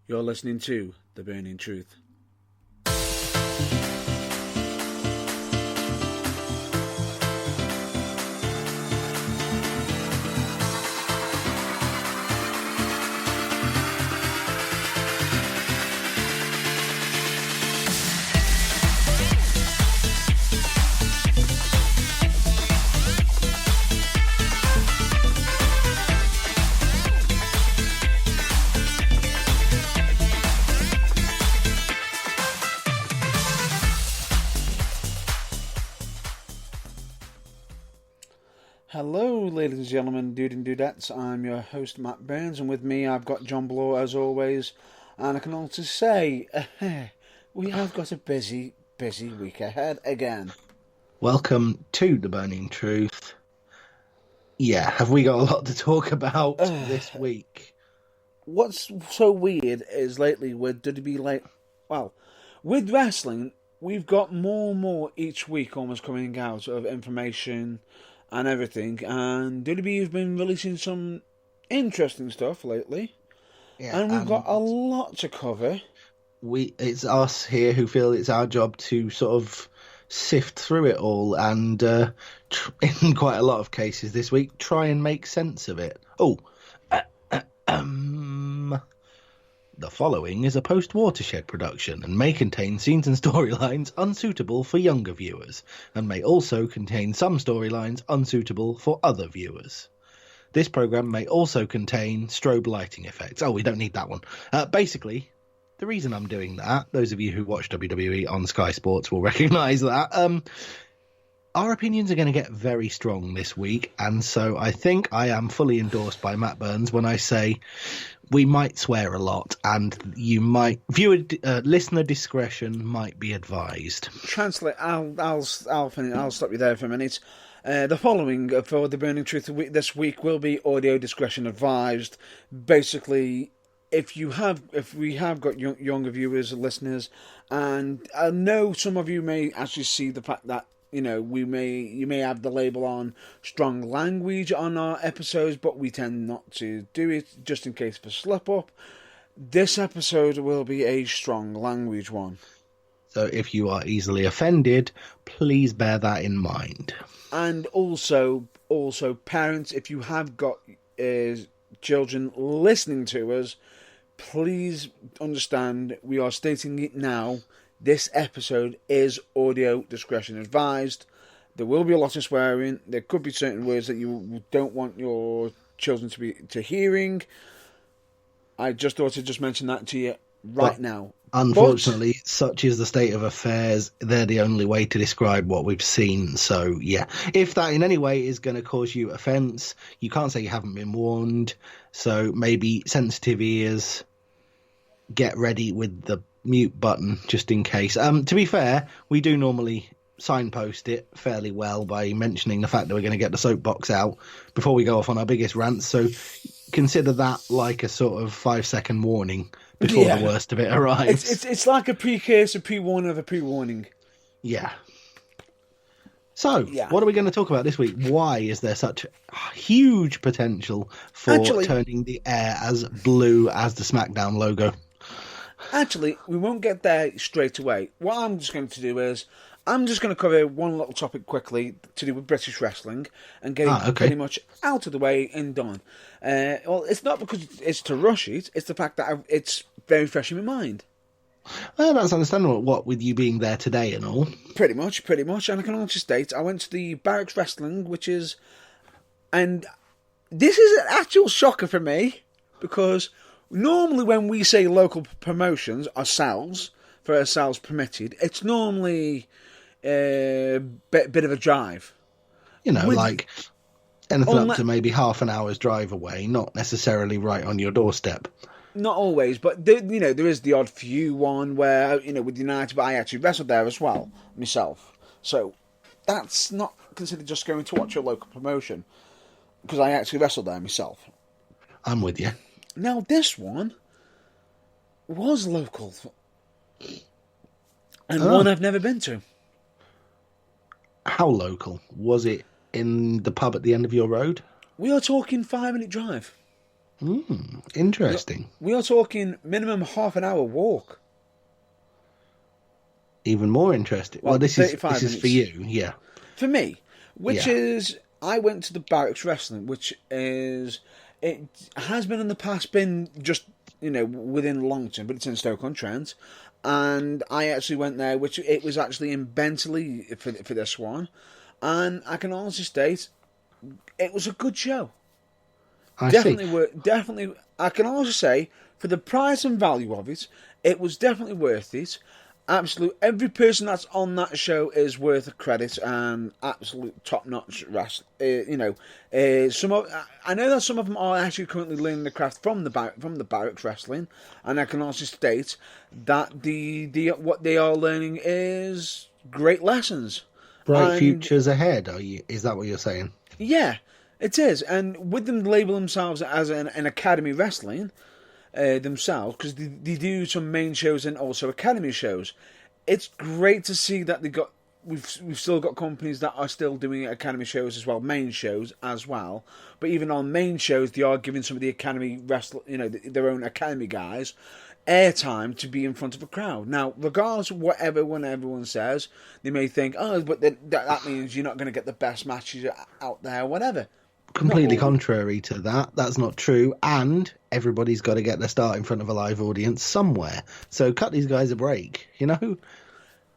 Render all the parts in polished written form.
You're listening to The Burning Truth. Hello, ladies and gentlemen, dude and dudettes. I'm your host, Matt Burns, and with me I've got John Blow, as always. And I can also say, we have got a busy week ahead again. Welcome to The Burning Truth. Yeah, have we got a lot to talk about this week? What's so weird is lately with WWE, with wrestling, we've got more and more each week almost coming out of information and everything, and WWE have been releasing some interesting stuff lately, and we've got a lot to cover. It's us here who feel it's our job to sort of sift through it all and, in quite a lot of cases this week, try and make sense of it. The following is a post-Watershed production and may contain scenes and storylines unsuitable for younger viewers, and may also contain some storylines unsuitable for other viewers. This programme may also contain strobe lighting effects. Oh, we don't need that one. Basically, the reason I'm doing that, those of you who watch WWE on Sky Sports will recognise that, our opinions are going to get very strong this week, and so I think I am fully endorsed by Matt Burns when I say we might swear a lot, and listener discretion might be advised. Translate. I'll stop you there for a minute. The following for The Burning Truth this week will be audio discretion advised. Basically, if we have got younger viewers and listeners, and I know some of you may actually see the fact that you may have the label on strong language on our episodes, but we tend not to do it just in case of a slip up. This episode will be a strong language one. So if you are easily offended, please bear that in mind. And also parents, if you have got children listening to us, please understand we are stating it now. This episode is audio discretion advised. There will be a lot of swearing. There could be certain words that you don't want your children to hearing. I just thought I'd just mention that to you now. Unfortunately, such is the state of affairs. They're the only way to describe what we've seen. So, yeah, if that in any way is going to cause you offence, you can't say you haven't been warned. So maybe sensitive ears, get ready with the mute button just in case. To be fair, we do normally signpost it fairly well by mentioning the fact that we're going to get the soapbox out before we go off on our biggest rants. So consider that like a sort of 5-second warning before the worst of it arrives. It's like a precursor, pre-warning of a pre-warning. Yeah. So, what are we going to talk about this week? Why is there such huge potential for turning the air as blue as the SmackDown logo? Actually, we won't get there straight away. What I'm just going to do is, I'm just going to cover one little topic quickly to do with British wrestling and get it pretty much out of the way and done. Well, it's not because it's to rush it, it's the fact that it's very fresh in my mind. Well, that's understandable, what with you being there today and all. Pretty much. And I can honestly state, I went to the Barracks Wrestling, and this is an actual shocker for me, because normally when we say local promotions, ourselves permitted, it's normally a bit of a drive. Like anything up to maybe half an hour's drive away, not necessarily right on your doorstep. Not always, but there is the odd few one where, with United, but I actually wrestled there as well, myself. So that's not considered just going to watch a local promotion, because I actually wrestled there myself. I'm with you. Now, this one was local, and one I've never been to. How local? Was it in the pub at the end of your road? We are talking 5-minute drive. Interesting. We are talking minimum half an hour walk. Even more interesting. Well, this is 35 minutes. for you, yeah. For me, which Yeah. is, I went to the Barracks Wrestling, which is, it has been in the past been just, within Longton, but it's in Stoke-on-Trent. And I actually went there, which it was actually in Bentley for this one. And I can honestly state, it was a good show. I Definitely see. definitely, I can also say, for the price and value of it, it was definitely worth it. Absolute, every person that's on that show is worth a credit and absolute top-notch wrestling. Some of, I know that some of them are actually currently learning the craft from the Barracks Wrestling, and I can also state that the what they are learning is great lessons. Bright And futures ahead, are you? Is that what you're saying? yeah, it is. And with them label themselves as an academy wrestling themselves, because they do some main shows and also academy shows, it's great to see that we've still got companies that are still doing academy shows as well, main shows as well. But even on main shows, they are giving some of the academy their own academy guys airtime to be in front of a crowd. Now, regardless of when everyone says, they may think, oh, but that means you're not going to get the best matches out there, whatever. Completely No. contrary to that. That's not true. And everybody's got to get their start in front of a live audience somewhere. So cut these guys a break, you know?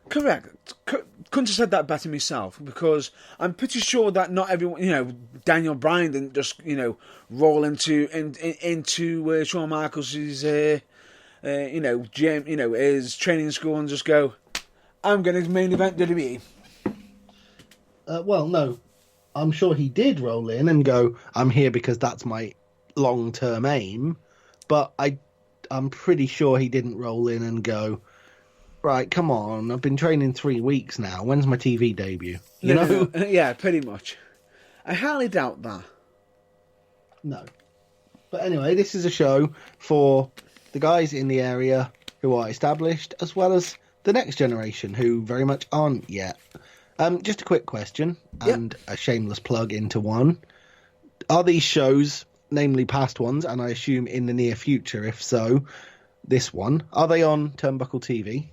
Correct. Couldn't have said that better myself, because I'm pretty sure that not everyone, Daniel Bryan didn't just, roll into Shawn Michaels' gym, his training school and just go, I'm going to main event WWE. Well, no. I'm sure he did roll in and go, I'm here because that's my long-term aim. But I'm pretty sure he didn't roll in and go, right, come on, I've been training 3 weeks now. When's my TV debut? You know? Yeah, pretty much. I highly doubt that. No. But anyway, this is a show for the guys in the area who are established, as well as the next generation who very much aren't yet. Just a quick question, and a shameless plug into one. Are these shows, namely past ones, and I assume in the near future, if so, this one, are they on Turnbuckle TV?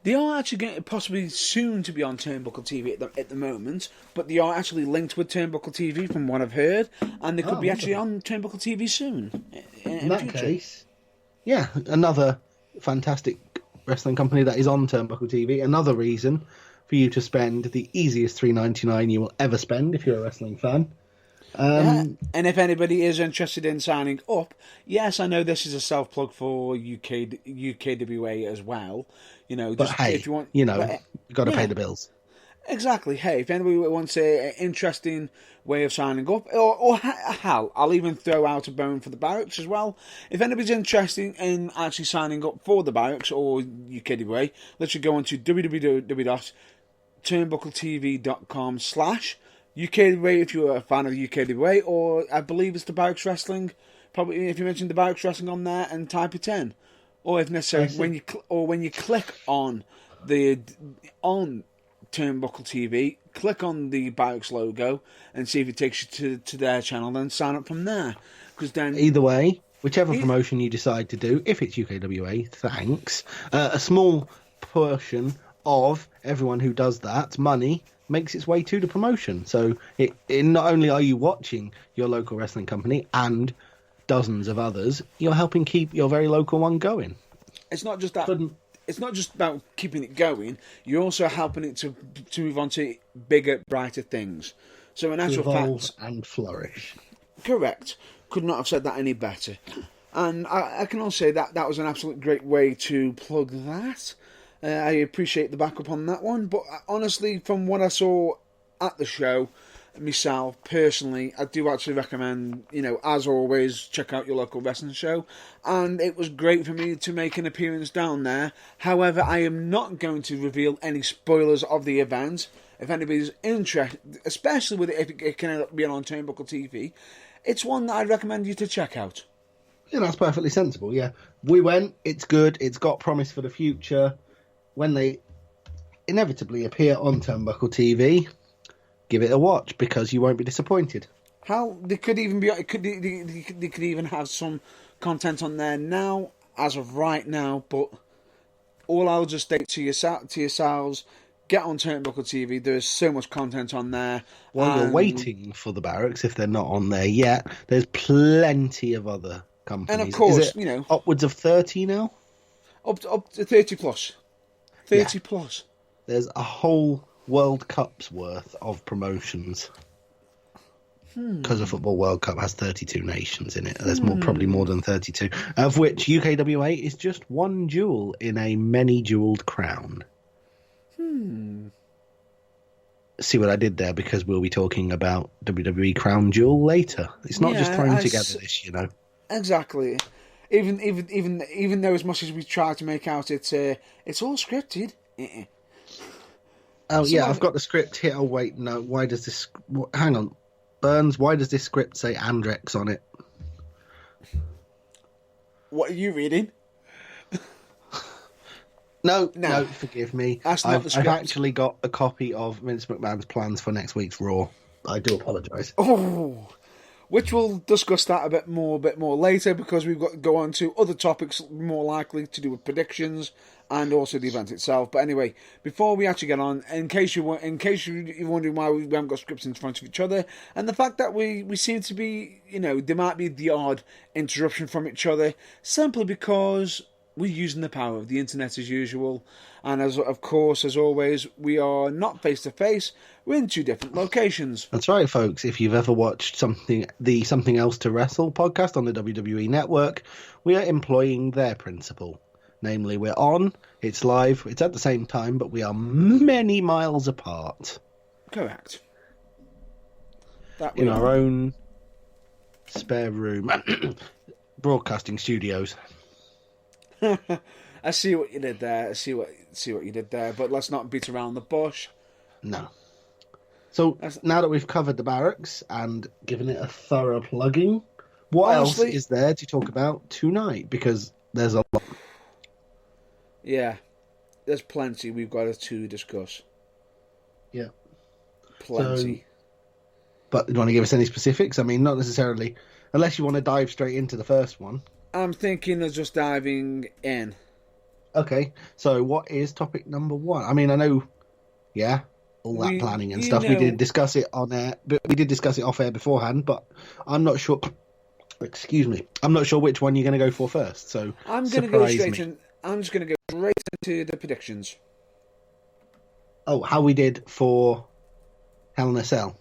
They are actually getting possibly soon to be on Turnbuckle TV at the moment, but they are actually linked with Turnbuckle TV from what I've heard, and they could be actually on Turnbuckle TV soon. In that future. case, yeah, another fantastic wrestling company that is on Turnbuckle TV. Another reason for you to spend the easiest $3.99 you will ever spend if you're a wrestling fan. And if anybody is interested in signing up, yes, I know this is a self plug for UKWA as well. But hey, if you want, you've got to pay the bills. Exactly. Hey, if anybody wants an interesting way of signing up, or hell, I'll even throw out a bone for the Barracks as well. If anybody's interested in actually signing up for the Barracks or UKWA, literally go on to www.turnbuckletv.com/UKWA if you're a fan of UKWA, or I believe it's the Barracks Wrestling. Probably if you mention the Barracks Wrestling on there and type it in, or if necessary when you click on on Turnbuckle TV, click on the Barracks logo and see if it takes you to their channel, then sign up from there. Because then either way, whichever promotion you decide to do, if it's UKWA, thanks. A small portion of everyone who does that money makes its way to the promotion. So it not only are you watching your local wrestling company and dozens of others, you're helping keep your very local one going. It's not just that. It's not just about keeping it going. You're also helping it to move on to bigger, brighter things. So in actual fact, and flourish. Correct. Could not have said that any better. And I can also say that was an absolute great way to plug that. I appreciate the backup on that one. But honestly, from what I saw at the show, myself personally, I do actually recommend, as always, check out your local wrestling show. And it was great for me to make an appearance down there. However, I am not going to reveal any spoilers of the event. If anybody's interested, especially with it, if it can be on Turnbuckle TV, it's one that I'd recommend you to check out. Yeah, that's perfectly sensible, yeah. We went, it's good, it's got promise for the future. When they inevitably appear on Turnbuckle TV, give it a watch because you won't be disappointed. How they could even be? They could even have some content on there now, as of right now. But all I'll just state to yourselves: get on Turnbuckle TV. There's so much content on there. While you're waiting for the Barracks, if they're not on there yet, there's plenty of other companies. And of course, Is it upwards of 30 now? Up to 30 plus. 30 plus. There's a whole World Cup's worth of promotions. Because the Football World Cup has 32 nations in it. There's probably more than 32, of which UKWA is just one jewel in a many-jeweled crown. See what I did there? Because we'll be talking about WWE Crown Jewel later. It's not just thrown together this, Exactly. Even though as much as we try to make out it's all scripted. Oh, yeah, I've got the script here. Oh, wait, no. Why does this... Hang on. Burns, why does this script say Andrex on it? What are you reading? No, forgive me. That's not the I've script. actually got a copy of Vince McMahon's plans for next week's Raw. I do apologise. Oh, which we'll discuss that a bit more later, because we've got to go on to other topics more likely to do with predictions and also the event itself. But anyway, before we actually get on, in case you're wondering why we haven't got scripts in front of each other, and the fact that we seem to be, there might be the odd interruption from each other, simply because we're using the power of the internet as usual. And as always, we are not face to face. We're in two different locations. That's right, folks. If you've ever watched Something Else to Wrestle podcast on the WWE Network, we are employing their principle. Namely, we're on, it's live, it's at the same time, but we are many miles apart. Correct. In our own spare room. Broadcasting studios. I see what you did there. But let's not beat around the bush. No. So now that we've covered the Barracks and given it a thorough plugging, what else is there to talk about tonight? Because there's a lot. Yeah, there's plenty we've got to discuss. Yeah. Plenty. But do you want to give us any specifics? I mean, not necessarily, unless you want to dive straight into the first one. I'm thinking of just diving in. Okay, so what is topic number one? I mean, I know, all that planning and stuff. We did discuss it on air, but we did discuss it off air beforehand. But I'm not sure. Excuse me. I'm not sure which one you're going to go for first. So I'm going to go straight in. I'm just going to go straight into the predictions. Oh, how we did for Hell in a Cell.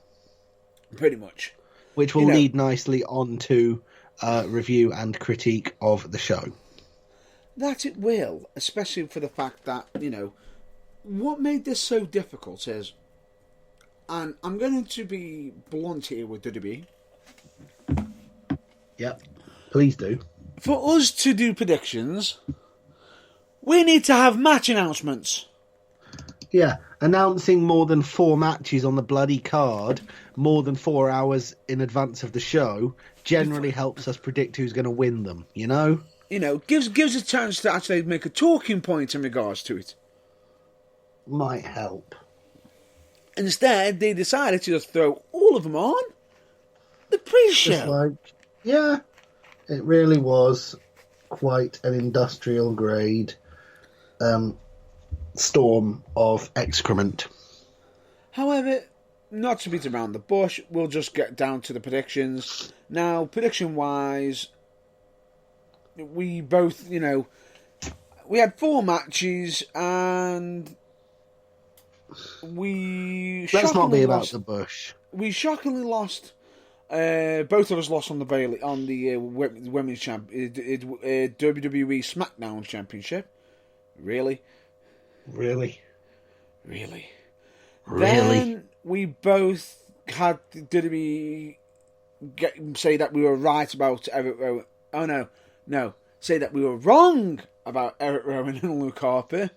Pretty much. Which will lead nicely on to review and critique of the show. That it will, especially for the fact that, what made this so difficult is, and I'm going to be blunt here with WWE. Yep, please do. For us to do predictions, we need to have match announcements. Yeah, announcing more than 4 matches on the bloody card, more than 4 hours in advance of the show, generally helps us predict who's going to win them, Gives a chance to actually make a talking point in regards to it. Might help. Instead, they decided to just throw all of them on the pre-show. It really was quite an industrial grade storm of excrement. However, not to beat around the bush, we'll just get down to the predictions. Now, prediction-wise, we both, we had 4 matches, and let's not be about the bush. We shockingly lost. Both of us lost on the women's WWE SmackDown Championship. Really. Then we both had WWE say that we were right about Eric Rowan. Oh no, say that we were wrong about Eric Rowan and Luke Harper.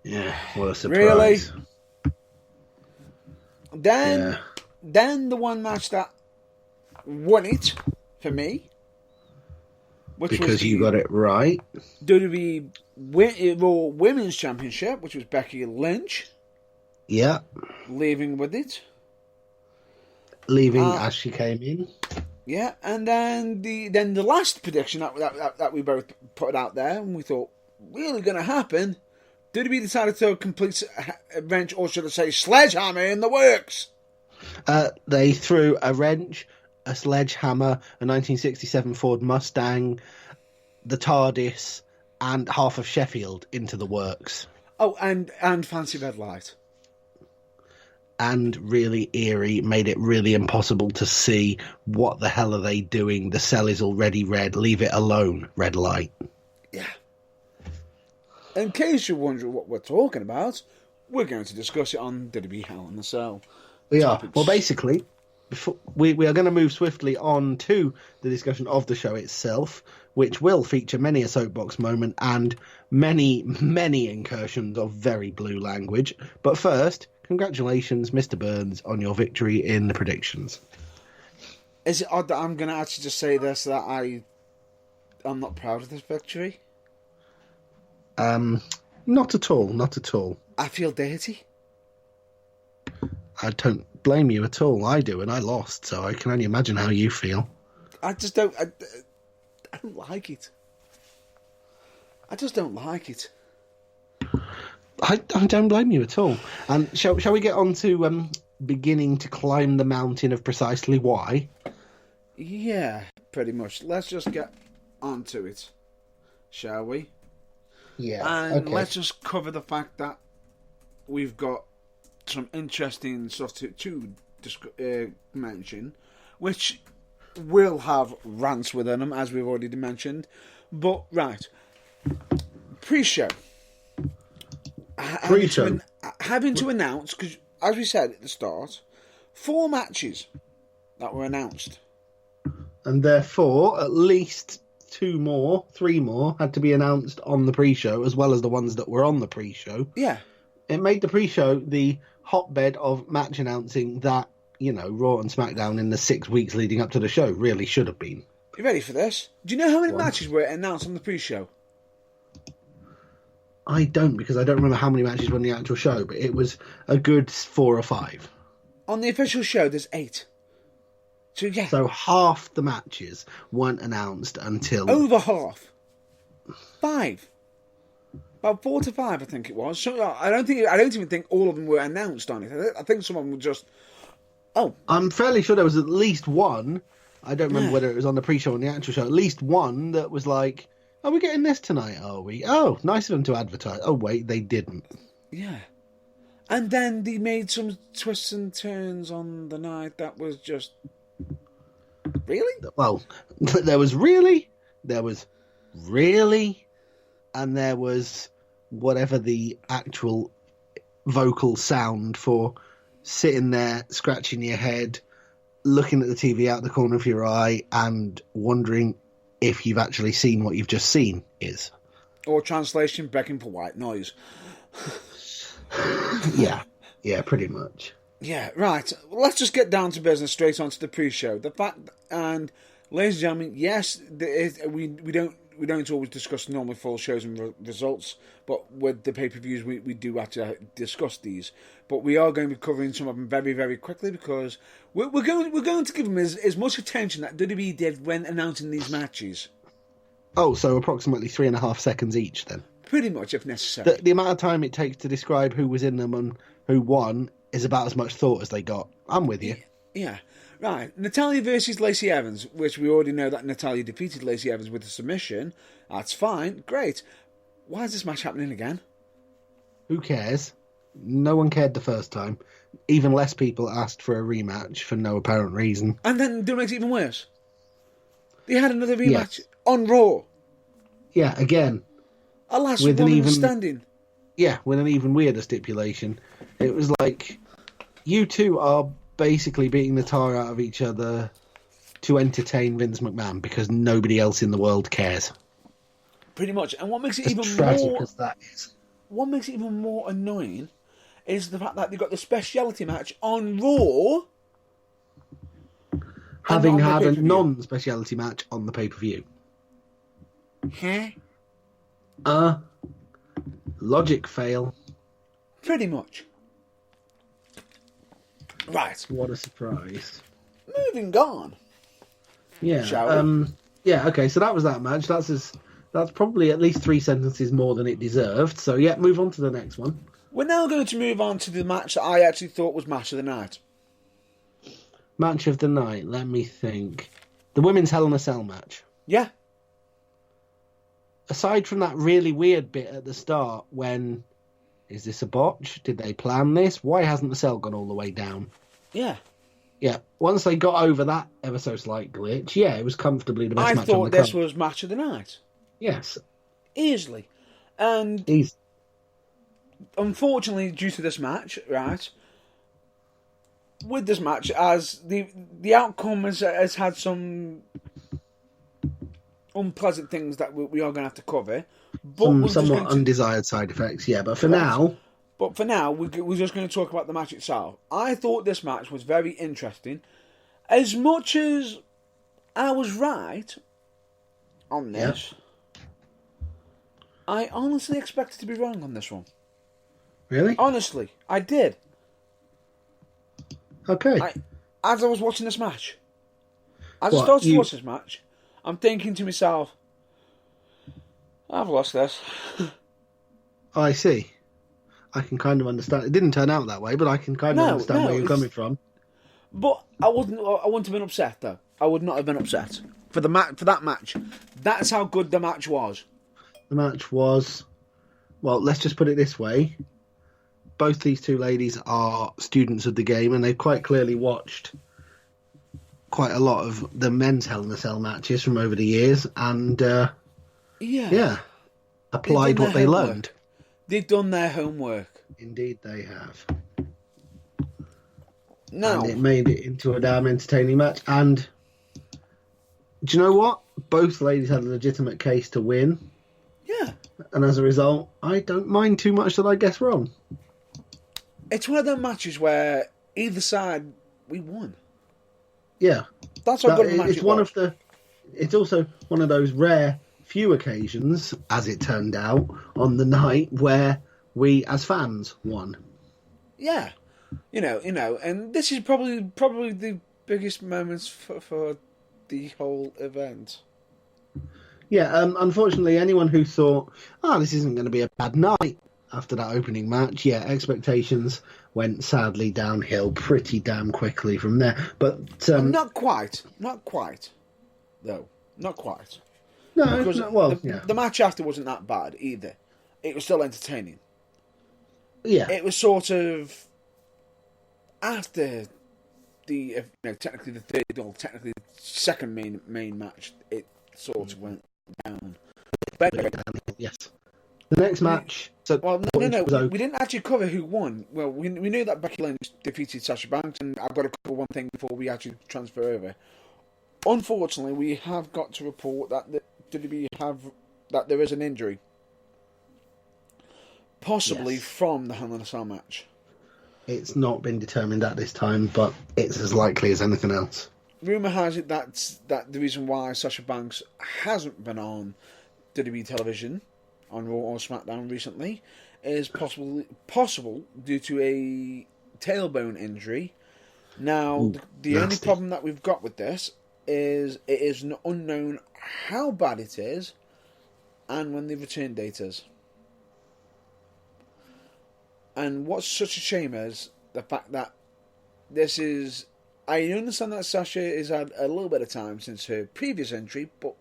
Yeah, what a surprise. Really? Then the one match that won it for me, because you got it right, WWE Raw Women's Championship, which was Becky Lynch. Yeah. Leaving with it. leaving as she came in. Yeah, and then the last prediction that we both put out there, and we thought really going to happen. WWE decided to complete a wrench, or should I say, sledgehammer in the works. They threw a wrench, a sledgehammer, a 1967 Ford Mustang, the TARDIS, and half of Sheffield into the works. Oh, and Fancy Red Light. And really eerie, made it really impossible to see what the hell are they doing. The cell is already red. Leave it alone, red light. Yeah. In case you're wondering what we're talking about, we're going to discuss it on WWE Hell in the Cell. We are. Well, basically, we are going to move swiftly on to the discussion of the show itself, which will feature many a soapbox moment and many, many incursions of very blue language. But first, congratulations, Mr. Burns, on your victory in the predictions. Is it odd that I'm going to actually just say this, that I'm not proud of this victory? Not at all, not at all. I feel dirty. I don't blame you at all. I do, and I lost, so I can only imagine how you feel. I just don't... I don't like it. I just don't like it. I don't blame you at all. And shall we get on to beginning to climb the mountain of precisely why? Yeah, pretty much. Let's just get on to it, shall we? Yeah. And okay. let's just cover the fact that we've got some interesting stuff to mention, which will have rants within them, as we've already mentioned. But, right, pre-show. Having to announce, because as we said at the start, 4 matches that were announced. And therefore, at least 3 more had to be announced on the pre-show, as well as the ones that were on the pre-show. Yeah. It made the pre-show the hotbed of match announcing that, Raw and SmackDown in the 6 weeks leading up to the show really should have been. You ready for this? Do you know how many matches were announced on the pre-show? I don't, because I don't remember how many matches were on the actual show, but it was a good 4 or 5. On the official show, there's 8. So, yeah. So half the matches weren't announced until... Over half. 5. About 4 to 5, I think it was. So I don't even think all of them were announced on it. I think some of them were just... Oh. I'm fairly sure there was at least one. I don't remember whether it was on the pre-show or on the actual show. At least one that was like, are we getting this tonight, are we? Oh, nice of them to advertise. Oh, wait, they didn't. Yeah. And then they made some twists and turns on the night that was just... Really? Well, there was really, and there was whatever the actual vocal sound for sitting there, scratching your head, looking at the TV out the corner of your eye and wondering if you've actually seen what you've just seen is. Or translation, begging for white noise. Yeah, pretty much. Yeah, right. Well, let's just get down to business, straight onto the pre-show. The fact, and ladies and gentlemen, yes, we don't always discuss normal full shows and results, but with the pay-per-views, we do actually discuss these. But we are going to be covering some of them very, very quickly because we're going to give them as much attention that WWE did when announcing these matches. Oh, so approximately 3.5 seconds each, then. Pretty much, if necessary. The amount of time it takes to describe who was in them and who won is about as much thought as they got. I'm with you. Yeah. Right. Natalya versus Lacey Evans, which we already know that Natalya defeated Lacey Evans with a submission. That's fine. Great. Why is this match happening again? Who cares? No one cared the first time. Even less people asked for a rematch for no apparent reason. And then it makes it even worse. They had another rematch on Raw. Yeah, again. A last woman standing. Yeah, with an even weirder stipulation. It was like, you two are basically beating the tar out of each other to entertain Vince McMahon because nobody else in the world cares. Pretty much. And what makes it as even tragic more... as that is. What makes it even more annoying is the fact that they got the speciality match on Raw. Having had a non-speciality match on the pay-per-view. Huh? Logic fail. Pretty much. Right. What a surprise. moving on. Yeah. Shall we? Yeah. Okay. So that was that match. That's probably at least 3 sentences more than it deserved. So yeah, move on to the next one. We're now going to move on to the match that I actually thought was match of the night. Match of the night. Let me think. The women's Hell in a Cell match. Yeah. Aside from that really weird bit at the start, when is this a botch? Did they plan this? Why hasn't the cell gone all the way down? Yeah. Yeah. Once they got over that ever so slight glitch, yeah, it was comfortably the best match on the I thought this card. was match of the night. Yes. Easily. And unfortunately, due to this match, right, with this match, as the outcome has had some unpleasant things that we are going to have to cover. But somewhat undesired side effects, yeah. But for now... But for now, we're just going to talk about the match itself. I thought this match was very interesting. As much as I was right on this, I honestly expected to be wrong on this one. Really? Honestly, I did. Okay. As I was watching this match, I started to watch this match, I'm thinking to myself, I've lost this. I see. I can kind of understand. It didn't turn out that way, but I can kind of understand where you're coming from. But I wouldn't have been upset though. I would not have been upset for that match. That's how good the match was. The match was, well, let's just put it this way. Both these two ladies are students of the game, and they've quite clearly watched quite a lot of the men's Hell in a Cell matches from over the years, and applied what they learned. They've done their homework. Indeed, they have. No, and it made it into a damn entertaining match. And do you know what? Both ladies had a legitimate case to win. Yeah. And as a result, I don't mind too much that I guess wrong. It's one of them matches where either side, we won. Yeah. That's how good a match it was. It's also one of those rare few occasions, as it turned out, on the night where we, as fans, won. Yeah. You know, and this is probably the biggest moments for the whole event. Yeah, unfortunately, anyone who thought, this isn't going to be a bad night after that opening match, expectations went sadly downhill pretty damn quickly from there. But not quite, though. Not quite. No, because the match after wasn't that bad either. It was still entertaining. Yeah, it was sort of after the technically the third or technically the second main match. It sort of went down. Yes. The next match. So no. We didn't actually cover who won. Well, we knew that Becky Lynch defeated Sasha Banks, and I've got to cover one thing before we actually transfer over. Unfortunately, we have got to report that that there is an injury, possibly from the Hell in a Cell match. It's not been determined at this time, but it's as likely as anything else. Rumour has it that the reason why Sasha Banks hasn't been on WWE television, on Raw or SmackDown recently, is possible due to a tailbone injury. Now, the only problem that we've got with this is it is unknown how bad it is and when the return date is. And what's such a shame is the fact that this is... I understand that Sasha has had a little bit of time since her previous entry, but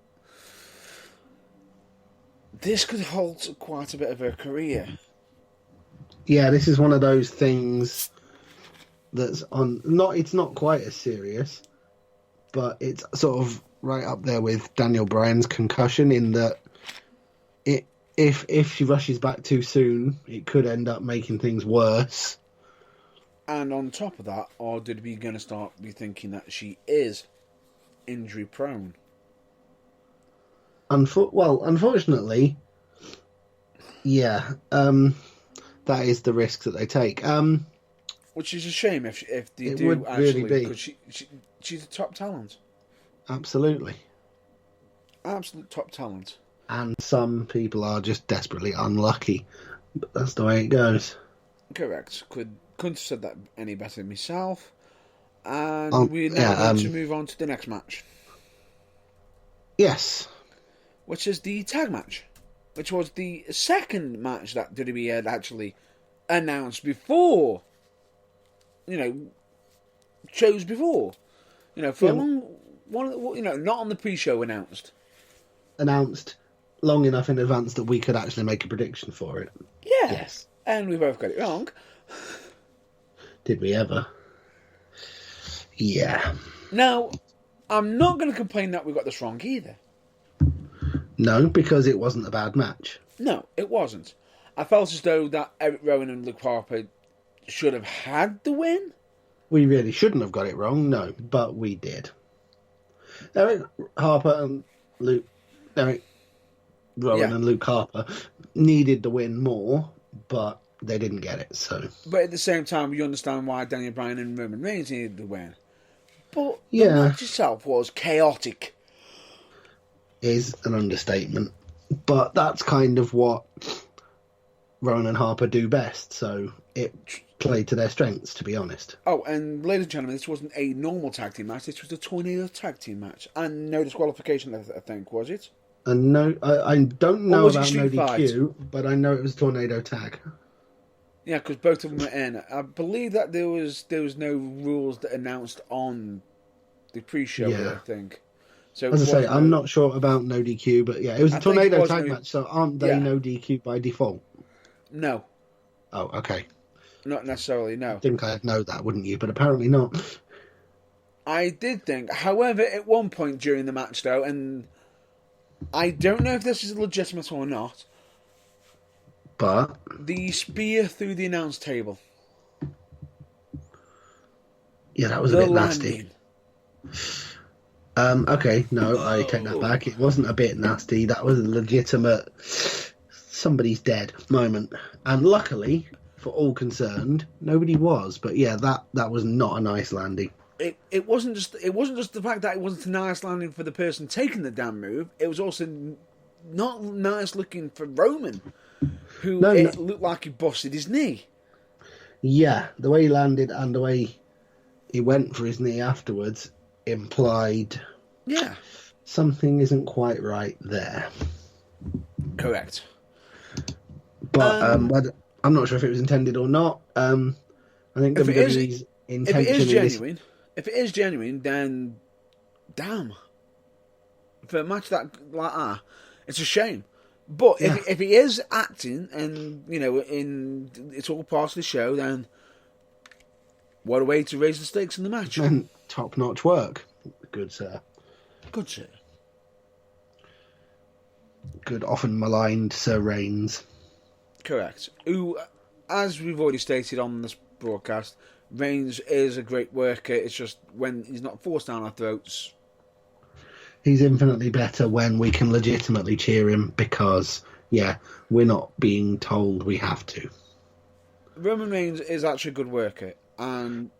this could halt quite a bit of her career. Yeah, this is one of those things that's on... It's not quite as serious, but it's sort of right up there with Daniel Bryan's concussion in that if she rushes back too soon, it could end up making things worse. And on top of that, are WWE going to start be thinking that she is injury prone? Unfortunately, yeah, that is the risk that they take. Which is a shame if they it do would actually, really be. because she's a top talent. Absolutely. Absolute top talent. And some people are just desperately unlucky. But that's the way it goes. Correct. Couldn't have said that any better than myself. And we're now going to move on to the next match. Yes. Which is the tag match. Which was the second match that WWE had actually announced before. Shows before. For a long... not on the pre-show announced. Announced long enough in advance that we could actually make a prediction for it. Yeah. Yes. And we both got it wrong. Did we ever? Yeah. Now, I'm not going to complain that we got this wrong either. No, because it wasn't a bad match. No, it wasn't. I felt as though that Eric Rowan and Luke Harper should have had the win. We really shouldn't have got it wrong, no, but we did. Eric Rowan and Luke Harper needed the win more, but they didn't get it, so... But at the same time, you understand why Daniel Bryan and Roman Reigns needed the win. But the match itself was chaotic. Is an understatement. But that's kind of what Rowan and Harper do best, so it played to their strengths, to be honest. Oh, and ladies and gentlemen, this wasn't a normal tag team match, this was a tornado tag team match. And no disqualification, I think, was it? And no, I don't know about no DQ, but I know it was tornado tag. Yeah, because both of them were in. I believe that there was no rules that announced on the pre-show, I think. So as I say, I'm not sure about no DQ, but yeah, it was a tornado tag match, so aren't they no DQ by default? No. Oh, okay. Not necessarily, no. I think I'd know that, wouldn't you? But apparently not. I did think. However, at one point during the match, though, and I don't know if this is legitimate or not, but the spear through the announce table. Yeah, that was a bit nasty. Okay, no, I take that back. It wasn't a bit nasty. That was a legitimate somebody's dead moment. And luckily, for all concerned, nobody was. But yeah, that was not a nice landing. It wasn't just the fact that it wasn't a nice landing for the person taking the damn move. It was also not nice looking for Roman, who looked like he busted his knee. Yeah, the way he landed and the way he went for his knee afterwards implied something isn't quite right there. Correct. But I'm not sure if it was intended or not. I think WWE's intention if it is genuine, then damn. For a match like that, it's a shame. But if he is acting and it's all part of the show, then what a way to raise the stakes in the match. And top-notch work. Good sir. Good sir. Good, often maligned Sir Reigns. Correct. Who, as we've already stated on this broadcast, Reigns is a great worker. It's just when he's not forced down our throats. He's infinitely better when we can legitimately cheer him because, we're not being told we have to. Roman Reigns is actually a good worker. And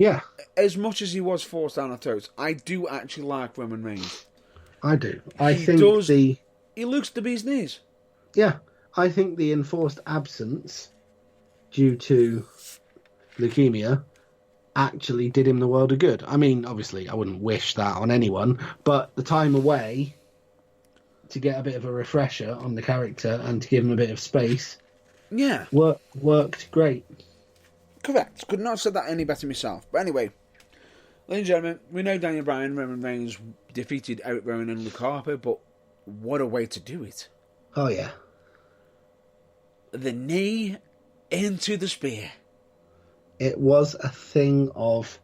as much as he was forced down our throats, I do actually like Roman Reigns. I do. He looks to bee's knees. Yeah, I think the enforced absence due to leukemia actually did him the world of good. I mean, obviously, I wouldn't wish that on anyone, but the time away to get a bit of a refresher on the character and to give him a bit of space, worked great. Correct. Could not have said that any better myself. But anyway, ladies and gentlemen, we know Daniel Bryan and Roman Reigns defeated Eric Rowan and Luke Harper, but what a way to do it. Oh, yeah. The knee into the spear. It was a thing of...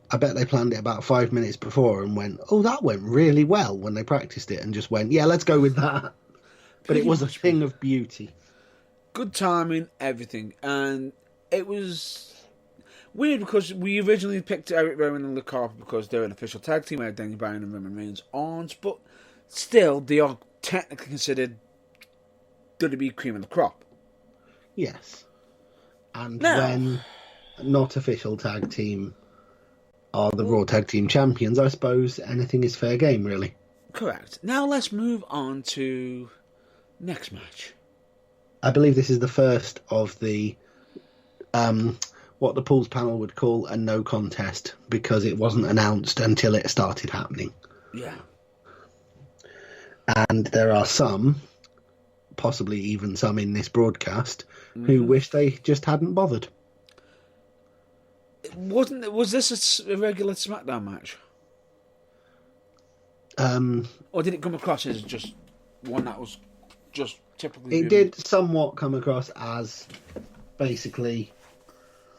I bet they planned it about 5 minutes before and went, oh, that went really well when they practiced it and just went, yeah, let's go with that. But it was a thing of beauty. Good timing, everything. And it was weird because we originally picked Eric Rowan and Luke Harper because they're an official tag team where Daniel Bryan and Roman Reigns aren't, but still, they are technically considered WWE cream of the crop. Yes. And when not official tag team are the Raw Tag Team Champions, I suppose anything is fair game, really. Correct. Now let's move on to next match. I believe this is the first of the what the Pools panel would call a no contest because it wasn't announced until it started happening. Yeah. And there are some, possibly even some in this broadcast, who wish they just hadn't bothered. Was this a regular SmackDown match? Or did it come across as just one that was just typically... It did somewhat come across as basically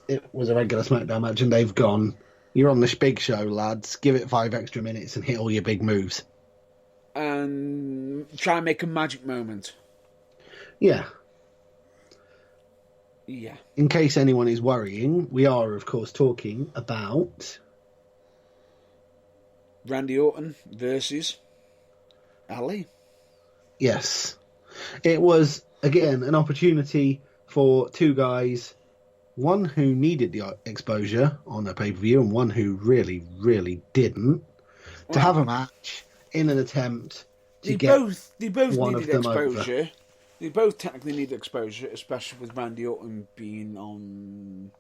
it was a regular SmackDown match and they've gone, you're on this big show, lads, give it 5 extra minutes and hit all your big moves. And try and make a magic moment. Yeah. Yeah. In case anyone is worrying, we are, of course, talking about... Randy Orton versus Ali. Yes. It was, again, an opportunity for two guys, one who needed the exposure on a pay-per-view and one who really, really didn't, to have a match in an attempt to they both one needed of them exposure. over. They both technically need exposure, especially with Randy Orton being on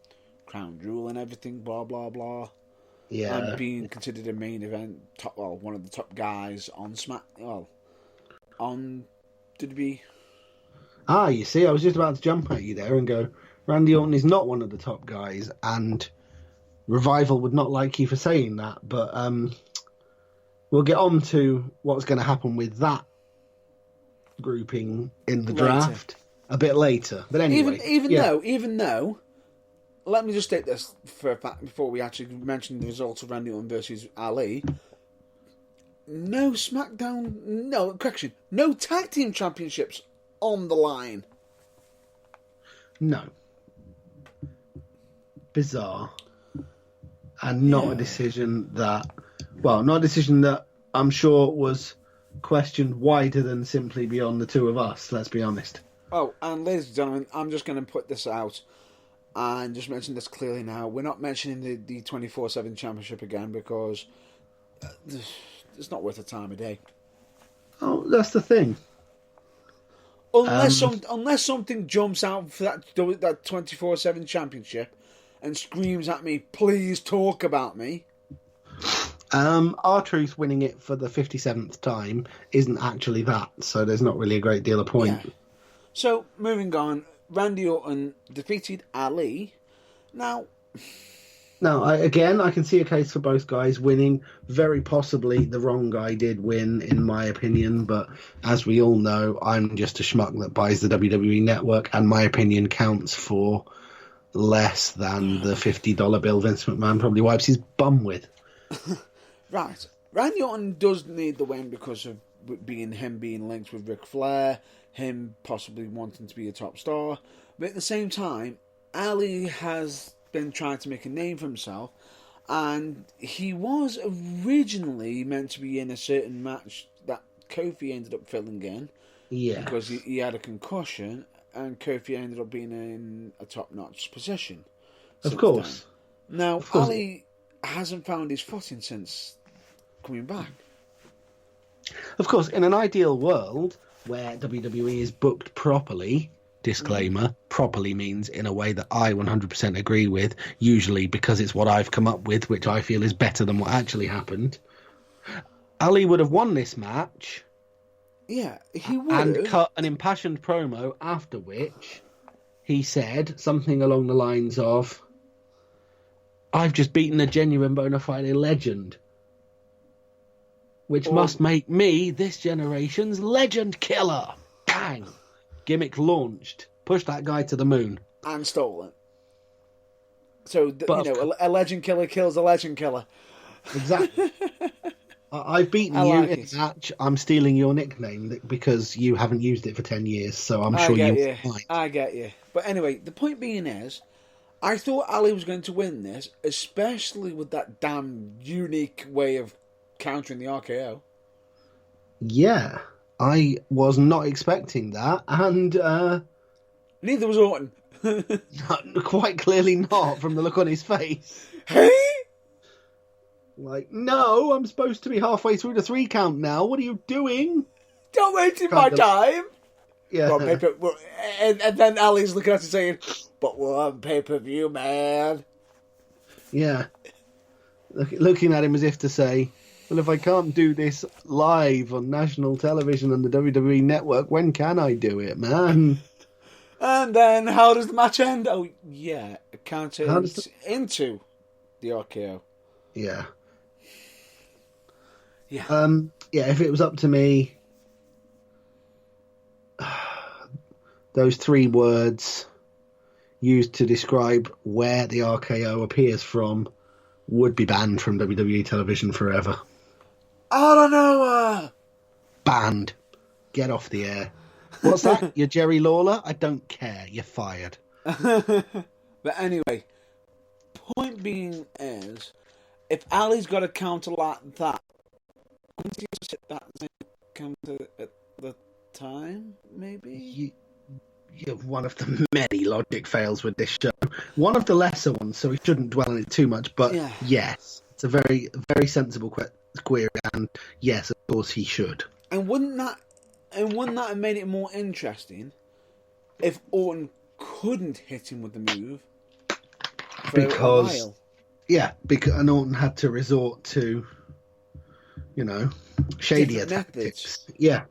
Crown Jewel and everything, blah, blah, blah. Yeah. And being considered a main event, one of the top guys on on WWE. You see, I was just about to jump at you there and go, Randy Orton is not one of the top guys, and Revival would not like you for saying that, but we'll get on to what's going to happen with that grouping in the draft a bit later. But anyway, even though, let me just state this for a fact before we actually mention the results of Randy Orton versus Ali. No tag team championships on the line. No. Bizarre. And not a decision that I'm sure was questioned wider than simply beyond the two of us, let's be honest. Oh, and ladies and gentlemen, I'm just going to put this out and just mention this clearly now. We're not mentioning the 24/7 championship again because it's not worth the time of day. Oh, that's the thing. Unless something jumps out for that 24/7 championship and screams at me, please talk about me. R-Truth winning it for the 57th time isn't actually that, so there's not really a great deal of point. Yeah. So, moving on, Randy Orton defeated Ali. Now, I can see a case for both guys winning. Very possibly the wrong guy did win, in my opinion, but as we all know, I'm just a schmuck that buys the WWE Network, and my opinion counts for less than the $50 bill Vince McMahon probably wipes his bum with. Right. Randy Orton does need the win because of him being linked with Ric Flair, him possibly wanting to be a top star, but at the same time, Ali has been trying to make a name for himself, and he was originally meant to be in a certain match that Kofi ended up filling in, because he had a concussion, and Kofi ended up being in a top-notch position. Of course. Now, Ali hasn't found his footing since coming back. Of course, in an ideal world where WWE is booked properly, disclaimer, properly means in a way that I 100% agree with, usually because it's what I've come up with, which I feel is better than what actually happened. Ali would have won this match. Yeah, he would. And cut an impassioned promo after which he said something along the lines of, I've just beaten a genuine bona fide legend, which must make me this generation's legend killer. Bang! Gimmick launched. Push that guy to the moon. And stole it. So, a legend killer kills a legend killer. Exactly. I've beaten you in a match. I'm stealing your nickname because you haven't used it for 10 years, so I'm sure you might. I get you. But anyway, the point being is, I thought Ali was going to win this, especially with that damn unique way of countering the RKO. Yeah, I was not expecting that, and neither was Orton. Quite clearly not, from the look on his face. Hey? Like, no, I'm supposed to be halfway through the 3 count now. What are you doing? Don't waste my time. Yeah. And then Ali's looking at him saying, but we're on pay-per-view, man. Yeah. Looking at him as if to say, well, if I can't do this live on national television on the WWE Network, when can I do it, man? And then how does the match end? Oh, yeah, it counted into the RKO. Yeah. Yeah. Yeah, if it was up to me, those 3 words used to describe where the RKO appears from would be banned from WWE television forever. I don't know. Banned. Get off the air. What's that? You're Jerry Lawler? I don't care. You're fired. But anyway, point being is, if Ali's got a counter like that, wouldn't he just hit that same counter at the time, maybe? You're one of the many logic fails with this show. One of the lesser ones, so we shouldn't dwell on it too much. But yes, it's a very, very sensible query, and yes, of course he should. And wouldn't that have made it more interesting if Orton couldn't hit him with the move for a while? Yeah, because Orton had to resort to, shadier tactics. Yeah,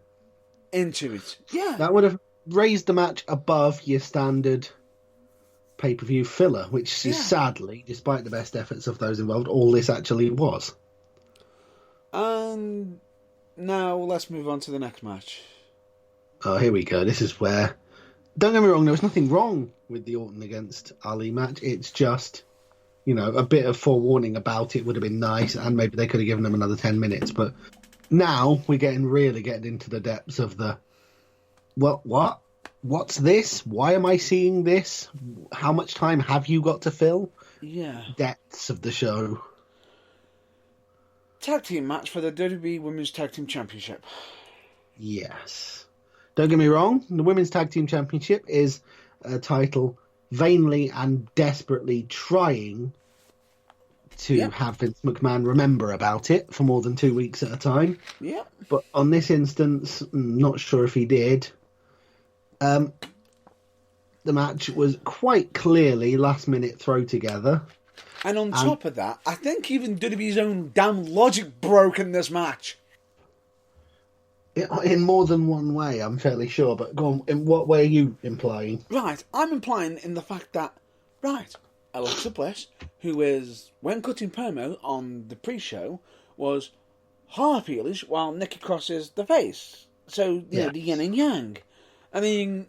into it. Yeah, that would have raised the match above your standard pay-per-view filler, which is sadly, despite the best efforts of those involved, all this actually was. And now let's move on to the next match. Oh, here we go. This is where, don't get me wrong, there was nothing wrong with the Orton against Ali match. It's just, a bit of forewarning about it would have been nice, and maybe they could have given them another 10 minutes. But now we're really getting into the depths of the, what? What's this? Why am I seeing this? How much time have you got to fill? Yeah. Depths of the show. Tag team match for the WWE Women's Tag Team Championship. Yes. Don't get me wrong, the Women's Tag Team Championship is a title vainly and desperately trying to have Vince McMahon remember about it for more than 2 weeks at a time. Yeah. But on this instance, not sure if he did. The match was quite clearly last-minute throw together. And on top of that, I think even WWE's own damn logic broke in this match. In more than one way, I'm fairly sure. But go on, in what way are you implying? Right, I'm implying in the fact that, Alexa Bliss, who is, when cutting promo on the pre-show, was half heelish while Nikki Cross is the face. So, the yin and yang. I mean,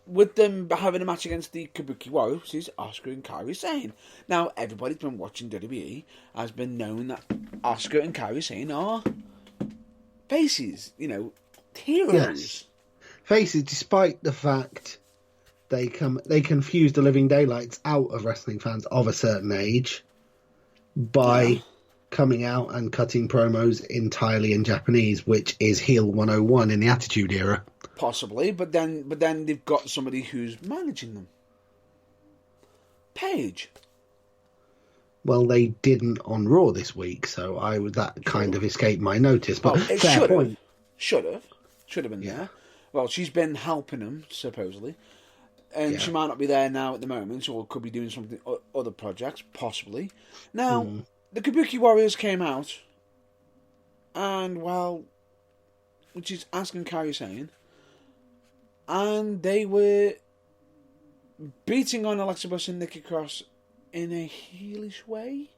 with them having a match against the Kabuki Warriors, which is Asuka and Kairi Sane. Now, everybody's been watching WWE, has been knowing that Asuka and Kairi Sane are faces, heroes. Yes. Faces, despite the fact they confuse the living daylights out of wrestling fans of a certain age by coming out and cutting promos entirely in Japanese, which is heel 101 in the Attitude Era. Possibly, but then they've got somebody who's managing them. Paige. Well, they didn't on Raw this week, so that kind of escaped my notice. But it fair point. Should have been there. Well, she's been helping them supposedly, and she might not be there now at the moment, or could be doing something other projects possibly. Now, the Kabuki Warriors came out, and which is asking Kairi Sane. And they were beating on Alexa Bliss and Nikki Cross in a heelish way.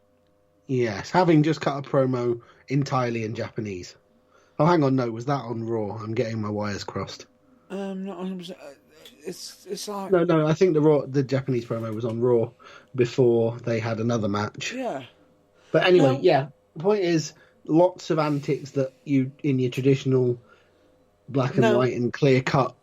Yes, having just cut a promo entirely in Japanese. Oh, hang on, no, was that on Raw? I'm getting my wires crossed. Not 100%. It's like no. I think the Japanese promo was on Raw before they had another match. Yeah. But anyway, the point is, lots of antics that you in your traditional black and white and clear cut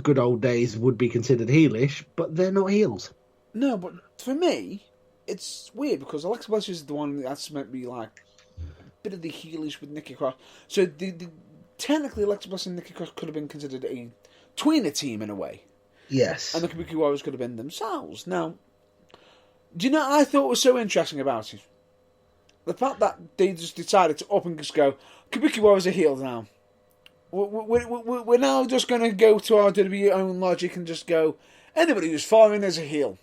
good old days would be considered heelish, but they're not heels. No, but for me, it's weird because Alexa Bliss is the one that's meant to be like a bit of the heelish with Nikki Cross. So technically, Alexa Bliss and Nikki Cross could have been considered a tweener team in a way. Yes. And the Kabuki Warriors could have been themselves. Now, do you know what I thought was so interesting about it? The fact that they just decided to up and just go, Kabuki Warriors are heels now. We're now just going to go to our WWE own logic and just go, anybody who's foreign is a heel.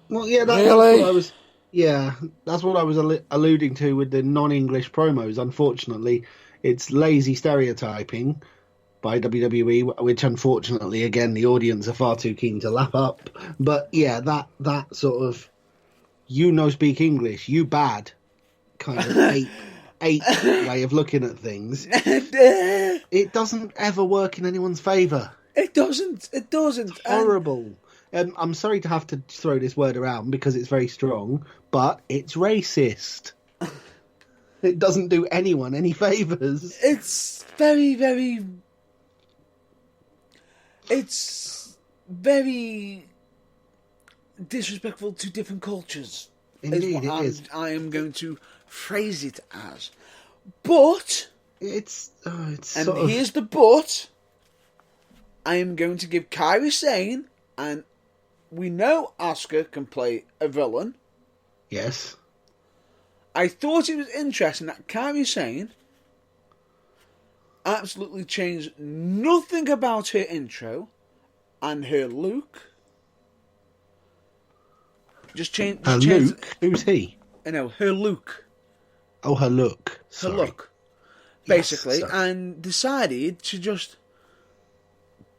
Well, yeah, that's Really? what I was. Yeah, that's what I was alluding to with the non-English promos. Unfortunately, it's lazy stereotyping by WWE, which unfortunately, again, the audience are far too keen to lap up. But yeah, that sort of speak English, you bad kind of ape way of looking at things. It doesn't ever work in anyone's favour. It doesn't. It doesn't. It's horrible. I'm sorry to have to throw this word around because it's very strong, but it's racist. It doesn't do anyone any favours. It's very, very... It's very disrespectful to different cultures. Indeed, it is. I am going to phrase it as. But... It's and sort of... here's the but. I am going to give Kairi Sane, and we know Asuka can play a villain. Yes. I thought it was interesting that Kairi Sane absolutely changed nothing about her intro and her look. Just changed. Luke? Who's he? No, her look. Oh, her look. Her look. Basically, and decided to just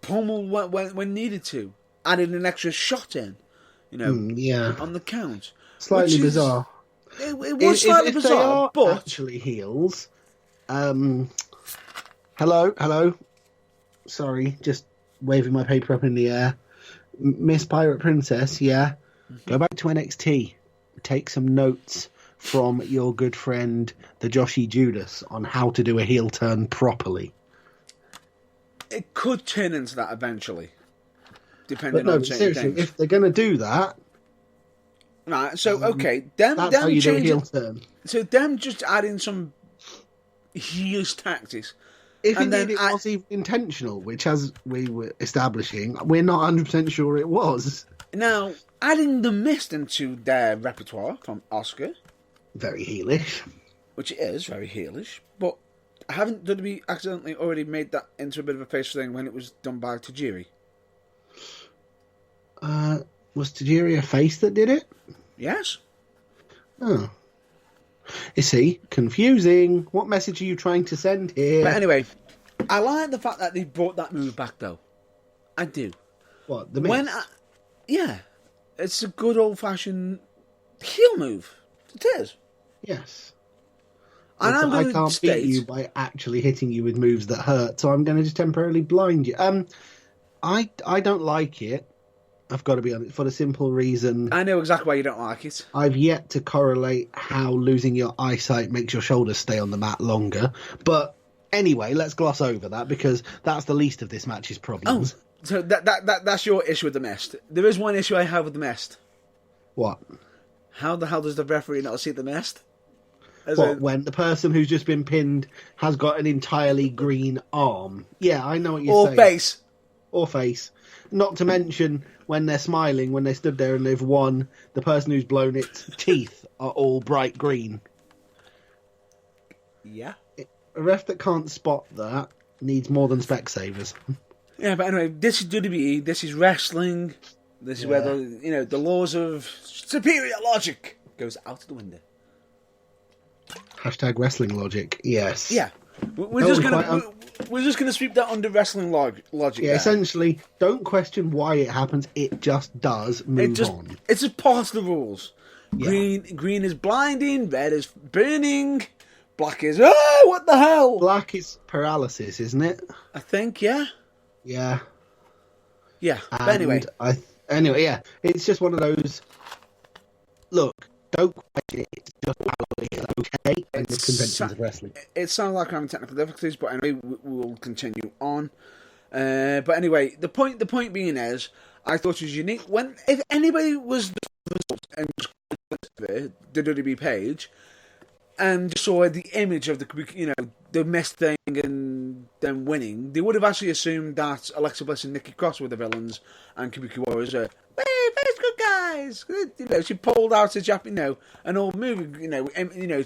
pummel when needed to. Added an extra shot in, on the count. Slightly bizarre. It was slightly bizarre, they are but actually heels. Hello. Sorry, just waving my paper up in the air. Miss Pirate Princess, yeah. Go back to NXT. Take some notes from your good friend, the Joshi Judas, on how to do a heel turn properly. It could turn into that eventually, depending But no, on certain seriously, things. if they're going to do that, right? So okay, that's how you do a heel turn. So them just adding some heelish tactics. If indeed it was even intentional, which, as we were establishing, we're not 100% sure it was. Now, adding the mist into their repertoire from Asuka, very heelish, which it is very heelish, but haven't WWE accidentally already made that into a bit of a face thing when it was done by Tajiri? Was Tajiri a face that did it? Yes. Oh. You see, confusing. What message are you trying to send here? But anyway, I like the fact that they brought that move back, though. I do. What, the mist? Yeah. It's a good old-fashioned heel move. It is. Yes. And I can't beat you by actually hitting you with moves that hurt, so I'm going to just temporarily blind you. I don't like it. I've got to be honest, for the simple reason... I know exactly why you don't like it. I've yet to correlate how losing your eyesight makes your shoulders stay on the mat longer. But anyway, let's gloss over that, because that's the least of this match's problems. Oh, so that's your issue with the mist. There is one issue I have with the mist. What? How the hell does the referee not see the mist? When the person who's just been pinned has got an entirely green arm? Yeah, I know what you're saying. Or face. Not to mention when they're smiling, when they stood there and they've won, the person who's blown its teeth are all bright green. Yeah. A ref that can't spot that needs more than Specsavers. Yeah, but anyway, this is WWE, this is wrestling, this is where the laws of superior logic goes out the window. Hashtag wrestling logic, yes. Yeah. We're just gonna sweep that under wrestling logic. Yeah, essentially, don't question why it happens. It just does. Move on. It's just part of the rules. Yeah. Green is blinding. Red is burning. Black is what the hell? Black is paralysis, isn't it? I think, yeah. Yeah. Yeah. But anyway, yeah. It's just one of those. Look. Don't question it, it's just how it is, okay? And the conventions of wrestling. It sounds like I'm having technical difficulties, but anyway, we will continue on. But anyway, the point being is, I thought it was unique. If anybody was and the WWE page and saw the image of the mess thing and them winning, they would have actually assumed that Alexa Bliss and Nikki Cross were the villains and Kabuki Warriors are very good guys. She pulled out a an old movie,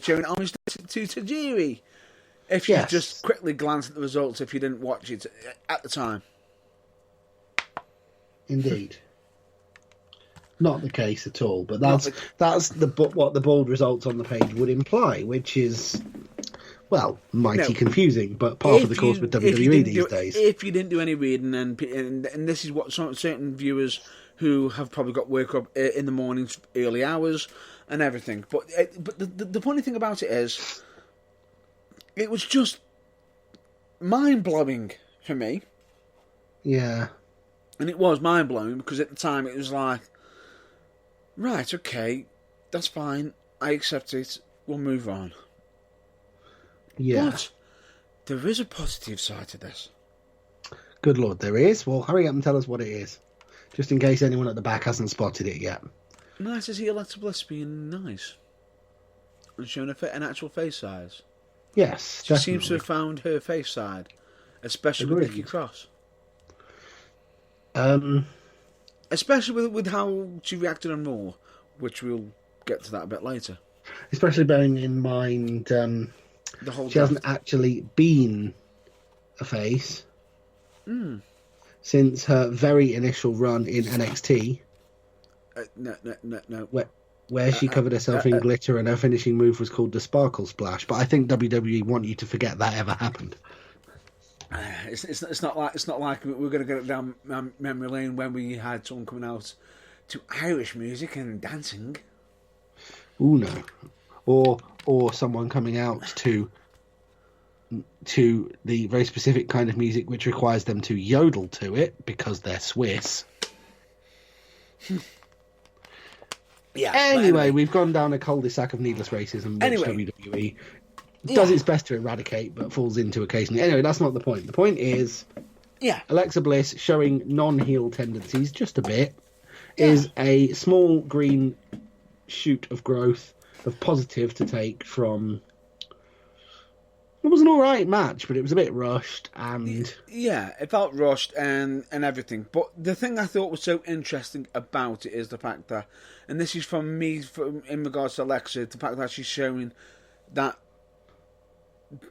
showing homage to Tajiri. If you just quickly glance at the results, if you didn't watch it at the time. Indeed. Not the case at all, but Not that's what the bold results on the page would imply, which is, well, mighty No. confusing, but part of the course with WWE these days. If you didn't do any reading, and this is what certain viewers who have probably got work up in the mornings, early hours, and everything. But the funny thing about it is, it was just mind blowing for me. Yeah. And it was mind blowing because at the time it was like, right, okay, that's fine, I accept it, we'll move on. Yeah. But there is a positive side to this. Good Lord, there is? Well, hurry up and tell us what it is. Just in case anyone at the back hasn't spotted it yet. Nice to see Alexa Bliss being nice. And showing an actual face size. Yes, She definitely. seems to have found her face side. Especially with Agreed. Nikki Cross. Um, Especially with how she reacted on Raw. Which we'll get to that a bit later. especially bearing in mind The whole she hasn't actually been a face since her very initial run in NXT, No. where she covered herself in glitter and her finishing move was called the Sparkle Splash. But I think WWE want you to forget that ever happened. It's not like we're going to get it down memory lane when we had someone coming out to Irish music and dancing. Ooh, no. Or someone coming out to the very specific kind of music which requires them to yodel to it because they're Swiss. Yeah. Anyway, we've gone down a cul-de-sac of needless racism, which WWE does its best to eradicate, but falls into occasionally. Anyway, that's not the point. The point is, Alexa Bliss showing non-heel tendencies just a bit is a small green shoot of growth of positive to take from. It was an alright match, but it was a bit rushed and... Yeah, it felt rushed and everything. But the thing I thought was so interesting about it is the fact that, and this is from me in regards to Alexa, the fact that she's showing that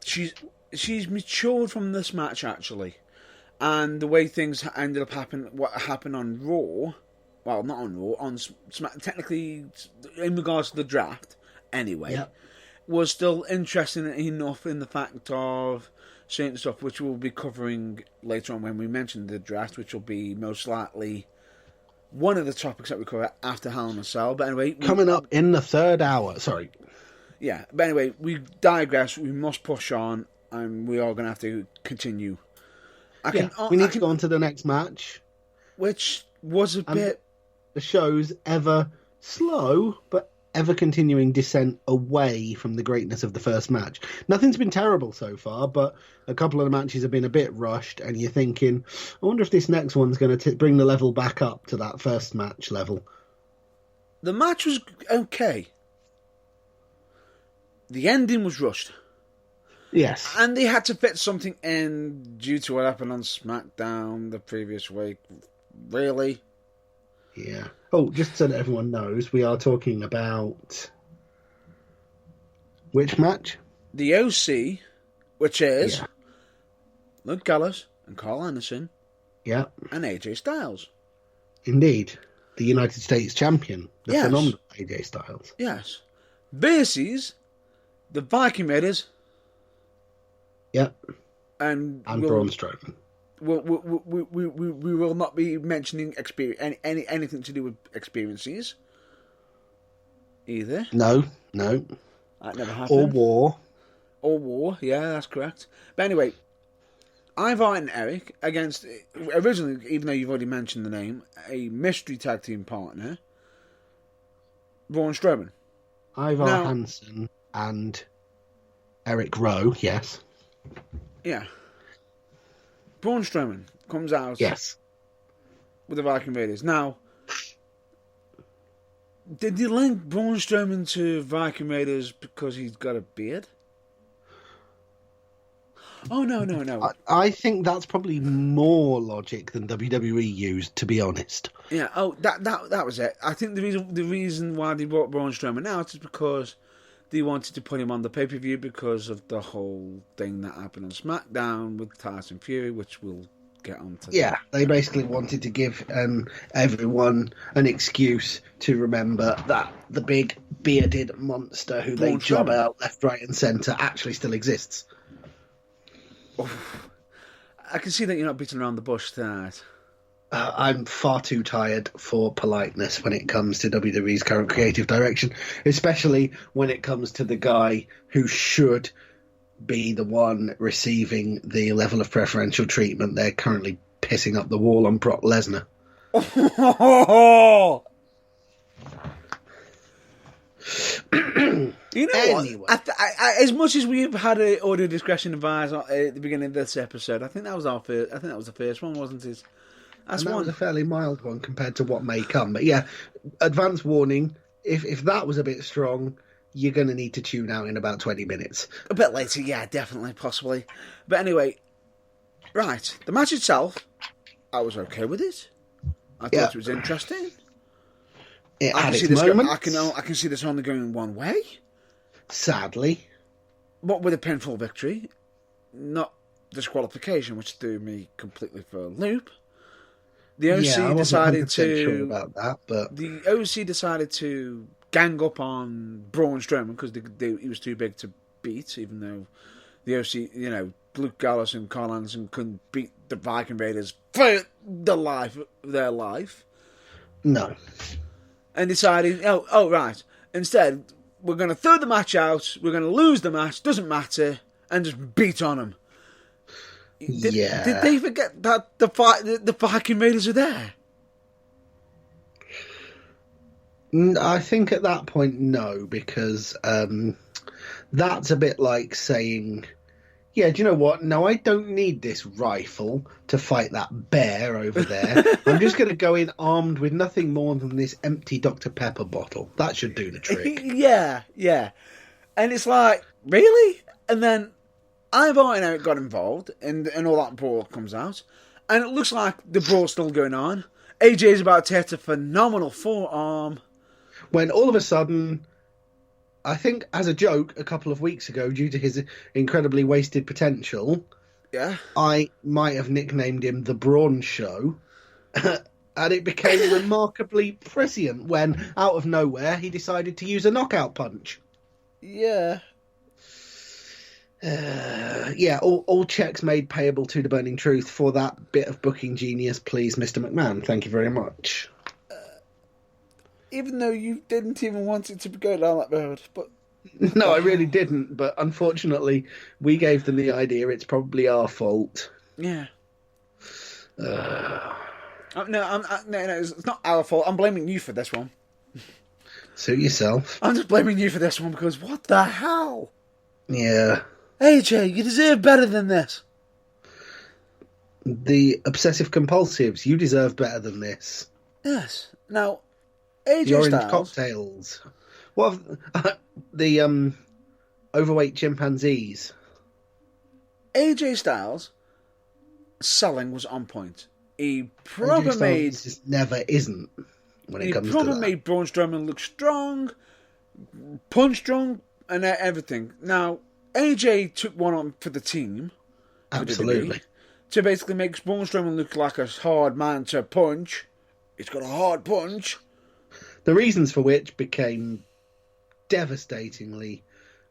she's matured from this match, actually. And the way things ended up happening, what happened on Raw, well, not on Raw, on technically in regards to the draft, anyway. Yep. Was still interesting enough in the fact of certain stuff which we'll be covering later on when we mention the draft, which will be most likely one of the topics that we cover after Hell in a Cell. But anyway, coming up in the third hour. Sorry. Yeah, but anyway, we digress. We must push on, and we are going to have to continue. We need to go on to the next match, which was a bit. The show's ever slow, but ever continuing descent away from the greatness of the first match. Nothing's been terrible so far, but a couple of the matches have been a bit rushed, and you're thinking, I wonder if this next one's going to bring the level back up to that first match level. The match was okay. The ending was rushed. Yes. And they had to fit something in due to what happened on SmackDown the previous week. Really? Yeah. Oh, just so that everyone knows, we are talking about which match? The OC, which is Luke Gallows and Carl Anderson. Yeah. And AJ Styles. Indeed. The United States champion. The phenomenal AJ Styles. Yes. Versus the Viking Raiders. Yep. And Braun Strowman. We will not be mentioning anything to do with experiences either. No. That never happened. Or war, yeah, that's correct. But anyway, Ivar and Eric against, originally, even though you've already mentioned the name, a mystery tag team partner, Braun Strowman. Ivar Hansen and Eric Rowe, yes. Yeah. Braun Strowman comes out with the Viking Raiders. Now, did you link Braun Strowman to Viking Raiders because he's got a beard? Oh, no. I think that's probably more logic than WWE used, to be honest. Yeah, that was it. I think the reason why they brought Braun Strowman out is because they wanted to put him on the pay-per-view because of the whole thing that happened on SmackDown with Tyson Fury, which we'll get on to Yeah, they basically wanted to give everyone an excuse to remember that the big bearded monster who they Braun job Strowman. out left, right, and centre actually still exists. I can see that you're not beating around the bush tonight. I'm far too tired for politeness when it comes to WWE's current creative direction, especially when it comes to the guy who should be the one receiving the level of preferential treatment they're currently pissing up the wall on Brock Lesnar. You know Anyway. what? As much as we've had an audio discretion advised at the beginning of this episode, I think that was our first. I think that was the first one, wasn't it? That's And that one. was a fairly mild one compared to what may come. But yeah, advance warning, if that was a bit strong, you're going to need to tune out in about 20 minutes. A bit later, yeah, definitely, possibly. But anyway, right, the match itself, I was okay with it. I thought it was interesting. It I had can see its this. moments. I can see this only going one way. Sadly. But with a pinfall victory, not disqualification, which threw me completely for a loop. The OC Yeah, I wasn't decided 100% to sure about that, but the OC decided to gang up on Braun Strowman because he was too big to beat, even though the OC, Luke Gallows and Carl Anderson couldn't beat the Viking Raiders for their life. no. And decided, right, instead, we're going to throw the match out, we're going to lose the match, doesn't matter, and just beat on them. Did they forget that the Viking Raiders are there? I think at that point, no, because that's a bit like saying, yeah, do you know what? No, I don't need this rifle to fight that bear over there. I'm just going to go in armed with nothing more than this empty Dr. Pepper bottle. That should do the trick. Yeah. And it's like, really? And then I've already got involved, and all that brawl comes out. And it looks like the brawl's still going on. AJ's about to hit a phenomenal forearm. When all of a sudden, I think as a joke a couple of weeks ago, due to his incredibly wasted potential, Yeah. I might have nicknamed him the Brawn Show. And it became remarkably prescient when, out of nowhere, he decided to use a knockout punch. Yeah. All checks made payable to the Burning Truth for that bit of booking genius, please, Mr. McMahon. Thank you very much. Even though you didn't even want it to go down that road. But No, I really didn't, but unfortunately, we gave them the idea. It's probably our fault. yeah. No, it's not our fault. I'm blaming you for this one. Suit yourself. I'm just blaming you for this one because what the hell? Yeah. AJ, you deserve better than this. The obsessive compulsives, you deserve better than this. Yes. Now, The AJ orange Styles. cocktails. What have the overweight chimpanzees? AJ Styles selling was on point. He AJ proper Styles made just never isn't when it comes to that. made Braun Strowman look strong, punch drunk, and everything. Now, AJ took one on for the team. for Absolutely. WWE, to basically make Braun Strowman look like a hard man to punch. He's got a hard punch. The reasons for which became devastatingly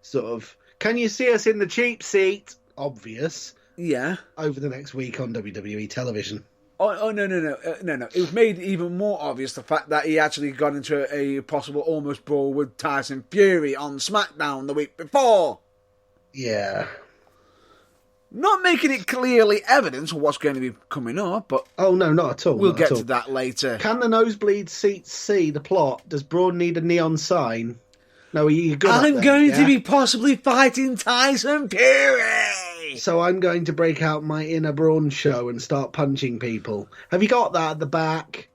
sort of, can you see us in the cheap seat? Obvious. Yeah. Over the next week on WWE television. Oh no. It was made even more obvious the fact that he actually got into a possible almost brawl with Tyson Fury on SmackDown the week before. Yeah. Not making it clearly evident what's going to be coming up, but Oh, no, not at all. we'll not get at all. to that later. Can the nosebleed seats see the plot? Does Braun need a neon sign? No, you're good at I'm that, going yeah? to be possibly fighting Tyson Fury! So I'm going to break out my inner Braun show and start punching people. Have you got that at the back?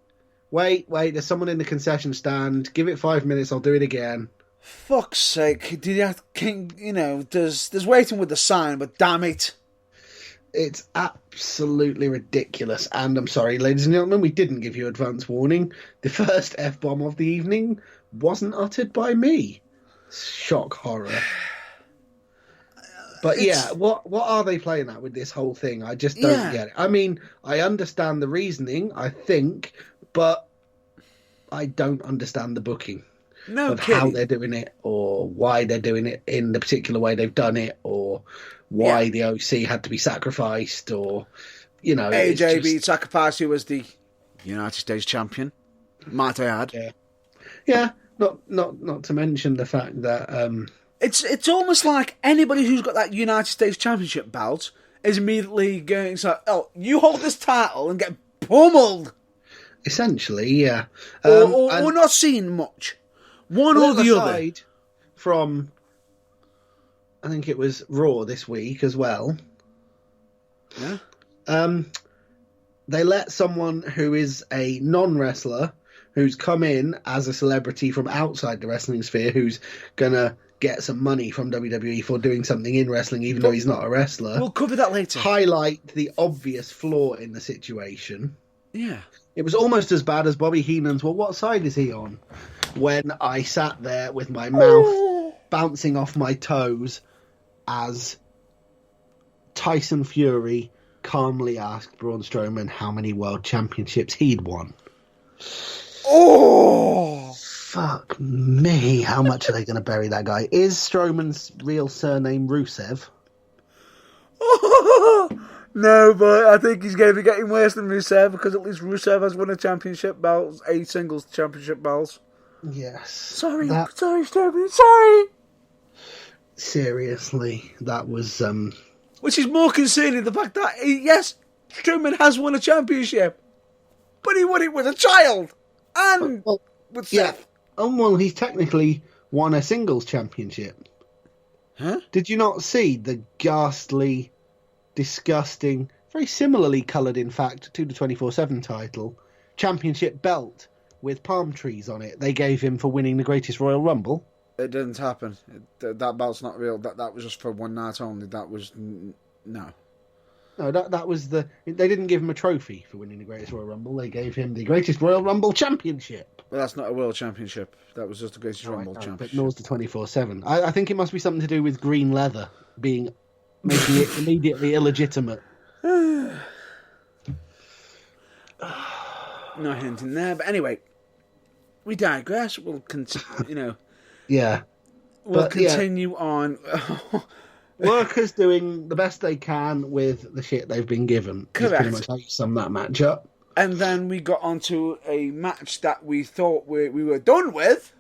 Wait, there's someone in the concession stand. Give it 5 minutes, I'll do it again. Fuck's sake, did you have there's waiting with the sign, but damn it. It's absolutely ridiculous. And I'm sorry, ladies and gentlemen, we didn't give you advance warning. The first F-bomb of the evening wasn't uttered by me. Shock horror. But yeah, what are they playing at with this whole thing? I just don't get it. I mean, I understand the reasoning, I think, but I don't understand the booking of how they're doing it, or why they're doing it in the particular way they've done it, or why the OC had to be sacrificed, or AJ beat Sacrifice, who was the United States champion. Might I add? Yeah. Not to mention the fact that it's almost like anybody who's got that United States Championship belt is immediately going to you hold this title and get pummeled. Essentially, yeah. Or not seeing much. One or the other. From, I think it was Raw this week as well. Yeah. They let someone who is a non-wrestler, who's come in as a celebrity from outside the wrestling sphere, who's going to get some money from WWE for doing something in wrestling, even though he's not a wrestler. We'll cover that later. Highlight the obvious flaw in the situation. Yeah. It was almost as bad as Bobby Heenan's, well, what side is he on? When I sat there with my mouth bouncing off my toes as Tyson Fury calmly asked Braun Strowman how many world championships he'd won. Oh! Fuck me, how much are they going to bury that guy? Is Strowman's real surname Rusev? No, but I think he's going to be getting worse than Rusev, because at least Rusev has won a championship belt, 8 singles championship belts. Yes. Sorry, Strowman, sorry! Seriously, that was... Which is more concerning, the fact that, yes, Strowman has won a championship, but he won it with a child, and with Seth. Well, he's technically won a singles championship. Huh? Did you not see the ghastly, disgusting, very similarly coloured, in fact, to the 24/7 title, championship belt with palm trees on it they gave him for winning the Greatest Royal Rumble? It didn't happen. That belt's not real. That was just for one night only. That was... No. No, that was the... They didn't give him a trophy for winning the Greatest Royal Rumble. They gave him the Greatest Royal Rumble Championship. Well, that's not a World Championship. That was just the Greatest Rumble Championship. But nor's the 24/7. I think it must be something to do with green leather making it immediately illegitimate. No hint in there. But anyway, we digress. We'll continue, Yeah. We'll continue on. Workers doing the best they can with the shit they've been given. Correct. Is pretty much how you sum that match up. And then we got onto a match that we thought we were done with.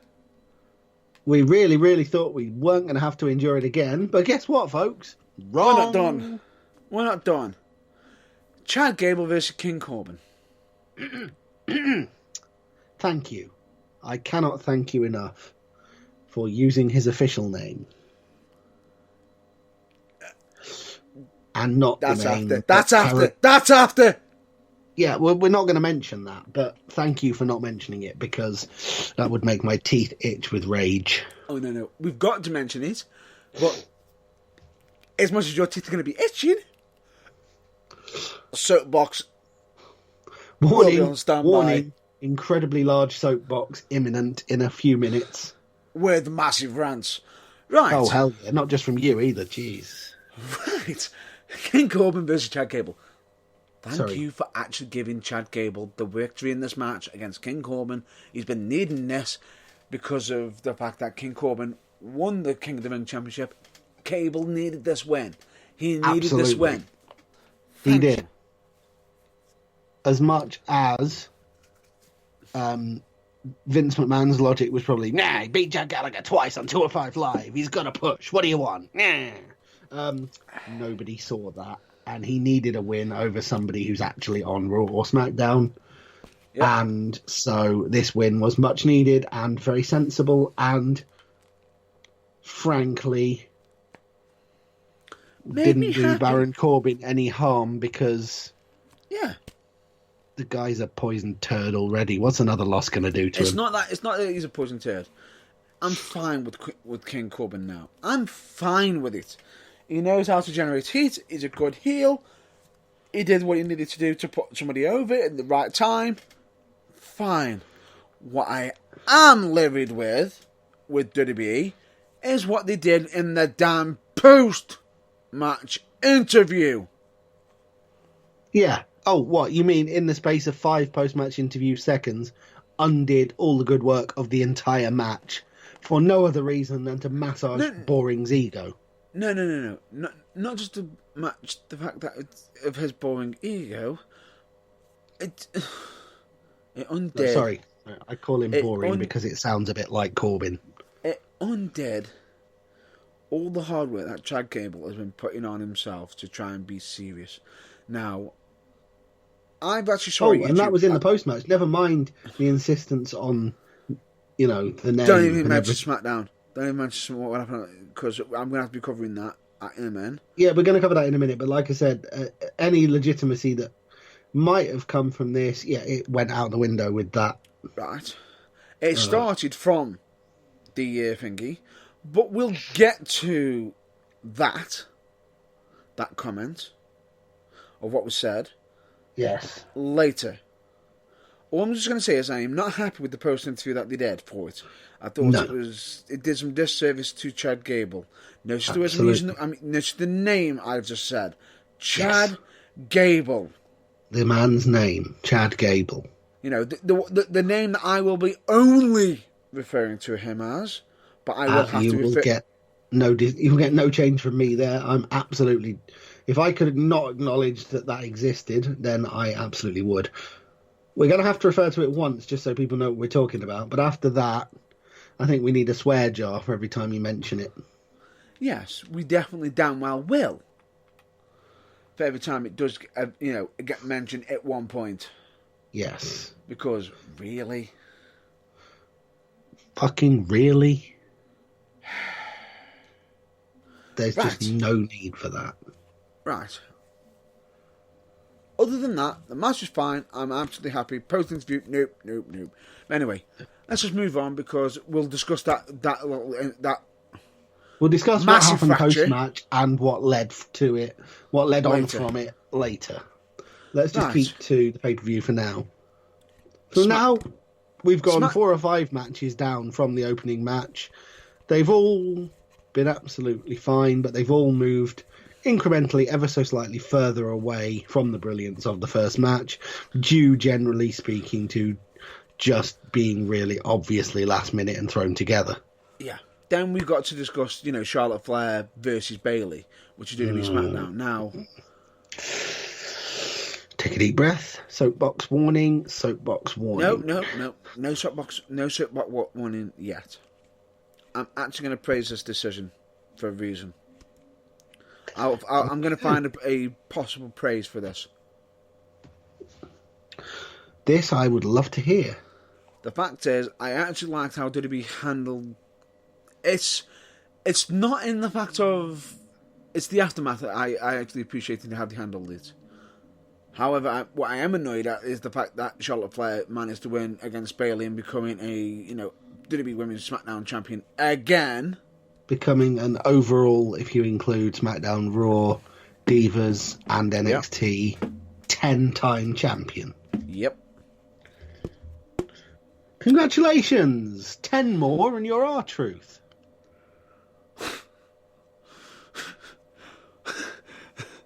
We really, really thought we weren't going to have to endure it again. But guess what, folks? Wrong. We're not done. We're not done. Chad Gable versus King Corbin. Thank you. I cannot thank you enough for using his official name. And not That's the name. after. That's after. Yeah, well, we're not going to mention that, but thank you for not mentioning it, because that would make my teeth itch with rage. Oh, no. We've got to mention it, but as much as your teeth are going to be itching, soapbox Warning, incredibly large soapbox imminent in a few minutes. With massive rants. Right. Oh, hell yeah, not just from you either, jeez. Right. King Corbin versus Chad Gable. Thank you for actually giving Chad Gable the victory in this match against King Corbin. He's been needing this because of the fact that King Corbin won the King of the Ring Championship. Gable needed this win. He needed this win. He did. As much as Vince McMahon's logic was probably, nah, he beat Jack Gallagher twice on 205 Live. He's got to push. What do you want? Nah. Nobody saw that. And he needed a win over somebody who's actually on Raw or SmackDown. Yep. And so this win was much needed and very sensible and, frankly, didn't do Baron Corbin any harm because the guy's a poisoned turd already. What's another loss going to do to him? It's not that he's a poisoned turd. I'm fine with King Corbin now. I'm fine with it. He knows how to generate heat. He's a good heel. He did what he needed to do to put somebody over at the right time. Fine. What I am livid with WWE is what they did in the damn post match interview. Yeah. Oh, what? You mean in the space of 5 post-match interview seconds, undid all the good work of the entire match for no other reason than to massage Boring's ego? No. Not just to match the fact that it's of his boring ego. It undid. No, sorry, I call him boring because it sounds a bit like Corbin. It undid all the hard work that Chad Gable has been putting on himself to try and be serious. Now, I've actually saw and that was in the post-match. Never mind the insistence on, the name. Don't even mention SmackDown. Don't even mention what happened, because I'm going to have to be covering that in a minute. Yeah, we're going to cover that in a minute. But like I said, any legitimacy that might have come from this, it went out the window with that. Right. It started from the thingy, but we'll get to that comment of what was said. Yes. Later. All I'm just going to say is I am not happy with the post interview that they did for it. I thought it did some disservice to Chad Gable. Notice the name I've just said. Chad Gable. The man's name, Chad Gable. The name that I will be only referring to him as, but I will have to. You'll get no change from me there. I'm absolutely. If I could not acknowledge that existed, then I absolutely would. We're going to have to refer to it once, just so people know what we're talking about. But after that, I think we need a swear jar for every time you mention it. Yes, we definitely damn well will. For every time it does, get mentioned at one point. Yes. Because, really? Fucking really? There's just no need for that. Right. Other than that, the match is fine. I'm absolutely happy. Post-interview, nope. Anyway, let's just move on because we'll discuss that. We'll discuss what happened fracture. post-match and what led to it, what led on from it later. Let's just keep to the pay-per-view for now. So now we've gone 4 or 5 matches down from the opening match. They've all been absolutely fine, but they've all moved incrementally ever so slightly further away from the brilliance of the first match, due, generally speaking, to just being really obviously last minute and thrown together. Yeah. Then we've got to discuss, Charlotte Flair versus Bayley, which is doing to be SmackDown. Now, take a deep breath. Soapbox warning. No soapbox warning yet. I'm actually going to praise this decision for a reason. I'm going to find a possible praise for this. This I would love to hear. The fact is, I actually liked how WWE handled. It's not in the fact of. It's the aftermath that I actually appreciated how they handled it. However, what I am annoyed at is the fact that Charlotte Flair managed to win against Bayley and becoming a WWE Women's SmackDown champion again. Becoming an overall, if you include SmackDown, Raw, Divas, and NXT, 10-time champion. Yep. Congratulations! 10 more and you're R-Truth.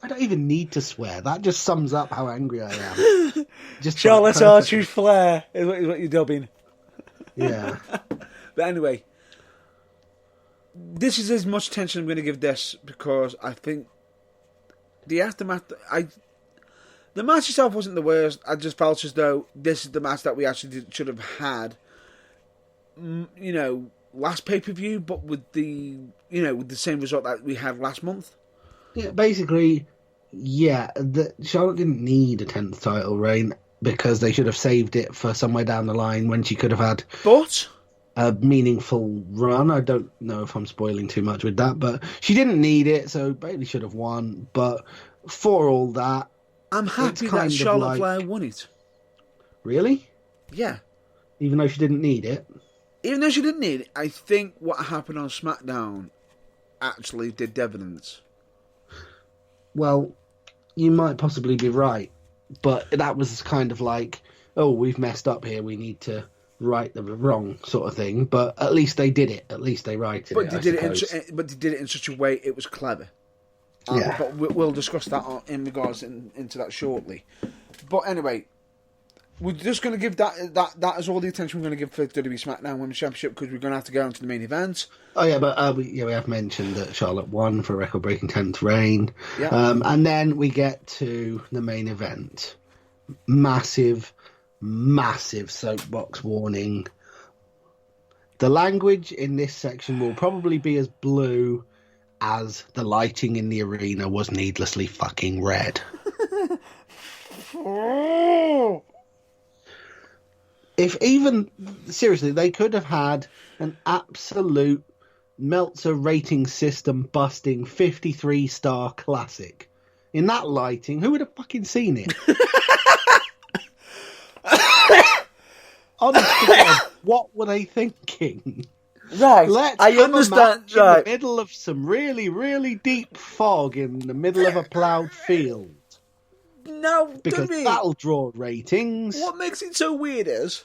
I don't even need to swear. That just sums up how angry I am. Charlotte R-Truth Flair is what you're dubbing. Yeah. But anyway, this is as much attention I'm going to give this because I think the aftermath. The match itself wasn't the worst. I just felt as though this is the match that we actually should have had. Last pay-per-view, but with the same result that we had last month. Yeah, basically, Charlotte didn't need a 10th title reign because they should have saved it for somewhere down the line when she could have had a meaningful run. I don't know if I'm spoiling too much with that, but she didn't need it, so Bayley should have won. But for all that, I'm happy that Charlotte Flair won it. Really? Yeah. Even though she didn't need it? Even though she didn't need it, I think what happened on SmackDown actually did dividends. Well, you might possibly be right, but that was kind of like, oh, we've messed up here, we need to right the wrong sort of thing. But at least they did it. At least they righted it. But they did it in such a way it was clever. Yeah. But we'll discuss that in regards into that shortly. But anyway, we're just going to give that is all the attention we're going to give for WWE SmackDown Women's Championship, because we're going to have to go on to the main event. Oh yeah, but we have mentioned that Charlotte won for a record-breaking 10th reign. Yeah. And then we get to the main event. Massive soapbox warning. The language in this section will probably be as blue as the lighting in the arena was needlessly fucking red. If even, seriously, they could have had an absolute Meltzer rating system busting 53-star classic. In that lighting, who would have fucking seen it? Honestly, God, what were they thinking? Right, I understand. In the middle of some really, really deep fog in the middle of a ploughed field. No, because that'll draw ratings. What makes it so weird is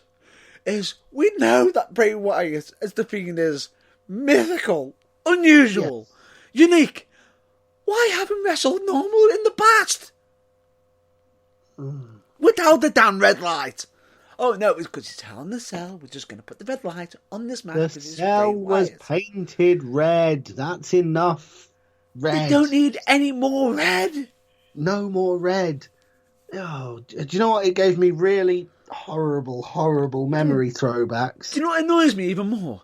we know that Bray Wyatt as the Fiend is mythical, unusual, unique. Why haven't wrestled normal in the past? Without the damn red light. Oh no, it's because it's Hell in the Cell. We're just going to put the red light on this match. The cell was painted red. That's enough red. They don't need any more red. No more red. Oh, do you know what? It gave me really horrible memory throwbacks. Do you know what annoys me even more?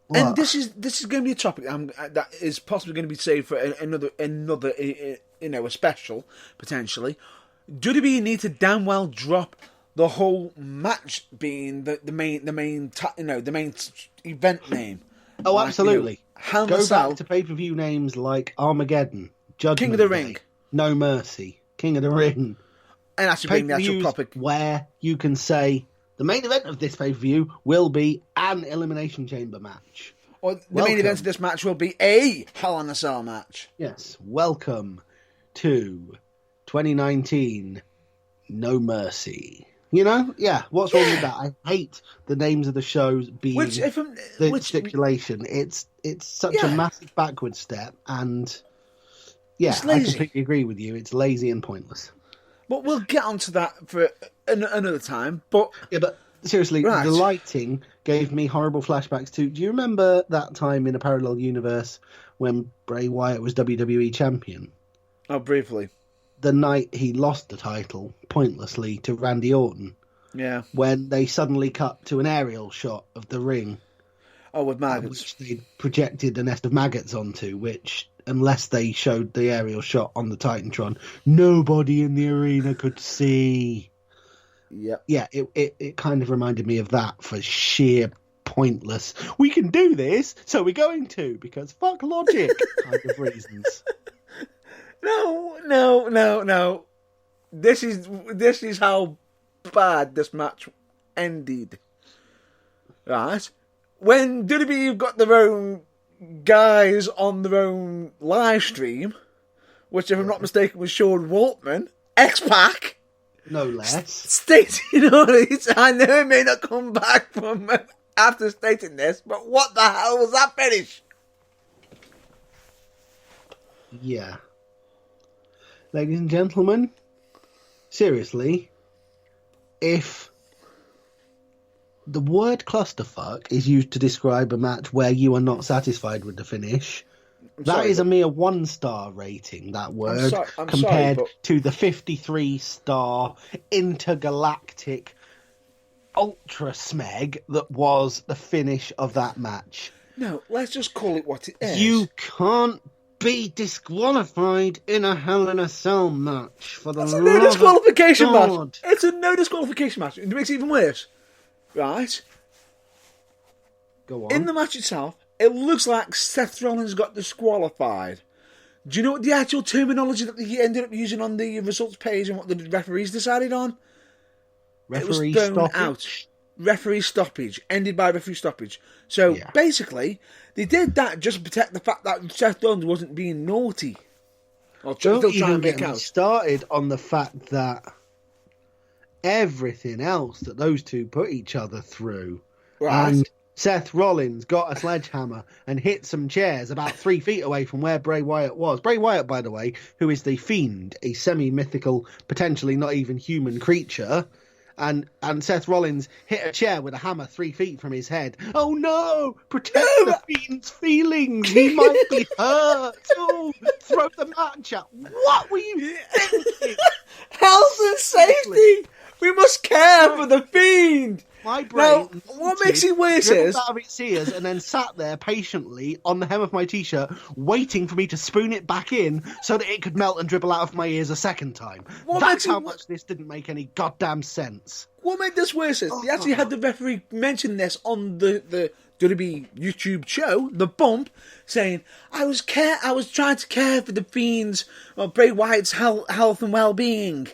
What? And this is going to be a topic that is possibly going to be saved for another a special potentially. WWE need to damn well drop the whole match being the main event name. Oh, absolutely. Go back to pay-per-view names like Armageddon, Judgment King of the Day, Ring, No Mercy, King of the Ring. And actually bring the actual topic where you can say the main event of this pay-per-view will be an Elimination Chamber match. Or the main event of this match will be a Hell in a Cell match. Yes. Welcome to 2019 No Mercy. You know? Yeah, what's wrong with that? I hate the names of the shows being the stipulation. It's such a massive backward step, and I completely agree with you. It's lazy and pointless. But we'll get onto that for another time. But seriously, the lighting gave me horrible flashbacks to... Do you remember that time in a parallel universe when Bray Wyatt was WWE champion? Oh, briefly. The night he lost the title, pointlessly, to Randy Orton. Yeah. When they suddenly cut to an aerial shot of the ring. Oh, with maggots. Which they projected a nest of maggots onto, which, unless they showed the aerial shot on the Titantron, nobody in the arena could see. Yep. Yeah, it kind of reminded me of that for sheer pointless, we can do this, so we're going to, because fuck logic kind of reasons. No. This is how bad this match ended. Right? When WWE got their own guys on their own live stream, which, if I'm not mistaken, was Sean Waltman, X-Pac. No less. Stating all this. I know it may not come back from after stating this, but what the hell was that finish? Yeah. Ladies and gentlemen, seriously, if the word clusterfuck is used to describe a match where you are not satisfied with the finish, that is a mere 1-star rating, that word, compared to the 53-star intergalactic ultra smeg that was the finish of that match. No, let's just call it what it is. You can't be disqualified in a Hell in a Cell match for the love of God. It's a no disqualification match. It's a no disqualification match. It makes it even worse. Right? Go on. In the match itself, it looks like Seth Rollins got disqualified. Do you know what the actual terminology that he ended up using on the results page and what the referees decided on? Referee it was thrown stoppage. Out. Referee stoppage. Ended by referee stoppage. So, basically, they did that just to protect the fact that Seth Rollins wasn't being naughty. Or Don't still trying even to make get out. me started on the fact that everything else that those two put each other through, Right. and Seth Rollins got a sledgehammer and hit some chairs about 3 feet away from where Bray Wyatt was. Bray Wyatt, by the way, who is the Fiend, a semi-mythical, potentially not even human creature. And Seth Rollins hit a chair with a hammer 3 feet from his head. Oh no! Protect the Fiend's feelings! He might be hurt! Oh, throw the match out! What were you thinking? Health and safety! We must care for the Fiend! My brain. Now, what makes it worse is out of its ears and then sat there patiently on the hem of my t-shirt, waiting for me to spoon it back in so that it could melt and dribble out of my ears a second time. That's how much this didn't make any goddamn sense. What made this worse is they actually had the referee mention this on the WWE YouTube show, The Bump, saying, I was trying to care for the Fiend's or Bray Wyatt's health and well-being.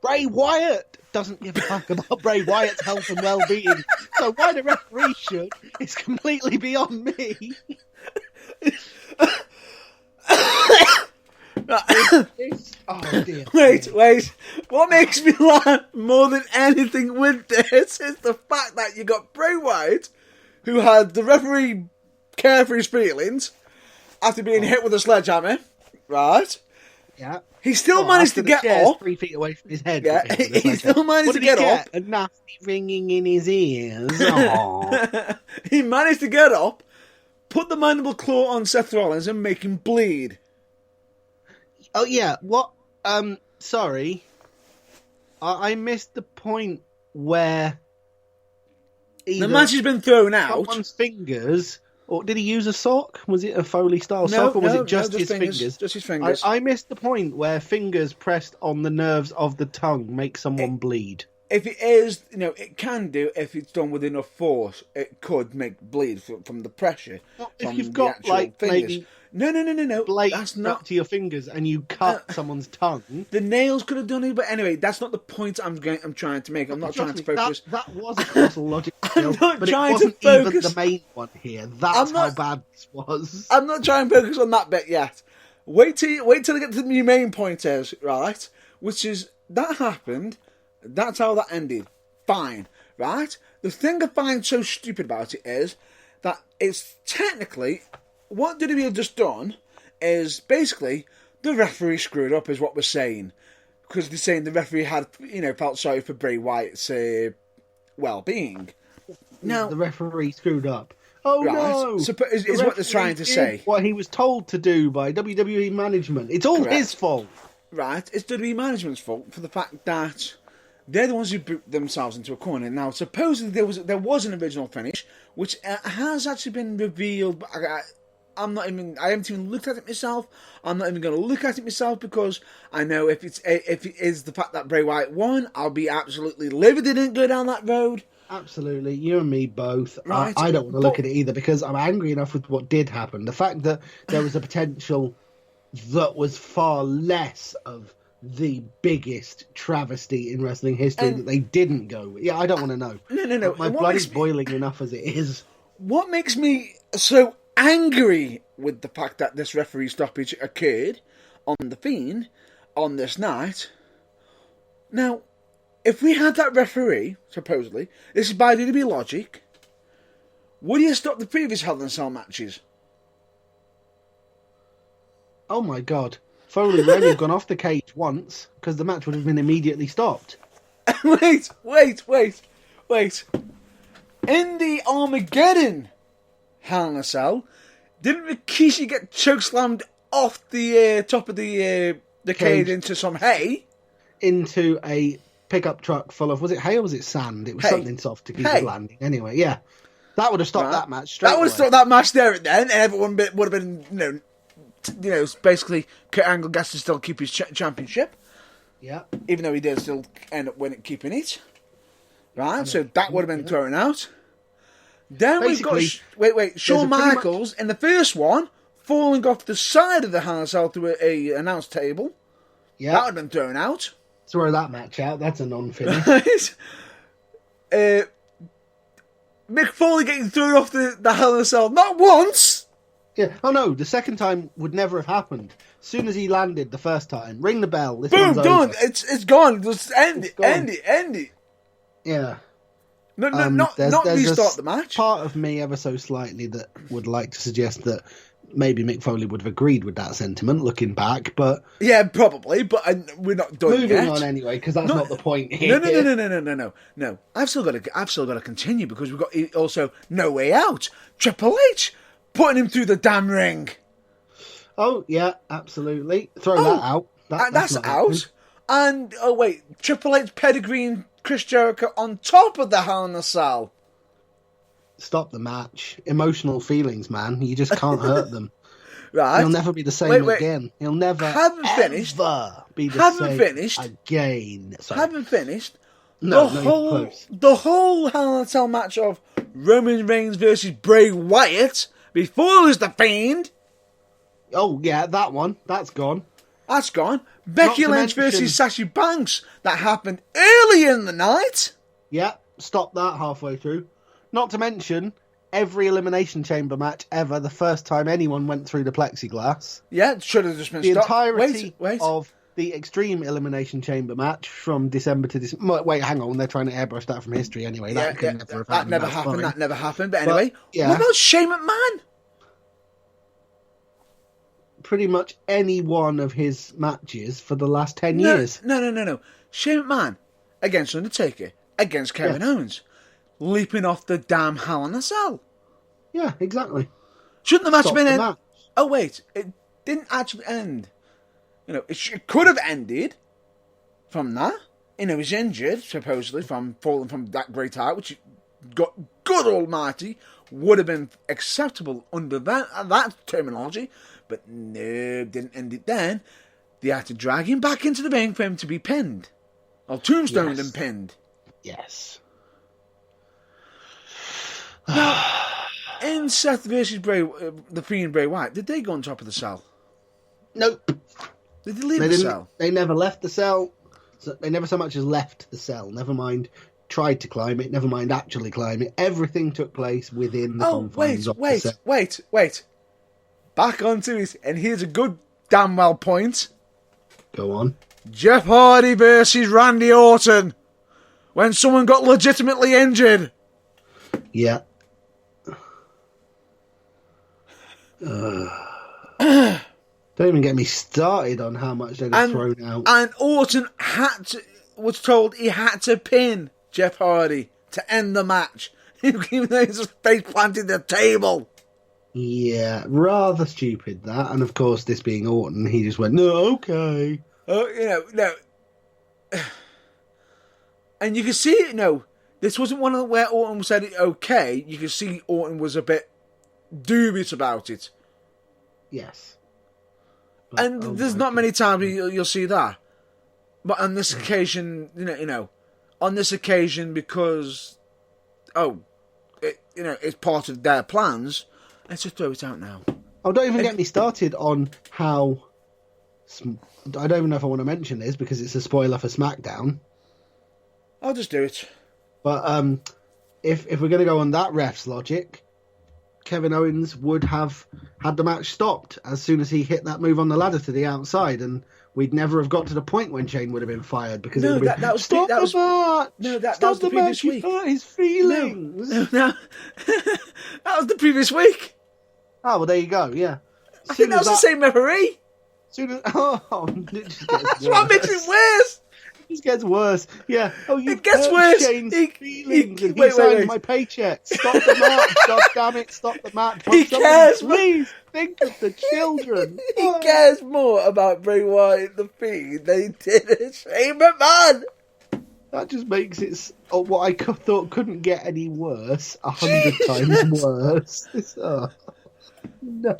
Bray Wyatt doesn't give a fuck about Bray Wyatt's health and well-being. So why the referee should is completely beyond me. Oh dear. Wait. What makes me laugh more than anything with this is the fact that you got Bray Wyatt, who had the referee care for his feelings after being hit with a sledgehammer, right? Yeah. He still managed to get up. 3 feet away from his head. Yeah, he still managed to get up. A nasty ringing in his ears. He managed to get up, put the mandible claw on Seth Rollins and make him bleed. Oh, yeah. What? Sorry. I missed the point where the match has been thrown out. Someone's fingers... Or did he use a sock? Was it a Foley-style sock, or was it just his fingers? Just his fingers. I missed the point where fingers pressed on the nerves of the tongue make someone bleed. If it is, it can do if it's done with enough force. It could make bleed from the pressure. Well, if you've got like fingers. maybe no, blade that's not to your fingers and you cut someone's tongue. The nails could have done it, but anyway, that's not the point I'm trying to make. I'm not trying to focus. That was a causal logic, I'm not but trying it wasn't to focus. even the main one here. That's how bad this was. I'm not trying to focus on that bit yet. Wait till I get to the main point is, right? Which is that happened. That's how that ended. Fine, right? The thing I find so stupid about it is that it's technically what WWE have just done is basically the referee screwed up, is what we're saying, because they're saying the referee had felt sorry for Bray Wyatt's well-being. Now the referee screwed up. Oh right, no! is what they're trying to say. What he was told to do by WWE management. It's all his fault. Right, it's WWE management's fault for the fact that they're the ones who booked themselves into a corner. Now, supposedly there was an original finish, which has actually been revealed. But I haven't even looked at it myself. I'm not even going to look at it myself because I know if it is the fact that Bray Wyatt won, I'll be absolutely livid. They didn't go down that road. Absolutely, you and me both. Right. I don't want to look at it either because I'm angry enough with what did happen. The fact that there was a potential that was far less of the biggest travesty in wrestling history that they didn't go with. Yeah, I don't want to know. No. My blood is boiling enough as it is. What makes me so angry with the fact that this referee stoppage occurred on The Fiend on this night. Now, if we had that referee, supposedly, this is by WWE logic, would he have stopped the previous Hell in a Cell matches? Oh my god. Foley would only have gone off the cage once, because the match would have been immediately stopped. Wait. In the Armageddon Hell in a Cell, didn't Rikishi get chokeslammed off the top of the cage into some hay? Into a pickup truck full of, was it hay or was it sand? It was something soft to keep it landing. Anyway, yeah. That would have stopped that match straight away. That would have stopped that match there and then, and everyone would have been, basically Kurt Angle gets to still keep his championship. Yeah. Even though he did still end up keeping it. Right, so that would have been thrown out. Then basically, we've got Shawn Michaels in the first one falling off the side of the Hell in a Cell to a announce table. Yeah. That would have been thrown out. Throw that match out. That's a non-finish. Mick Foley getting thrown off the Hell in a Cell not once. Yeah. Oh no, the second time would never have happened. As soon as he landed the first time, ring the bell. Boom, done. It's gone. Just end it. Yeah. No, not restart the match. Part of me ever so slightly that would like to suggest that maybe Mick Foley would have agreed with that sentiment looking back, but yeah, probably. But we're not done moving yet. on anyway, because that's not the point here. No. I've still got to continue because we've got also No Way Out. Triple H putting him through the damn ring. Oh yeah, absolutely. Throw that out. That's out. And Triple H pedigreeing Chris Jericho on top of the Hell in a Cell. Stop the match. Emotional feelings, man. You just can't hurt them. Right. He'll never be the same again. He'll never finished. Be the same finished. Again. Sorry. Haven't finished. Close. The whole Hell in a Cell match of Roman Reigns versus Bray Wyatt before it was The Fiend. Oh, yeah, that one. That's gone. That's gone. Becky Lynch versus Sasha Banks. That happened early in the night. Yeah, stop that halfway through. Not to mention, every Elimination Chamber match ever, the first time anyone went through the plexiglass. Yeah, it should have just been the stopped. Entirety of the Extreme Elimination Chamber match from December to December. Wait, hang on. They're trying to airbrush that from history anyway. That never happened. That never happened. But anyway, what about Shane McMahon? Pretty much any one of his matches for the last 10 years. No. Shane McMahon against Undertaker, against Kevin Owens, leaping off the damn Hell in a Cell. Yeah, exactly. Shouldn't the match have been ended? Oh, wait. It didn't actually end. It could have ended from that. He's injured, supposedly, from falling from that great height, which, God almighty, would have been acceptable under that terminology. But no, didn't end it then. They had to drag him back into the ring for him to be pinned. Or tombstoned and pinned. Yes. Now, in Seth versus The Fiend Bray Wyatt, did they go on top of the cell? Nope. Did they leave the cell? They never left the cell. They never so much as left the cell. Never mind tried to climb it. Never mind actually climb it. Everything took place within the confines of the cell. Wait. Back onto it, and here's a good damn well point. Go on. Jeff Hardy versus Randy Orton. When someone got legitimately injured. Yeah. Don't even get me started on how much they'd have thrown out. And Orton was told he had to pin Jeff Hardy to end the match, even though his face planted the table. Yeah, rather stupid that. And of course, this being Orton, he just went, no, okay. No. And you can see, this wasn't one of where Orton said it okay. You can see Orton was a bit dubious about it. Yes. But, and there's not many times you'll see that. But on this occasion, on this occasion, because, it's part of their plans, let's just throw it out now. Oh, don't even get me started on how... I don't even know if I want to mention this because it's a spoiler for SmackDown. I'll just do it. But if we're going to go on that ref's logic, Kevin Owens would have had the match stopped as soon as he hit that move on the ladder to the outside, and we'd never have got to the point when Shane would have been fired because that was the previous week. His feelings. No. That was the previous week. Oh well, there you go. Yeah, I think that was the same referee. That's what makes it worse. It just gets worse. Yeah. Oh, it gets worse. Shane's feelings. He signed my paycheck. Stop the match. God damn it. Stop the match. He cares. Please think of the children. He cares more about Bray Wyatt the Fiend than he did Shane McMahon. That just makes it what I thought couldn't get any worse 100 times worse. No.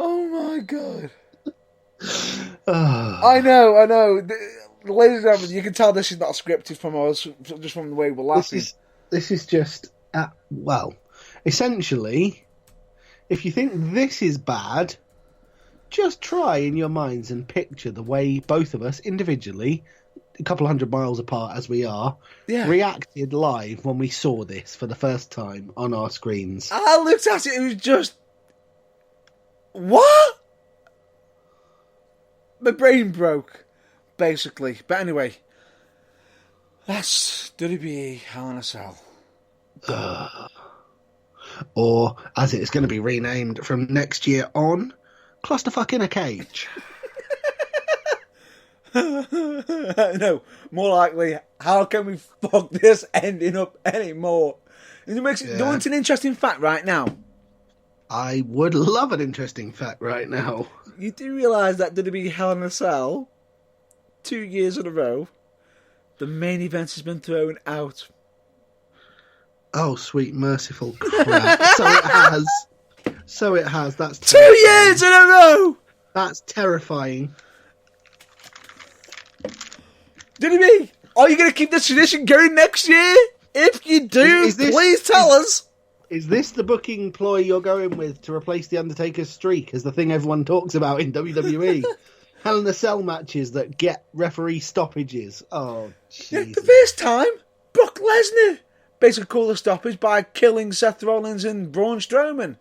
Oh my god. I know. Ladies and gentlemen, you can tell this is not scripted from us, just from the way we're laughing. This is just, essentially, if you think this is bad, just try in your minds and picture the way both of us, individually, a couple of 100 miles apart as we are, reacted live when we saw this for the first time on our screens. I looked at it was just... What? My brain broke. basically. But anyway, that's WWE Hell in a Cell. Or, as it's going to be renamed from next year on, Clusterfuck in a Cage. No, more likely, how can we fuck this ending up anymore? You know what's an interesting fact right now? I would love an interesting fact right now. You do realise that WWE Hell in a Cell, 2 years in a row, the main event has been thrown out. Oh, sweet merciful crap. So it has. That's 2 years in a row! That's terrifying. WWE, are you going to keep this tradition going next year? If you do, please tell us. Is this the booking ploy you're going with to replace The Undertaker's streak as the thing everyone talks about in WWE? Hell in a Cell matches that get referee stoppages. Oh, Jesus. Yeah, the first time, Brock Lesnar basically called a stoppage by killing Seth Rollins and Braun Strowman.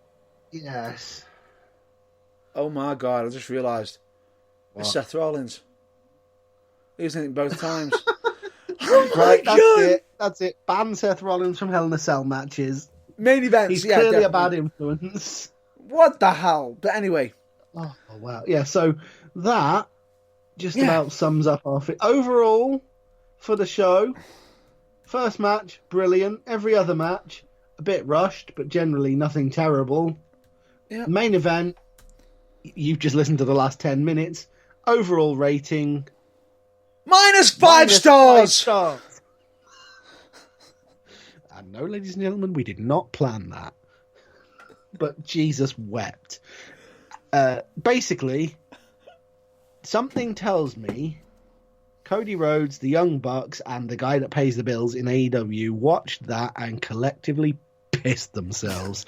Yes. Oh my God, I just realised. It's Seth Rollins. He was in it both times. Oh my God. That's it. Ban Seth Rollins from Hell in a Cell matches. Main events. He's clearly a bad influence. What the hell? But anyway. Oh, wow. Yeah, so that just about sums up our fit. Overall, for the show, first match, brilliant. Every other match, a bit rushed, but generally nothing terrible. Yeah. Main event, you've just listened to the last 10 minutes. Overall rating... -5 stars! 5 stars. And no, ladies and gentlemen, we did not plan that. But Jesus wept. Basically, something tells me Cody Rhodes, the Young Bucks, and the guy that pays the bills in AEW watched that and collectively pissed themselves.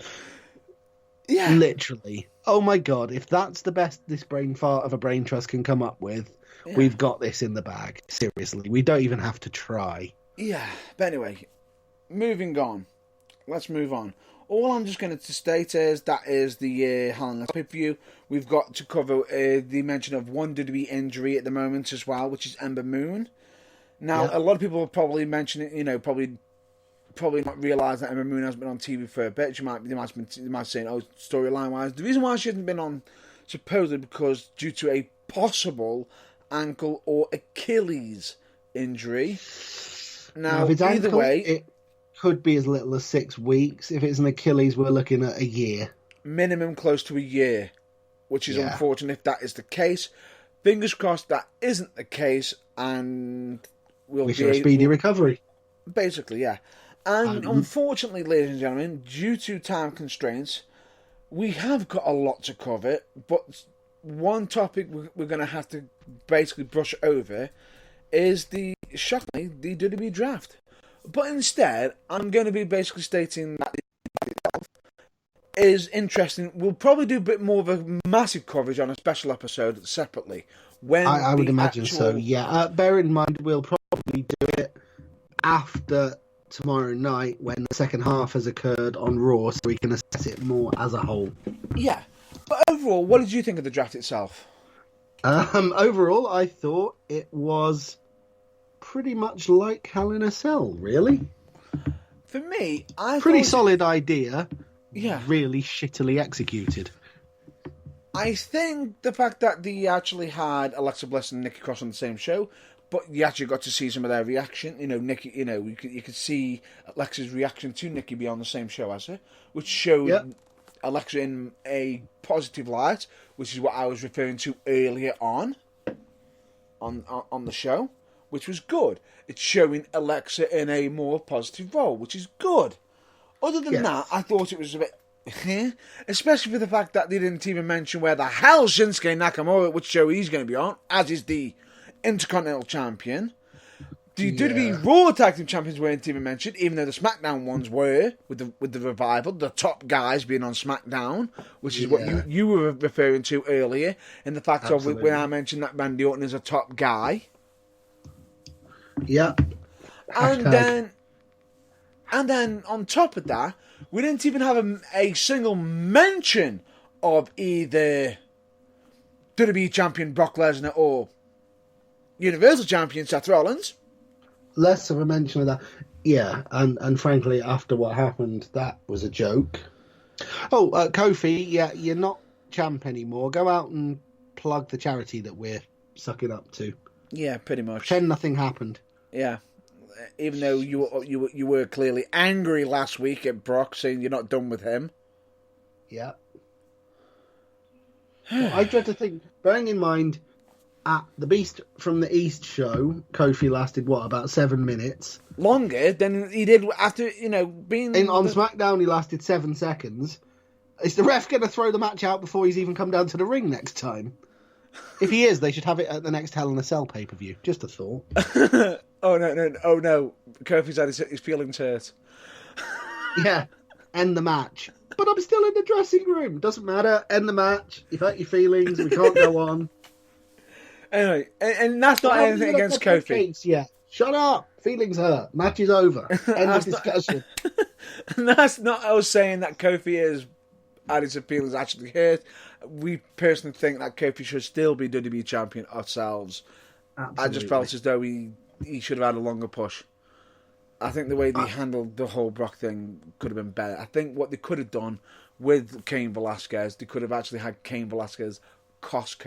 Yeah. Literally. Oh my God, if that's the best this brain fart of a brain trust can come up with, we've got this in the bag. Seriously, we don't even have to try. Yeah, but anyway, moving on. Let's move on. All I'm just going to state is that is the Hell in a Cell pay-per-view. We've got to cover the mention of one WWE injury at the moment as well, which is Ember Moon. Now, a lot of people will probably mention it, probably not realise that Ember Moon hasn't been on TV for a bit. They might say, oh, storyline-wise. The reason why she hasn't been on, supposedly, because due to a possible ankle or Achilles injury. Now, if it's either ankle, way... it could be as little as 6 weeks. If it's an Achilles, we're looking at a year. Minimum close to a year, which is unfortunate if that is the case. Fingers crossed that isn't the case, and we'll wish her a speedy recovery. Basically, yeah. And unfortunately, ladies and gentlemen, due to time constraints, we have got a lot to cover, but one topic we're going to have to basically brush over is shockingly, the WWE draft. But instead, I'm going to be basically stating that it is interesting. We'll probably do a bit more of a massive coverage on a special episode separately. When I would imagine so, yeah. Bear in mind, we'll probably do it after tomorrow night when the second half has occurred on Raw, so we can assess it more as a whole. Yeah. But overall, what did you think of the draft itself? Overall, I thought it was pretty much like Hell in a Cell, really. For me, I pretty solid idea. Yeah. Really shittily executed. I think the fact that they actually had Alexa Bliss and Nikki Cross on the same show, but you actually got to see some of their reaction. Nikki, you could see Alexa's reaction to Nikki be on the same show as her, which showed Alexa in a positive light, which is what I was referring to earlier on the show, which was good. It's showing Alexa in a more positive role, which is good. Other than that, I thought it was a bit... especially for the fact that they didn't even mention where the hell Shinsuke Nakamura, which show he's going to be on, as is the Intercontinental Champion. The WWE Raw Tag Team Champions weren't even mentioned, even though the SmackDown ones were, with the Revival, the top guys being on SmackDown, which is what you were referring to earlier, and the fact of when I mentioned that Randy Orton is a top guy. Yeah. And then on top of that, we didn't even have a single mention of either WWE Champion Brock Lesnar or Universal Champion Seth Rollins. Less of a mention of that. Yeah, and frankly, after what happened, that was a joke. Oh, Kofi, yeah, you're not champ anymore. Go out and plug the charity that we're sucking up to. Yeah, pretty much. Pretend nothing happened. Yeah, even though you were clearly angry last week at Brock, saying you're not done with him. Yeah. Well, I dread to think, bearing in mind, at the Beast from the East show, Kofi lasted, about 7 minutes? Longer than he did after, being... On SmackDown, he lasted 7 seconds. Is the ref going to throw the match out before he's even come down to the ring next time? If he is, they should have it at the next Hell in a Cell pay-per-view. Just a thought. Oh, no. Kofi's had his feelings hurt. Yeah, end the match. But I'm still in the dressing room. Doesn't matter. End the match. You've hurt your feelings. We can't go on. Anyway, and that's not anything against Kofi. Yeah. Shut up. Feelings hurt. Match is over. End of discussion. And that's not us saying that Kofi is had his feelings actually hurt. We personally think that Kofi should still be WWE champion ourselves. Absolutely. I just felt as though he should have had a longer push. I think the way they handled the whole Brock thing could have been better. I think what they could have done with Cain Velasquez, they could have actually had Cain Velasquez cost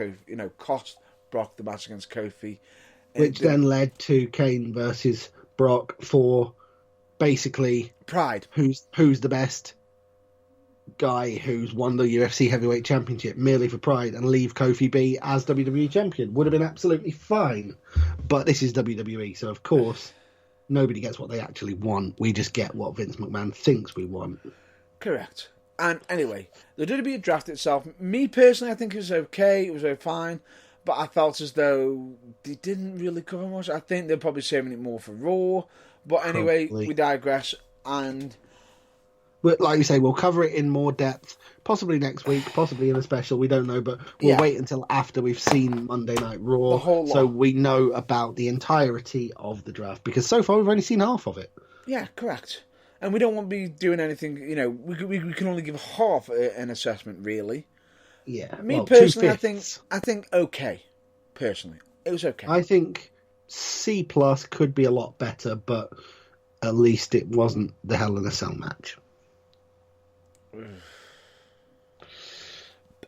Brock the match against Kofi. Which then led to Kane versus Brock for basically pride. Who's the best guy who's won the UFC Heavyweight Championship merely for pride, and leave Kofi B as WWE Champion. Would have been absolutely fine. But this is WWE, so of course nobody gets what they actually want. We just get what Vince McMahon thinks we want. Correct. And anyway, the WWE draft itself, me personally, I think it was okay. It was fine. But I felt as though they didn't really cover much. I think they're probably saving it more for Raw. But anyway, we digress. And like you say, we'll cover it in more depth, possibly next week, possibly in a special. We don't know, but we'll wait until after we've seen Monday Night Raw, so we know about the entirety of the draft. Because so far we've only seen half of it. Yeah, correct. And we don't want to be doing anything. We can only give half an assessment, really. Yeah. Me personally, I think okay. Personally, it was okay. I think C+ could be a lot better, but at least it wasn't the Hell in a Cell match.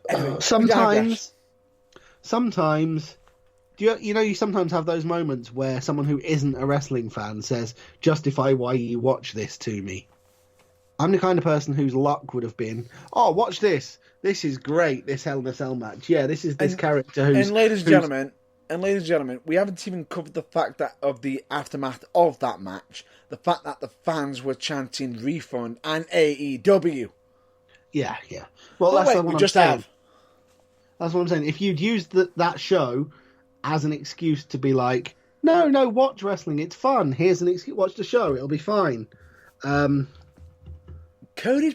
Anyway, sometimes, you sometimes have those moments where someone who isn't a wrestling fan says, "Justify why you watch this to me." I'm the kind of person whose luck would have been, "Oh, watch this. This is great, this Hell in a Cell match. Yeah, this is this character who's..." And ladies and gentlemen, we haven't even covered the fact that of the aftermath of that match. The fact that the fans were chanting refund and AEW. Yeah. Well, that's what I'm saying. have. That's what I'm saying. If you'd used that show as an excuse to be like, no, watch wrestling, it's fun. Here's an excuse, watch the show, it'll be fine. Cody's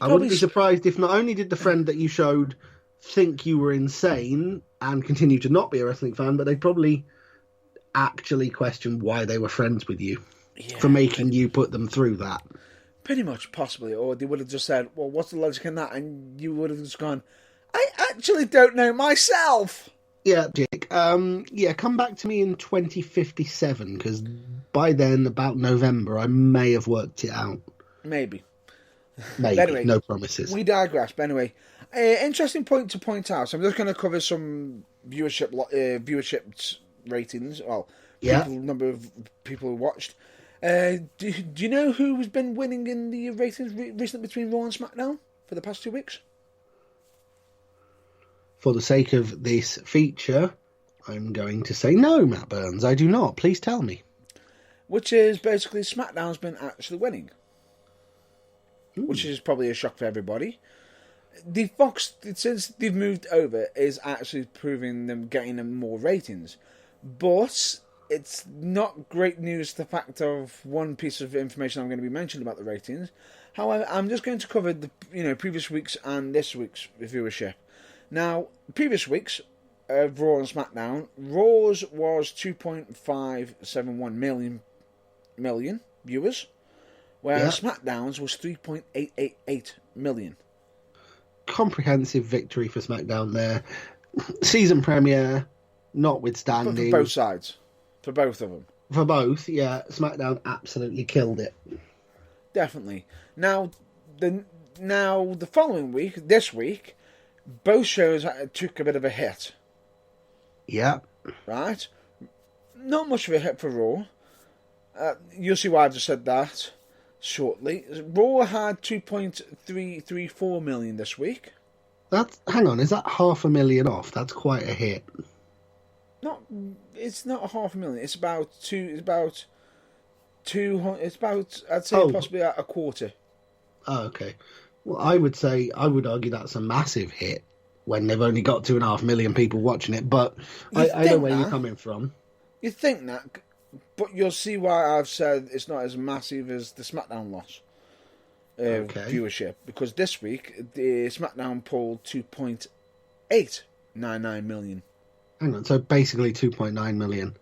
I wouldn't be surprised if not only did the friend that you showed think you were insane and continue to not be a wrestling fan, but they'd probably actually question why they were friends with you for making you put them through that. Pretty much, possibly. Or they would have just said, well, what's the logic in that? And you would have just gone, I actually don't know myself. Yeah, Jake. Come back to me in 2057, because by then, about November, I may have worked it out. Maybe. Anyway, no promises. We digress. But anyway, interesting point to point out. So I'm just going to cover some viewership ratings. Well, number of people who watched. Do you know who's been winning in the ratings recently between Raw and SmackDown for the past 2 weeks? For the sake of this feature, I'm going to say no, Matt Burns. I do not. Please tell me. Which is basically SmackDown's been actually winning. Which is probably a shock for everybody. The Fox, since they've moved over, is actually proving them getting them more ratings. But it's not great news, the fact of one piece of information I'm going to be mentioning about the ratings. However, I'm just going to cover the previous week's and this week's viewership. Now, previous week's Raw and SmackDown, Raw's was 2.571 million viewers, whereas SmackDown's was 3.888 million. Comprehensive victory for SmackDown there. Season premiere, notwithstanding. From both sides. for both of them. For both, yeah, SmackDown absolutely killed it. Definitely. Now the following week, this week, both shows took a bit of a hit. Yeah. Right? Not much of a hit for Raw. You'll see why I've just said that shortly. Raw had 2.334 million this week. Hang on, is that 500,000 off? That's quite a hit. It's not 500,000. It's about I'd say possibly a quarter. Oh, okay. Well, I would argue that's a massive hit when they've only got 2.5 million people watching it. But I know where you're coming from. You think that, but you'll see why I've said it's not as massive as the SmackDown loss viewership, because this week the SmackDown pulled 2.899 million. Hang on, so basically 2.9 million.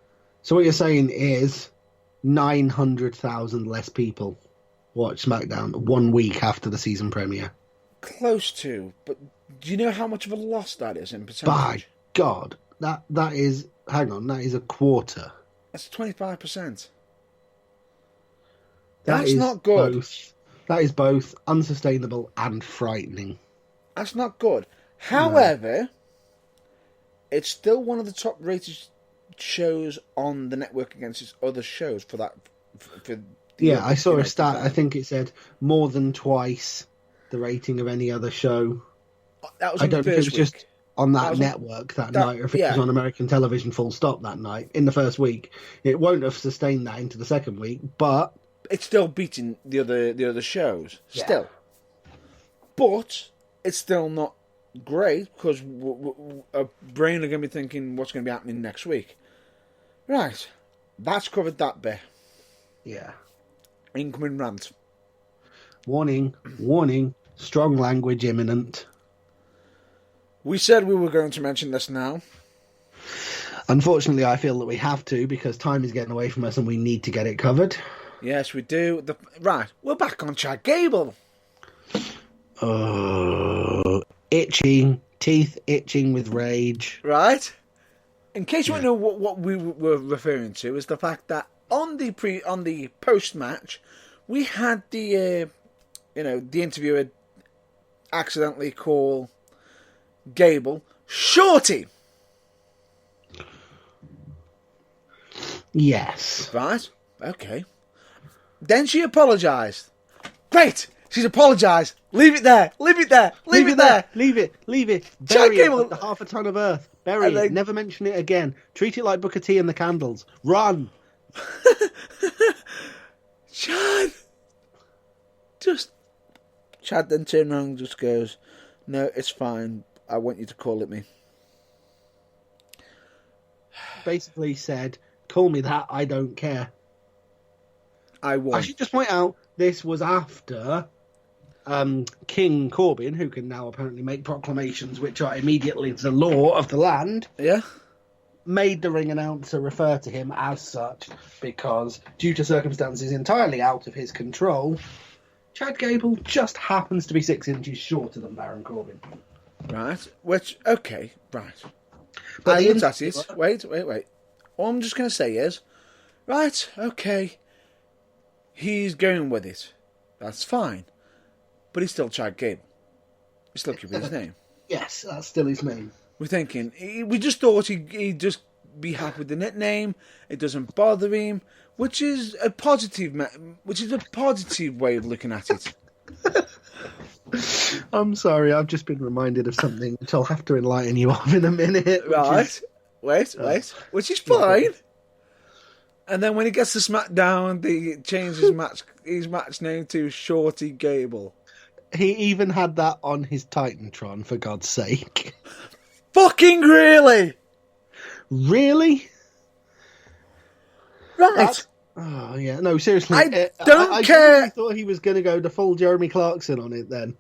So what you're saying is 900,000 less people watch SmackDown 1 week after the season premiere. Close to, but do you know how much of a loss that is in percentage? By God, that is. Hang on, that is a quarter. That's 25%. That That's is not good. That is both unsustainable and frightening. That's not good. However, it's still one of the top rated shows on the network against its other shows for that. I saw a stat. I think it said more than twice the rating of any other show. That was I don't know if it was just on that network that night, or if it was on American television full stop that night in the first week. It won't have sustained that into the second week, but it's still beating the other shows. Yeah. Still, but it's still not great because our brain are going to be thinking what's going to be happening next week. Right, that's covered that bit. Yeah. Incoming rant. Warning, warning, strong language imminent. We said we were going to mention this now. Unfortunately, I feel that we have to because time is getting away from us and we need to get it covered. Yes, we do. Right, we're back on Chad Gable. Itching, teeth itching with rage. Right. In case you don't know what we were referring to, is the fact that on the post match, we had the interviewer accidentally call Gable Shorty. Yes. Right. Okay. Then she apologised. Great. She's apologised. Leave it there. Leave it there. Leave it there. Leave it. Bury it like the half a ton of earth. Bury it. Never mention it again. Treat it like Booker T and the Candles. Run. Chad then turned around and just goes, "No, it's fine. I want you to call it me." Basically said, "Call me that. I don't care." I won. I should just point out this was after King Corbin, who can now apparently make proclamations which are immediately the law of the land. Yeah. Made the ring announcer refer to him as such because, due to circumstances entirely out of his control, Chad Gable just happens to be 6 inches shorter than Baron Corbin. Right. Which, okay, right. But I looked at it. Wait. All I'm just going to say is, right, okay, he's going with it. That's fine. But he's still Chad Gable. He's still keeping his name. Yes, that's still his name. We're thinking, we just thought he'd just be happy with the nickname. It doesn't bother him, which is a positive way of looking at it. I'm sorry, I've just been reminded of something which I'll have to enlighten you of in a minute. Right. Wait. Which is fine. And then when he gets to SmackDown, they change his match name to Shorty Gable. He even had that on his Titantron, for God's sake. Fucking really? Really? Right. Oh, yeah. No, seriously. I don't care. I thought he was going to go the full Jeremy Clarkson on it then.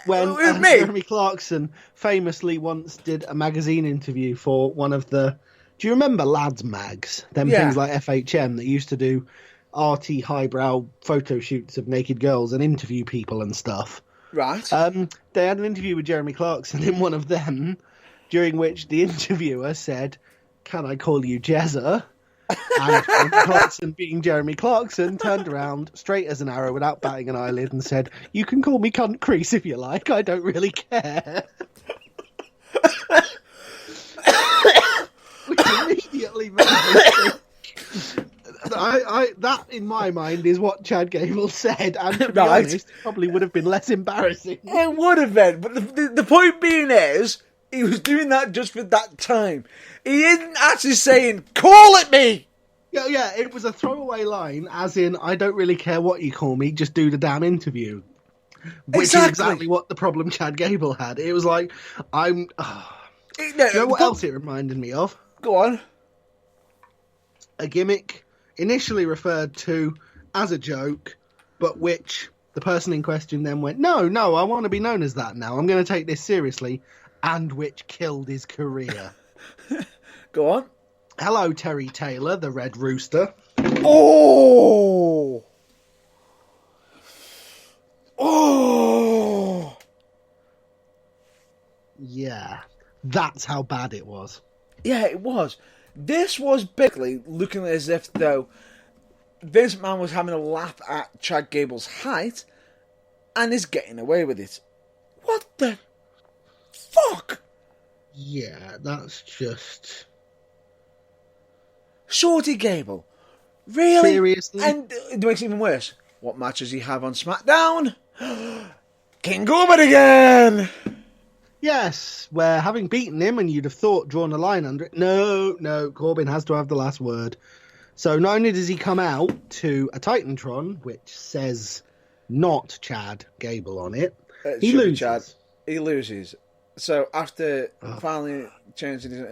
When Jeremy Clarkson famously once did a magazine interview for one of the... Do you remember Lads Mags? Things like FHM that used to do arty, highbrow photo shoots of naked girls and interview people and stuff. Right. They had an interview with Jeremy Clarkson in one of them, during which the interviewer said, "Can I call you Jezza?" And Jeremy Clarkson, being Jeremy Clarkson, turned around straight as an arrow without batting an eyelid and said, "You can call me Cunt Crease if you like. I don't really care." Which immediately made me think. That, in my mind, is what Chad Gable said, and to be honest, it probably would have been less embarrassing. It would have been, but the point being is, he was doing that just for that time. He isn't actually saying, "Call it me!" Yeah, it was a throwaway line, as in, "I don't really care what you call me, just do the damn interview." Which is exactly what the problem Chad Gable had. It was like, you know what else it reminded me of? Go on. A gimmick initially referred to as a joke, but which the person in question then went, no, I want to be known as that now. I'm going to take this seriously, and which killed his career. Go on. Hello, Terry Taylor, the Red Rooster. Oh! Yeah, that's how bad it was. Yeah, it was. This was basically looking as if, though, Vince McMahon was having a laugh at Chad Gable's height and is getting away with it. What the fuck? Yeah, that's just... Shorty Gable. Really? Seriously? And it makes it even worse. What match does he have on SmackDown? King Corbin again! Yes, where having beaten him, and you'd have thought drawn a line under it, no, Corbin has to have the last word. So not only does he come out to a Titantron, which says not Chad Gable on it, he loses. Chad. He loses. So after finally changing his...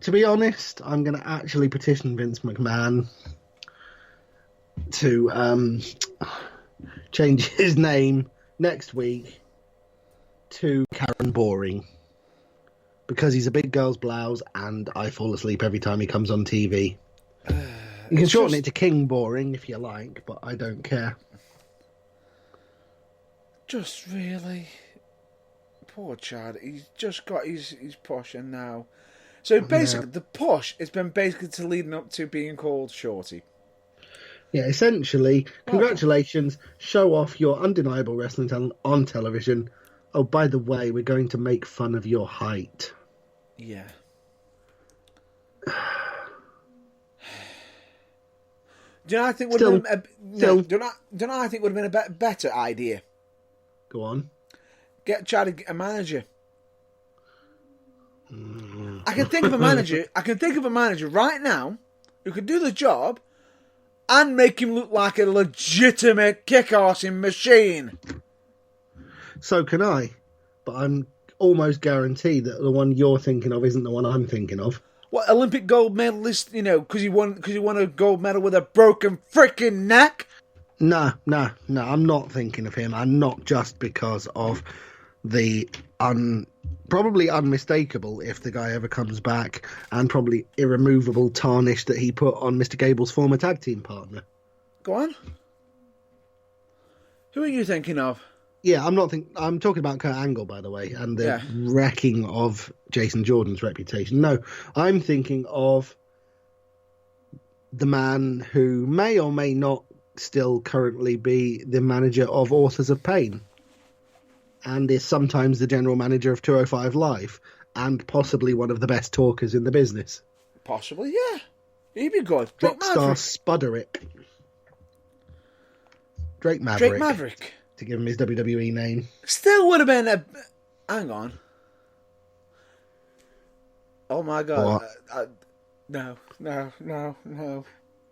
To be honest, I'm going to actually petition Vince McMahon to change his name next week to Karen Boring, because he's a big girl's blouse and I fall asleep every time he comes on TV. You can shorten it to King Boring if you like, but I don't care. Just really... Poor Chad. He's just got his push, and now... So basically, the push has been basically to leading up to being called Shorty. Yeah, essentially, congratulations, show off your undeniable wrestling talent on television. Oh, by the way, we're going to make fun of your height. Yeah. Do you know, I think would have been do you know, I think would have been a better idea. Go on. Get Chad a manager. I can think of a manager. I can think of a manager right now who could do the job and make him look like a legitimate kick-arsing machine. So can I, but I'm almost guaranteed that the one you're thinking of isn't the one I'm thinking of. What, Olympic gold medalist? You know, because he won a gold medal with a broken freaking neck. No, I'm not thinking of him, and not just because of the probably unmistakable, if the guy ever comes back, and probably irremovable tarnish that he put on Mr. Gable's former tag team partner. Go on. Who are you thinking of? Yeah, I'm talking about Kurt Angle, by the way, and the wrecking of Jason Jordan's reputation. No, I'm thinking of the man who may or may not still currently be the manager of Authors of Pain, and is sometimes the general manager of 205 Live, and possibly one of the best talkers in the business. Possibly, yeah. He'd be good. Rockstar Spudderick. Drake Maverick. To give him his WWE name. Still would have been a... Hang on. Oh my God. No.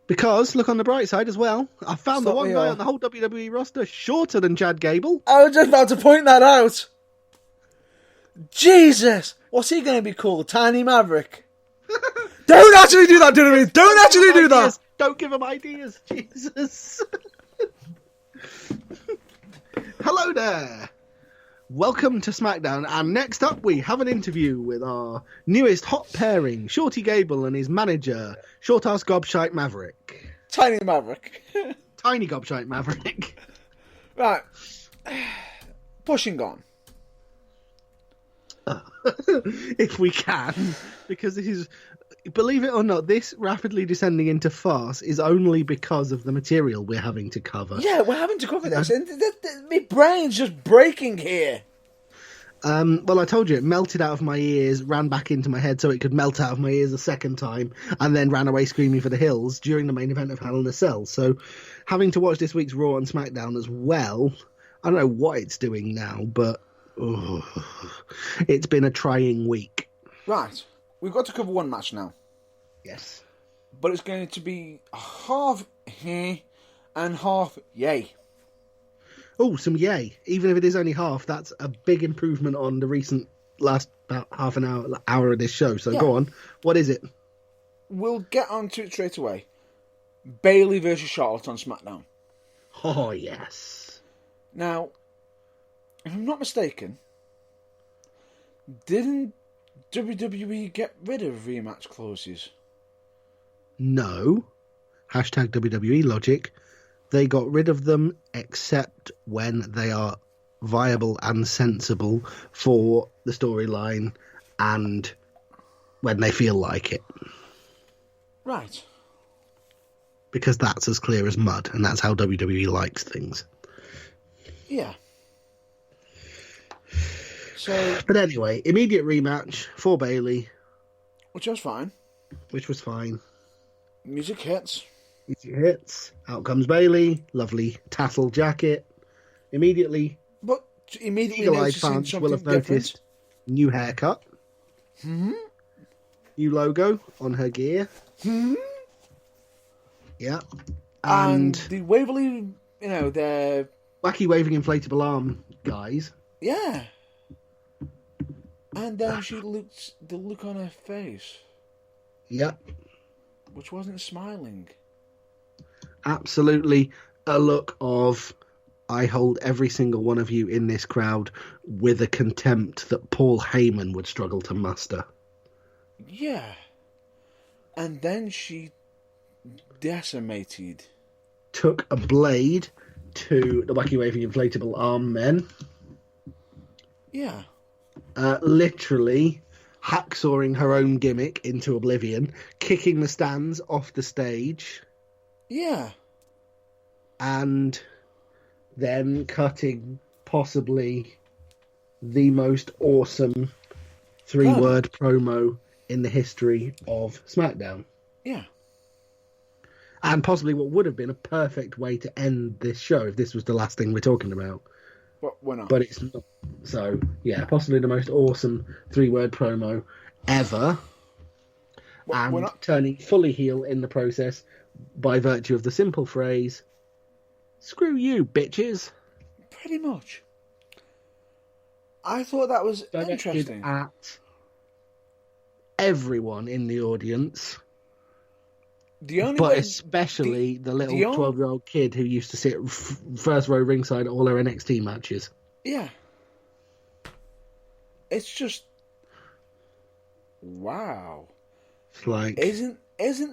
Because, look on the bright side as well, I found the one guy on the whole WWE roster shorter than Chad Gable. I was just about to point that out. Jesus! What's he going to be called? Tiny Maverick? Don't actually do that, WWE! Don't actually do that! Don't give him ideas, Jesus. Hello there. Welcome to SmackDown, and next up we have an interview with our newest hot pairing, Shorty Gable and his manager, Short-Ass Gobshite Maverick. Tiny Maverick. Tiny Gobshite Maverick. Right. Pushing on. if we can, because this is, believe it or not, this rapidly descending into farce is only because of the material we're having to cover. Yeah, we're having to cover this, and my brain's just breaking here. Well, I told you, it melted out of my ears, ran back into my head so it could melt out of my ears a second time, and then ran away screaming for the hills during the main event of Hell in a Cell. So, having to watch this week's Raw and SmackDown as well, I don't know what it's doing now, but it's been a trying week. Right, we've got to cover one match now. Yes. But it's going to be half heh and half yay. Oh, some yay. Even if it is only half, that's a big improvement on the recent last about half an hour of this show. So go on. What is it? We'll get onto it straight away. Bayley versus Charlotte on SmackDown. Oh, yes. Now, if I'm not mistaken, didn't WWE get rid of rematch clauses? No. Hashtag WWE logic. They got rid of them except when they are viable and sensible for the storyline and when they feel like it. Right. Because that's as clear as mud, and that's how WWE likes things. Yeah. So, but anyway, immediate rematch for Bayley. Which was fine. Music hits. Out comes Bayley. Lovely tassel jacket. Immediately eagle-eyed fans will have noticed new haircut. Hmm? New logo on her gear. Hmm? Yeah. And the Waverly, the wacky waving inflatable arm guys. Yeah. And then the look on her face. Yep. Which wasn't smiling. Absolutely a look of, I hold every single one of you in this crowd with a contempt that Paul Heyman would struggle to muster. Yeah. And then she decimated. Took a blade to the wacky waving inflatable arm men. Yeah. Literally hacksawing her own gimmick into oblivion, kicking the stands off the stage. Yeah. And then cutting possibly the most awesome three-word promo in the history of SmackDown. Yeah. And possibly what would have been a perfect way to end this show if this was the last thing we're talking about. But we're not. But it's not. So, yeah, possibly the most awesome three-word promo ever. And we're not turning fully heel in the process by virtue of the simple phrase, "Screw you, bitches." Pretty much. I thought that was interesting. At everyone in the audience. Especially the little 12-year-old kid who used to sit first row ringside at all her NXT matches. Yeah. It's just... Wow. It's like... Isn't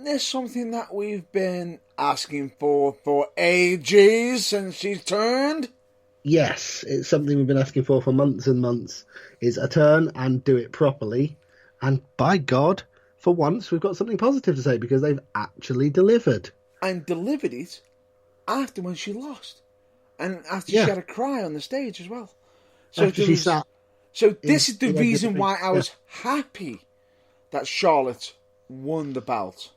this something that we've been asking for ages since she's turned? Yes, it's something we've been asking for months and months. Is a turn and do it properly. And by God... For once, we've got something positive to say because they've actually delivered. And delivered it after when she lost. And after she had a cry on the stage as well. So after she sat. So this is the reason why I was happy that Charlotte won the belt.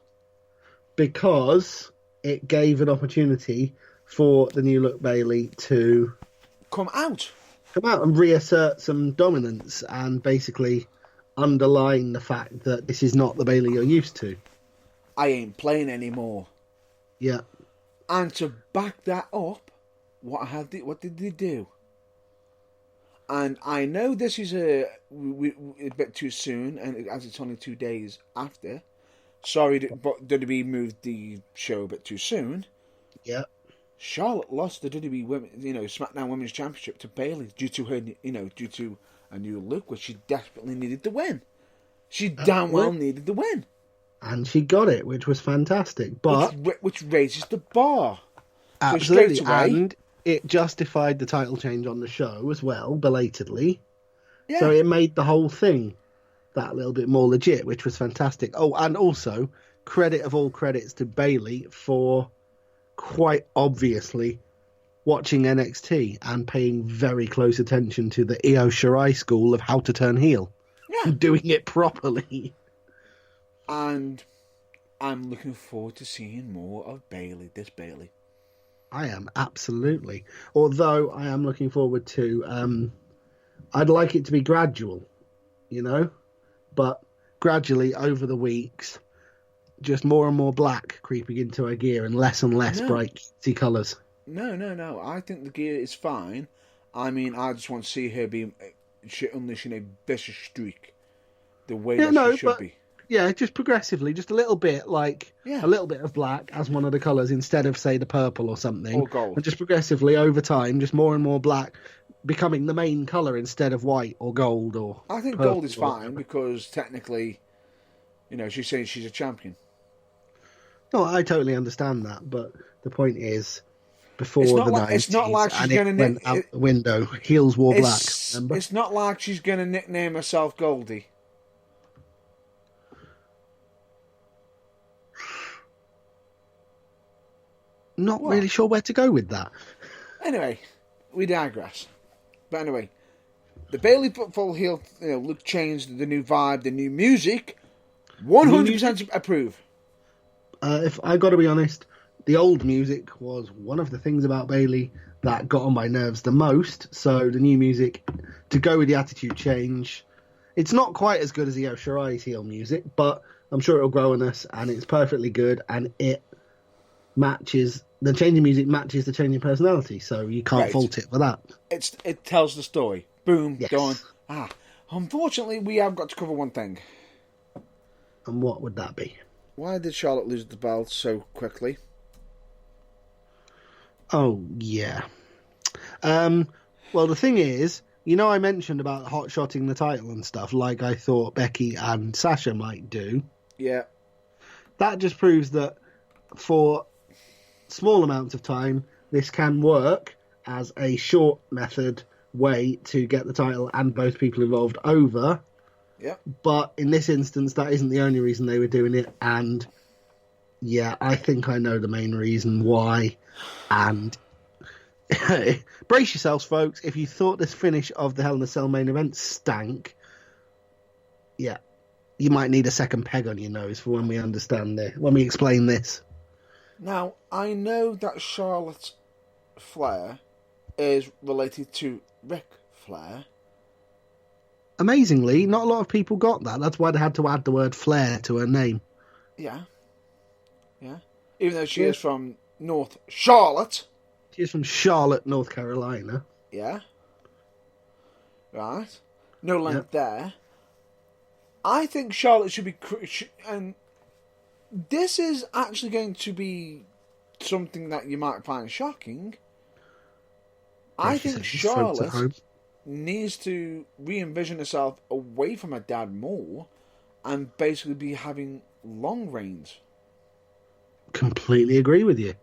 Because it gave an opportunity for the new look Bayley to come out and reassert some dominance and basically underline the fact that this is not the Bayley you're used to. I ain't playing anymore. Yeah. And to back that up, what did they do? And I know this is a bit too soon, and as it's only 2 days after. Sorry, but WWE moved the show a bit too soon. Yeah. Charlotte lost the WWE SmackDown Women's Championship to Bayley due to her, due to a new look, which she desperately needed to win. She damn well needed to win. And she got it, which was fantastic. But which raises the bar. Absolutely. So straight away, and it justified the title change on the show as well, belatedly. So Yeah. it made the whole thing that little bit more legit, which was fantastic. Oh, and also credit of all credits to Bailey for quite obviously watching NXT and paying very close attention to the Io Shirai school of how to turn heel Yeah. and doing it properly. And I'm looking forward to seeing more of this Bailey. I am absolutely. Although I am looking forward to, I'd like it to be gradual, you know, but gradually over the weeks, just more and more black creeping into her gear and less No, bright colours. no. I think the gear is fine. I mean, I just want to see her be unleashing a vicious streak the way Yeah, that she no, should but be. yeah, just progressively, just a little bit, like Yeah. a little bit of black as one of the colours instead of, say, the purple or something. Or gold. And just progressively over time, just more and more black becoming the main colour instead of white or gold or I think purple gold is or fine whatever. because technically, she's saying she's a champion. No, I totally understand that, but the point is, It's before not the like 90s, she's and it gonna went out the window, heels wore black, remember? it's not like she's gonna nickname herself Goldie. Not What? really sure where to go with that. Anyway, we digress. But anyway, the Bailey full heel look changed, the new vibe, the new music. 100% approve. If I got to be honest, the old music was one of the things about Bailey that got on my nerves the most. So the new music, to go with the attitude change, it's not quite as good as the Io Shirai's heel music, but I'm sure it'll grow on us, and it's perfectly good, and it matches the changing music matches the changing personality, so you can't Right. fault it for that. It tells the story. Boom, Yes. done. Unfortunately, we have got to cover one thing. And what would that be? Why did Charlotte lose the belt so quickly? Oh yeah. Well, the thing is, I mentioned about hot-shotting the title and stuff, like I thought Becky and Sasha might do. Yeah, That just proves that for small amounts of time, this can work as a short method way to get the title and both people involved over. yeah. But in this instance, that isn't the only reason they were doing it. And yeah, I think I know the main reason why. And brace yourselves, folks. If you thought this finish of the Hell in a Cell main event stank, yeah, you might need a second peg on your nose for when we understand this, when we explain this. Now, I know that Charlotte Flair is related to Ric Flair. Amazingly, not a lot of people got that. That's why they had to add the word Flair to her name. Yeah. Even though she is from North Charlotte. She's from Charlotte, North Carolina. Yeah. Right. No link there. I think Charlotte should be... And this is actually going to be something that you might find shocking. I think Charlotte needs to re-envision herself away from her dad more and basically be having long reigns. Completely agree with you.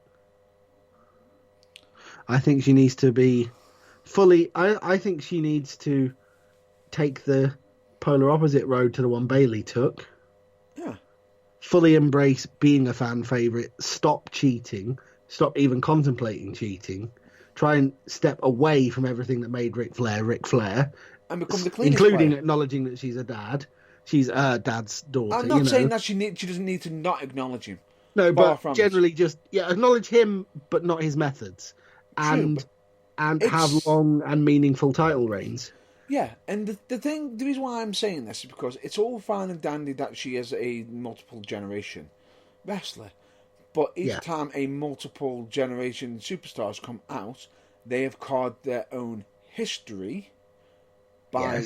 I think she needs to be fully... I think she needs to take the polar opposite road to the one Bailey took. Yeah. Fully embrace being a fan favourite. Stop cheating. Stop even contemplating cheating. Try and step away from everything that made Ric Flair. And become the cleanest including player. acknowledging that she's a dad. She's her dad's daughter. I'm not saying that she doesn't need to not acknowledge him. No, Far but from generally just acknowledge him, but not his methods, and have long and meaningful title reigns. Yeah, and the reason why I'm saying this is because it's all fine and dandy that she is a multiple generation wrestler, but each time a multiple generation superstars come out, they have carved their own history by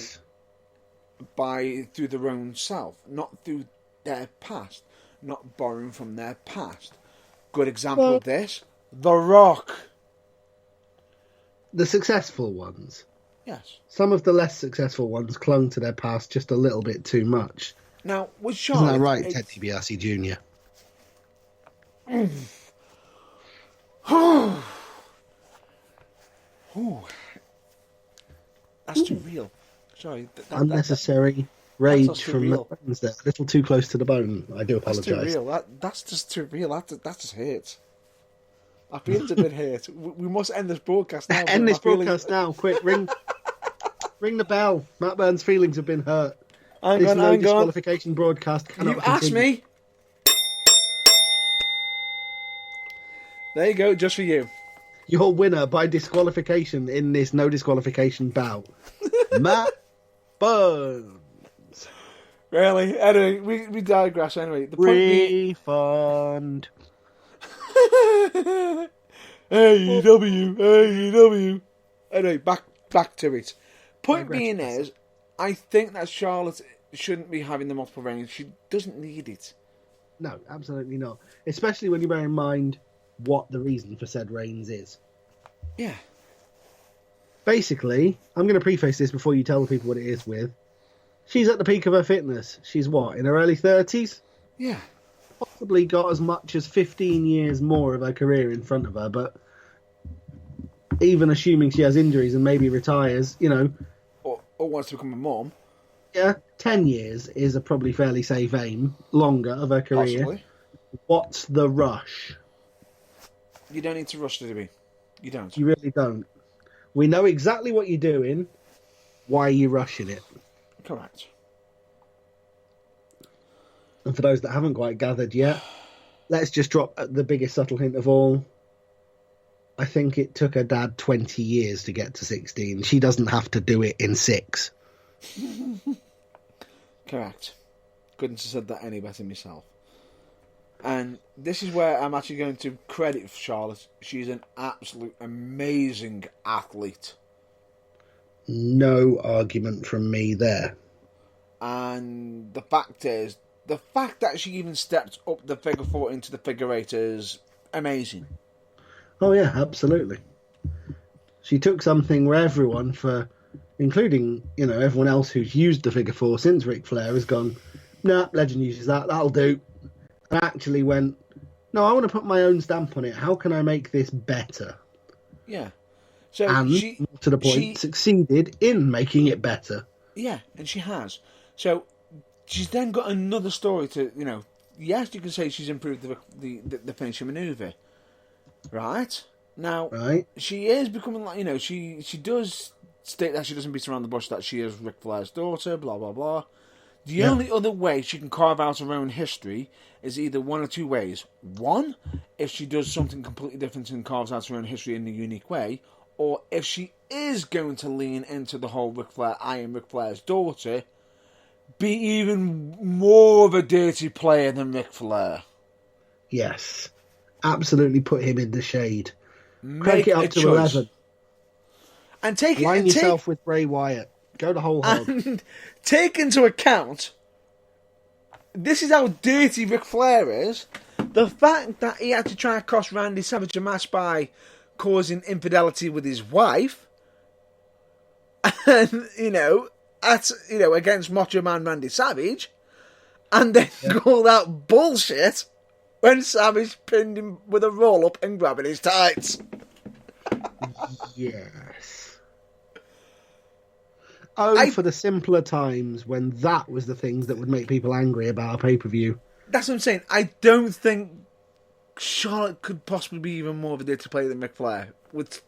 through their own self, not through their past, not borrowing from their past. Good example of this, The Rock. The successful ones. Yes. Some of the less successful ones clung to their past just a little bit too much. Now, with Charlotte... Isn't that right, Ted DiBiase Jr.? That's too real. Sorry. Unnecessary rage not too from real. the fans there. A little too close to the bone. I do That's apologise. too real. That's just too real. That just hurts. Our feelings have been hurt. We must end this broadcast now. End this My feelings- broadcast now, quick! Ring the bell. Matt Burns' feelings have been hurt. Hang on, no hang on. disqualification broadcast cannot You asked continue. me. There you go, just for you. Your winner by disqualification in this no disqualification bout, Matt Burns. Really? Anyway, we digress anyway. The point being... Refund. AEW. Anyway, back to it. Point Digress, being that's is, I think that Charlotte shouldn't be having the multiple reigns. She doesn't need it. No, absolutely not. Especially when you bear in mind what the reason for said reigns is. Yeah. Basically, I'm going to preface this before you tell the people what it is with. She's at the peak of her fitness. She's what, in her early 30s? Yeah. Possibly got as much as 15 years more of her career in front of her, but even assuming she has injuries and maybe retires, you know, Or wants to become a mom. yeah, 10 years is a probably fairly safe aim, longer of her career. Possibly. What's the rush? You don't need to rush to be. You don't. You really don't. We know exactly what you're doing. Why are you rushing it? Correct. And for those that haven't quite gathered yet, let's just drop the biggest subtle hint of all. I think it took her dad 20 years to get to 16. She doesn't have to do it in 6. Correct. Couldn't have said that any better myself. And this is where I'm actually going to credit Charlotte. She's an absolute amazing athlete. No argument from me there. And the fact is, the fact that she even stepped up the figure 4 into the figure 8 is amazing. Oh yeah, absolutely. She took something where everyone, including, you know, everyone else who's used the figure 4 since Ric Flair has gone, nah, legend uses that'll do. And actually went, no, I want to put my own stamp on it. How can I make this better? Yeah. So And, more to the point, succeeded in making it better. Yeah, and she has. So she's then got another story to, you know, yes, you can say she's improved the finishing manoeuvre. Right? Now, Right. she is becoming like, you know, she does state that she doesn't beat around the bush, that she is Ric Flair's daughter, blah, blah, blah. The only other way she can carve out her own history is either one or two ways. One, if she does something completely different and carves out her own history in a unique way, or if she is going to lean into the whole Ric Flair, I am Ric Flair's daughter, be even more of a dirty player than Ric Flair. Yes. Absolutely put him in the shade. Make Crank it a up to choice. 11. And take it, Line and yourself with Bray Wyatt. Go the whole hog. and take into account, this is how dirty Ric Flair is. The fact that he had to try and cost Randy Savage a match by causing infidelity with his wife, and against Macho Man Randy Savage, and then call that bullshit when Savage pinned him with a roll up and grabbing his tights. Yes. Oh, for the simpler times when that was the things that would make people angry about a pay-per-view. That's what I'm saying. I don't think Charlotte could possibly be even more of a dirty player than Ric Flair with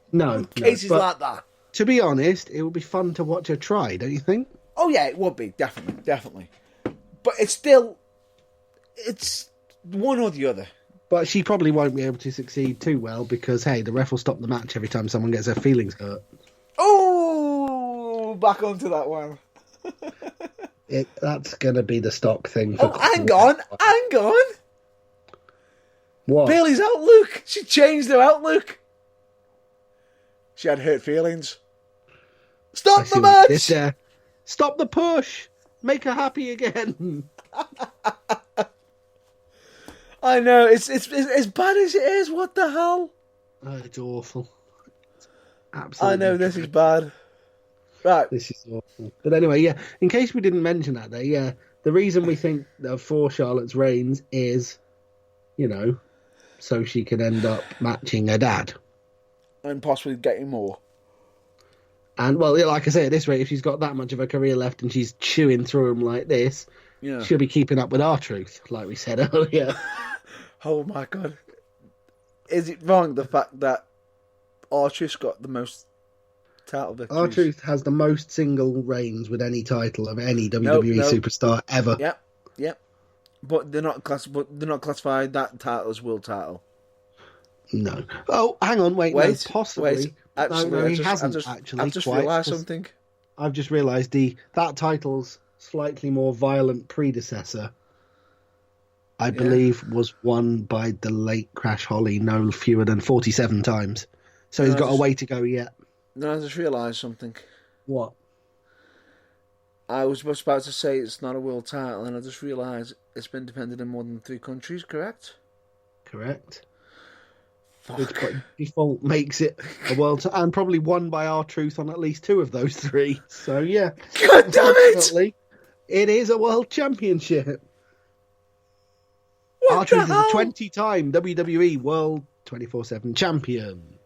cases but like that. To be honest, it would be fun to watch her try, don't you think? Oh yeah, it would be, definitely. But it's one or the other. But she probably won't be able to succeed too well because, hey, the ref will stop the match every time someone gets their feelings hurt. Oh, back onto that one. That's going to be the stock thing. For Hang on. What? Bayley's outlook. She changed her outlook. She had hurt feelings. Stop the match! Stop the push! Make her happy again! I know, it's as bad as it is. What the hell? Oh, it's awful. Absolutely. I know this is bad. Right. This is awful. But anyway, yeah, in case we didn't mention that there, yeah, the reason we think for Charlotte's reigns is, you know, so she can end up matching her dad. And possibly getting more. And, well, yeah, like I say, at this rate, if she's got that much of a career left and she's chewing through them like this, Yeah. she'll be keeping up with R-Truth, like we said earlier. Oh my god. Is it wrong, the fact that R-Truth's got the most title victories? R-Truth has the most single reigns with any title of any WWE Nope. superstar ever. Yep. But they're not classified that title as world title. No. Oh, hang on, wait, no, possibly. Wait. Actually, no, he hasn't actually. I've just quite, realised something. I've just realised that title's slightly more violent predecessor, I believe, was won by the late Crash Holly no fewer than 47 times. So he's got a way to go yet. No, I just realised something. What? I was just about to say it's not a world title, and I just realised it's been defended in more than 3 countries, correct? Correct. Fuck. Which by default makes it a world title, and probably won by R-Truth on at least 2 of those 3. So, yeah. God damn it! It is a world championship. What R-Truth the is a hell? 20-time WWE World 24/7 champion.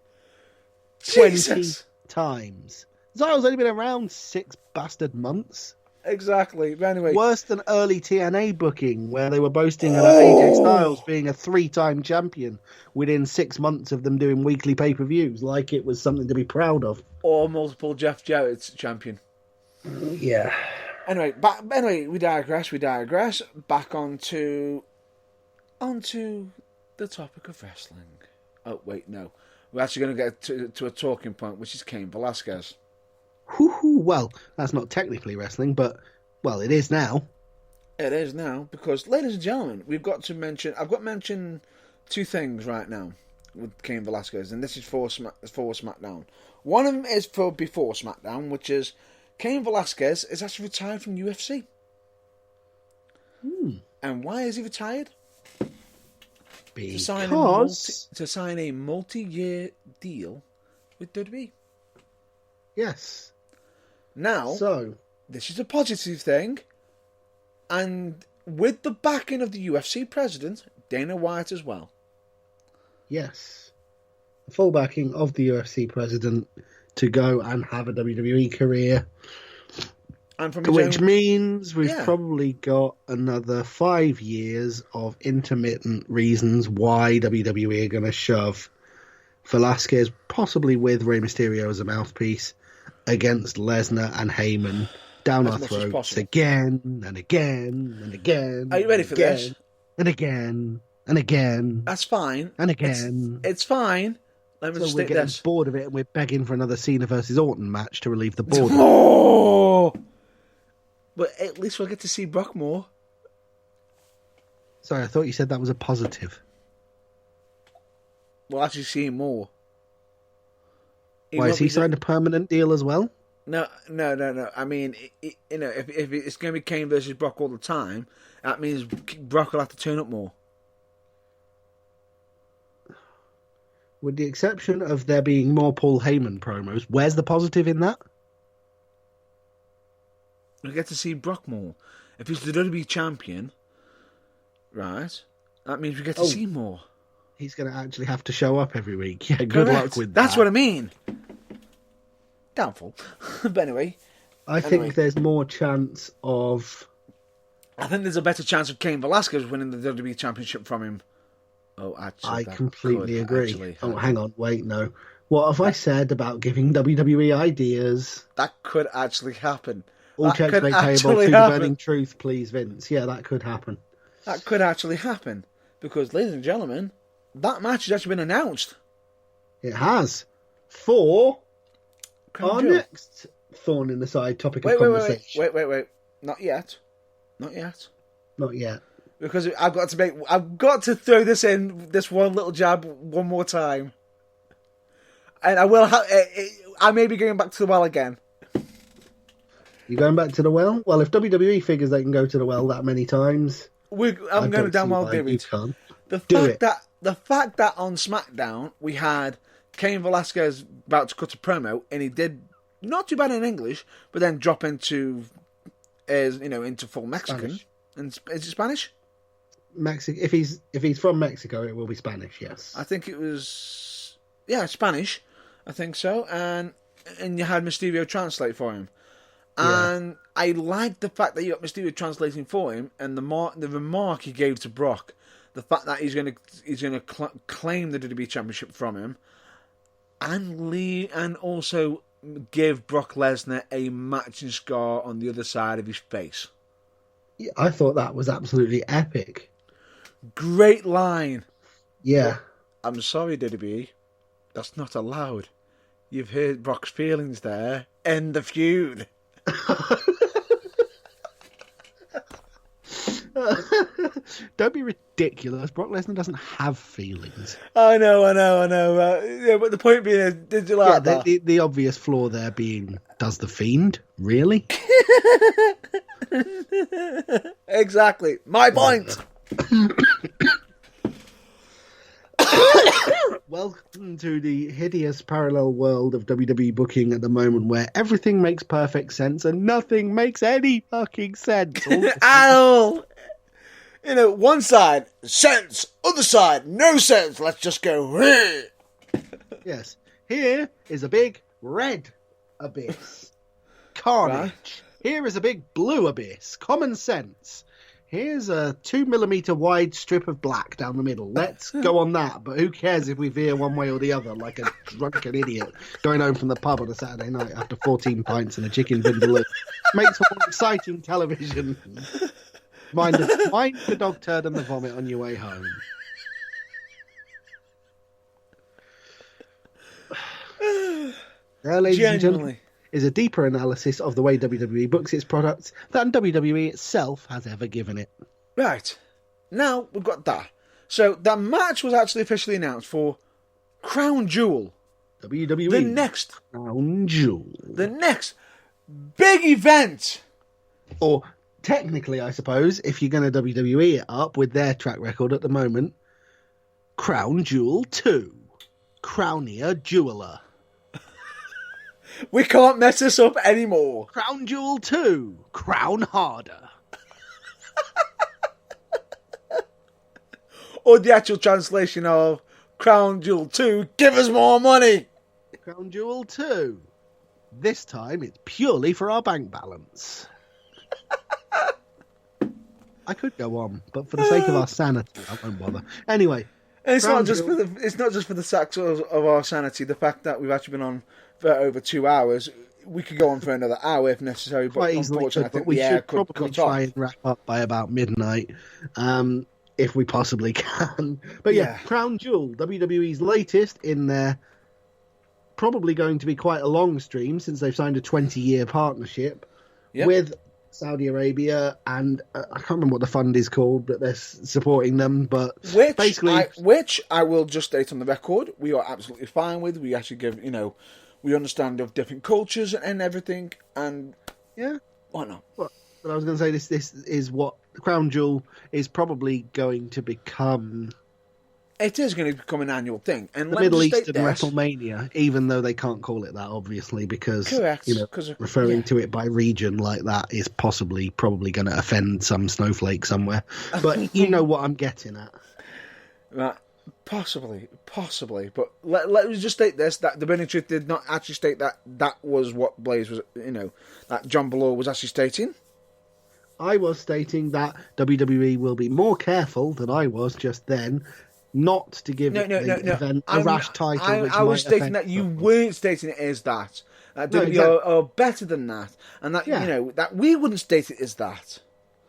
Jesus! 20 times. Zyle's only been around 6 bastard months. Exactly. But anyway, Worse than early TNA booking, where they were boasting about AJ Styles being a 3-time champion within 6 months of them doing weekly pay-per-views, like it was something to be proud of. or multiple Jeff Jarrett's champion. Yeah. Anyway, we digress. Back onto the topic of wrestling. Oh wait, no. We're actually going to get to a talking point, which is Cain Velasquez. Well, that's not technically wrestling, but, well, it is now. It is now, because, ladies and gentlemen, I've got to mention 2 things right now with Cain Velasquez, and this is for SmackDown. One of them is for before SmackDown, which is Cain Velasquez is actually retired from UFC. And why is he retired? Because... To sign a multi-year deal with WWE. Yes. Now, So, this is a positive thing, and with the backing of the UFC president, Dana White as well. yes. The full backing of the UFC president to go and have a WWE career. And from Which means we've probably got another 5 years of intermittent reasons why WWE are going to shove Velasquez, possibly with Rey Mysterio as a mouthpiece, against Lesnar and Heyman down our throats again and again and again. Are you ready for this? And again and again. That's fine. And again. It's fine. Let me So just we're state getting this. bored of it and we're begging for another Cena versus Orton match to relieve the boredom. Oh! But at least we'll get to see Brock more. Sorry, I thought you said that was a positive. We'll actually see him more. Why, has he signed a permanent deal as well? No. I mean, if it's going to be Kane versus Brock all the time, that means Brock will have to turn up more. With the exception of there being more Paul Heyman promos, where's the positive in that? We get to see Brock more. If he's the WWE champion, right, that means we get to see more. He's going to actually have to show up every week. Yeah, good luck with that. That's what I mean. Doubtful. But anyway. I think there's more chance of... I think there's a better chance of Cain Velasquez winning the WWE Championship from him. Oh, actually, I completely agree. Oh, hang on. Wait, no. What have I said about giving WWE ideas? That could actually happen. All checks made payable to the Burning Truth, please, Vince. Yeah, that could happen. That could actually happen. Because, ladies and gentlemen, that match has actually been announced. It has. For our next thorn in the side topic of conversation. Wait. Not yet. Not yet. Because I've got to throw this in, this one little jab one more time. And I will I may be going back to the well again. You going back to the well? Well, if WWE figures they can go to the well that many times... I'm going to damn well do it. The fact that on SmackDown we had Cain Velasquez about to cut a promo, and he did not too bad in English, but then drop into full Mexican. Spanish. And is it Spanish? If he's from Mexico, it will be Spanish. Yes, I think it was Spanish. I think so, and and you had Mysterio translate for him. Yeah. And I liked the fact that you got Mysterio translating for him, and the remark he gave to Brock, the fact that he's going to claim the WWE Championship from him, and also give Brock Lesnar a matching scar on the other side of his face. Yeah, I thought that was absolutely epic. Great line. Yeah. I'm sorry, WWE. That's not allowed. You've hurt Brock's feelings there. End the feud. Don't be ridiculous. Brock Lesnar doesn't have feelings. I know. Yeah, but the point being is, did you like that? The obvious flaw there being, does the Fiend really? Exactly. My point. Welcome to the hideous parallel world of WWE booking at the moment, where everything makes perfect sense and nothing makes any fucking sense. Ow! One side, sense. Other side, no sense. Let's just go. Yes. Here is a big red abyss. Carnage. Right. Here is a big blue abyss. Common sense. Here's a 2mm wide strip of black down the middle. Let's go on that. But who cares if we veer one way or the other, like a drunken idiot going home from the pub on a Saturday night after 14 pints and a chicken vindaloo. Makes for more exciting television. Mind the dog turd and the vomit on your way home. There, ladies and gentlemen, is a deeper analysis of the way WWE books its products than WWE itself has ever given it. Right. Now we've got that. So that match was actually officially announced for Crown Jewel. WWE. The next Crown Jewel. The next big event. Or technically, I suppose, if you're going to WWE it up with their track record at the moment, Crown Jewel 2. Crownier Jeweler. We can't mess this up anymore. Crown Jewel 2. Crown Harder. Or the actual translation of Crown Jewel 2, give us more money. Crown Jewel 2. This time it's purely for our bank balance. I could go on, but for the sake of our sanity, I won't bother. Anyway, and it's not just for the sake of our sanity. The fact that we've actually been on for over 2 hours, we could go on for another hour if necessary. But quite easily, unfortunately, I think we should could probably cut try off. and wrap up by about midnight, if we possibly can. But yeah, Crown Jewel, WWE's latest in their probably going to be quite a long stream since they've signed a 20-year partnership with Saudi Arabia, and I can't remember what the fund is called, but they're supporting them. But which I will just state on the record, we are absolutely fine with. We actually give, we understand of different cultures and everything, and why not? But I was going to say this is what Crown Jewel is probably going to become. It is going to become an annual thing, and the Middle Eastern WrestleMania, even though they can't call it that, obviously, because referring to it by region like that is probably going to offend some snowflake somewhere. But you know what I'm getting at, right? Possibly, but let me just state this: that the Burning Truth did not actually state that was what Blaze was, that John Ballor was actually stating. I was stating that WWE will be more careful than I was just then. Not to give the event a rash title. I was stating that you weren't stating it as that. WWE are better than that, and that that we wouldn't state it as that.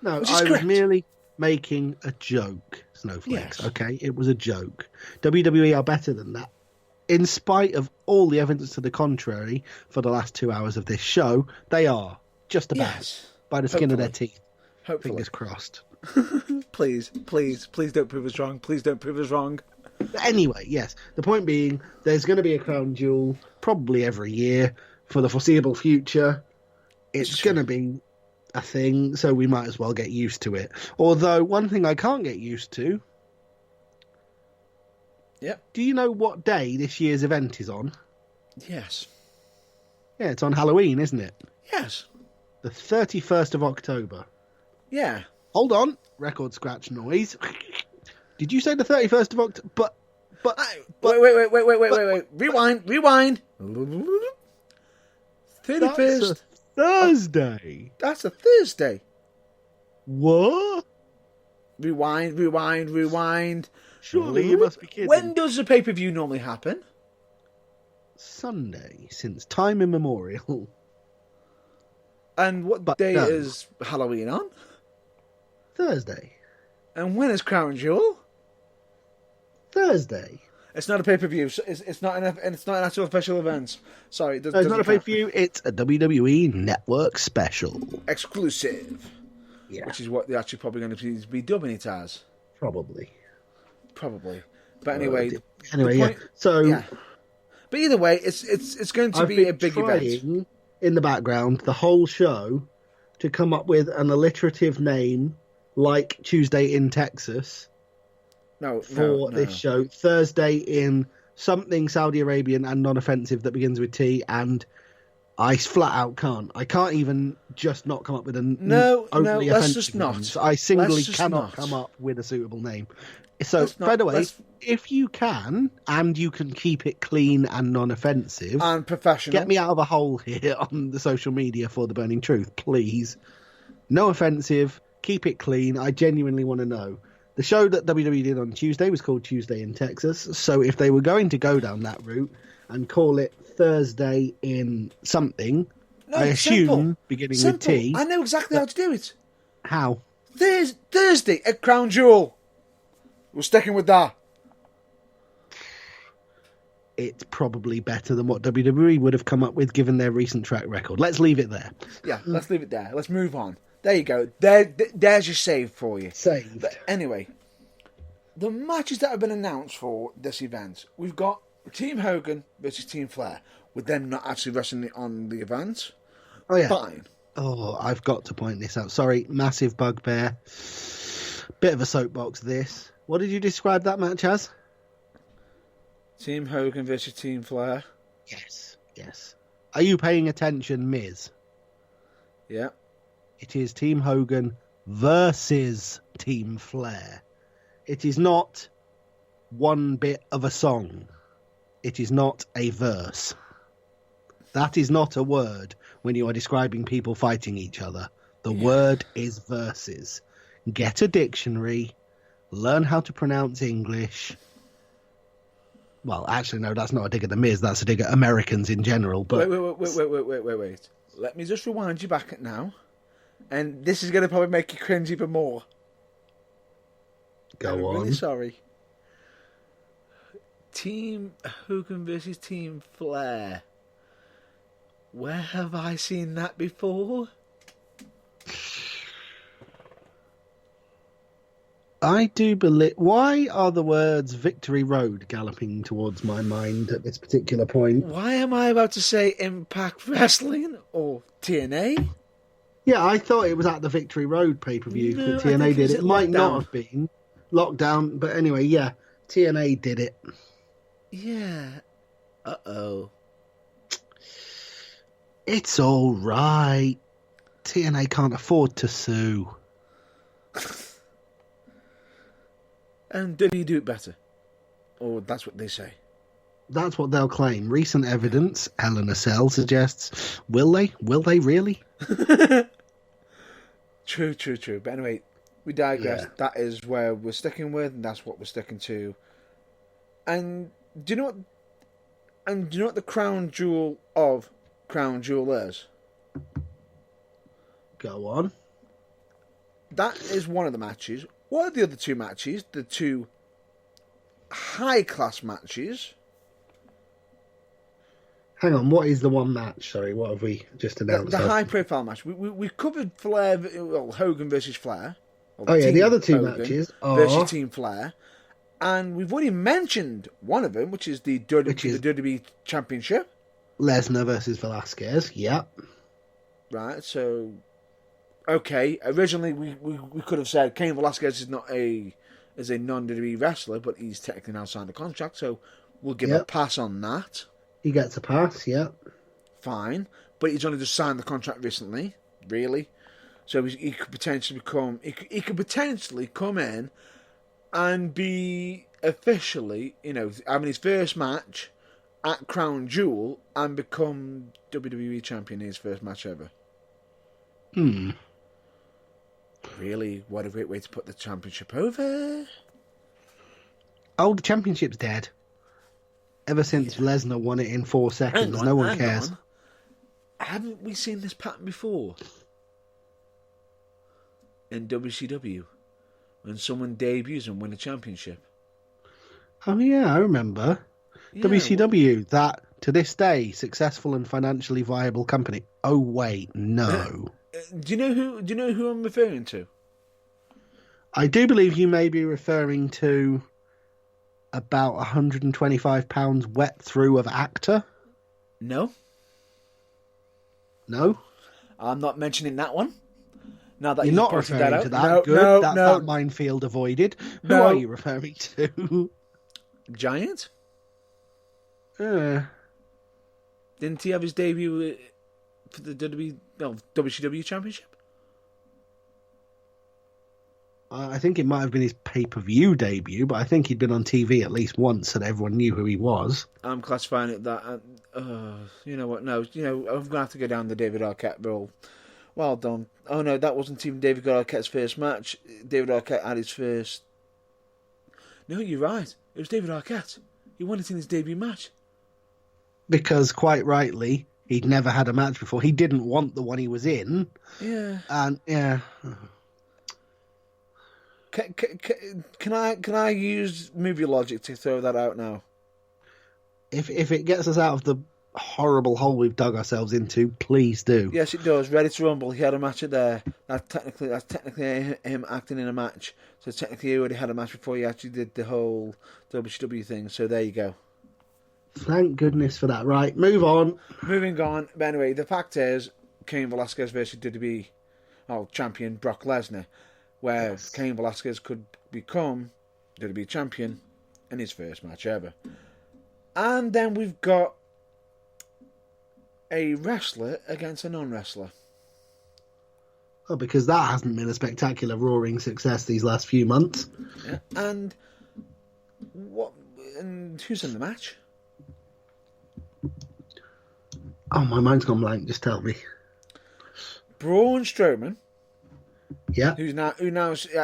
No, I was merely making a joke, snowflakes. Yes. Okay, it was a joke. WWE are better than that. In spite of all the evidence to the contrary, for the last 2 hours of this show, they are just about by the skin of their teeth. Hopefully. Fingers crossed. Please don't prove us wrong. Please don't prove us wrong. Anyway, yes. The point being, there's going to be a Crown Jewel probably every year for the foreseeable future. It's going to be a thing, so we might as well get used to it. Although, one thing I can't get used to... Yep. Do you know what day this year's event is on? Yes. Yeah, it's on Halloween, isn't it? Yes. The 31st of October. Yeah. Hold on. Record scratch noise. Did you say the 31st of October? Wait. Rewind. 31st. Thursday. That's a Thursday. What? Rewind. Surely you must be kidding. When does the pay-per-view normally happen? Sunday, since time immemorial. And what But day no. is Halloween on? Thursday. And when is Crown Jewel? Thursday. It's not a pay-per-view. It's not an actual official event. Sorry, it No, it's doesn't not a count. pay-per-view, it's a WWE Network special. Exclusive. Yeah. Which is what they're actually probably going to be dubbing it as. Probably. But anyway, Yeah. So yeah. But either way, it's going to I've be been a big event. trying in the background the whole show to come up with an alliterative name like Tuesday in Texas for this show. Thursday in something Saudi Arabian and non-offensive that begins with T, and I flat out can't. I can't even just not come up with an overly let's offensive just one. not. So I singly Let's just cannot not. come up with a suitable name. So, Let's not- by the way, let's- if you can, and you can keep it clean and non-offensive, And professional. get me out of a hole here on the social media for the Burning Truth, please. No offensive, keep it clean. I genuinely want to know. The show that WWE did on Tuesday was called Tuesday in Texas. So if they were going to go down that route and call it Thursday in something, No, I assume simple. beginning Simple. with T. I know exactly how to do it. How? Thursday at Crown Jewel. We're sticking with that. It's probably better than what WWE would have come up with given their recent track record. Let's leave it there. Yeah, let's leave it there. Let's move on. There you go. There's your save for you. Saved. But anyway, the matches that have been announced for this event, we've got Team Hogan versus Team Flair, with them not actually wrestling on the event. Oh, yeah. Fine. Oh, I've got to point this out. Sorry, massive bugbear. Bit of a soapbox, this. What did you describe that match as? Team Hogan versus Team Flair. Yes. Are you paying attention, Miz? Yeah. It is Team Hogan versus Team Flair. It is not one bit of a song. It is not a verse. That is not a word when you are describing people fighting each other. The word is verses. Get a dictionary. Learn how to pronounce English. Well, actually, no, that's not a dig at the Miz. That's a dig at Americans in general. But Wait. Let me just rewind you back now. And this is going to probably make you cringe even more. Go I'm on. really sorry. Team Hogan versus Team Flair. Where have I seen that before? I do believe. Why are the words Victory Road galloping towards my mind at this particular point? Why am I about to say Impact Wrestling or TNA? Yeah, I thought it was at the Victory Road pay-per-view No, that I think TNA it did. was It at might not Lockdown. have been Lockdown, but anyway, yeah, TNA did it. Yeah. Uh-oh. It's all right. TNA can't afford to sue. And did he do it better? Or that's what they say. That's what they'll claim. Recent evidence, Hell in a Cell suggests. Will they? Will they really? True. But anyway, we digress. Yeah. That is where we're sticking with, and that's what we're sticking to. And do you know what? And do you know what the crown jewel of Crown Jewel is? Go on. That is one of the matches. What are the other two matches? The two high-class matches. Hang on, what is the one match? Sorry, what have we just announced? The high-profile match. We covered Hogan versus Flair. Or Oh yeah, Team the other two Hogan matches are versus Team Flair. And we've already mentioned one of them, which is the WWE Championship. Lesnar versus Velasquez. Yeah. Right, so... Okay, originally we could have said Cain Velasquez is a non-WWE wrestler, but he's technically now signed a contract, so we'll give a pass on that. He gets a pass, yeah. Fine, but he's only just signed the contract recently, really. So he could potentially he could potentially come in and be officially, having his first match at Crown Jewel and become WWE champion in his first match ever. Really, what a great way to put the championship over. Oh, the championship's dead. Ever since Lesnar won it in 4 seconds, no one cares. Haven't we seen this pattern before? In WCW, when someone debuts and win a championship. Oh yeah, I remember. Yeah, WCW, that to this day successful and financially viable company. Oh wait, no. Do you know who I'm referring to? I do believe you may be referring to about £125 wet through of actor. No, No, I'm not mentioning that one. Now that you're you've not pointed referring that to out. that. No, Good, no, that minefield avoided. Who No. are you referring to? Giant. Uh, Didn't he have his debut for the WCW Championship? I think it might have been his pay-per-view debut, but I think he'd been on TV at least once and everyone knew who he was. I'm classifying it that. You know what? No, I'm going to have to go down the David Arquette role. Well done. Oh no, that wasn't even David Arquette's first match. David Arquette had his first. No, you're right. It was David Arquette. He won it in his debut match. Because, quite rightly, he'd never had a match before. He didn't want the one he was in. Yeah. And, yeah. Can I use movie logic to throw that out now? If it gets us out of the horrible hole we've dug ourselves into, please do. Yes, it does. Ready to Rumble. He had a match there. That's technically him acting in a match. So technically, he already had a match before he actually did the whole WCW thing. So there you go. Thank goodness for that. Right, move on. Moving on. But anyway, the fact is, Cain Velasquez versus WWE champion Brock Lesnar, where Cain Velasquez could become WWE champion in his first match ever. And then we've got a wrestler against a non-wrestler. Oh, because that hasn't been a spectacular roaring success these last few months. Yeah. And who's in the match? Oh, my mind's gone blank. Just tell me. Braun Strowman. Yeah. Who now,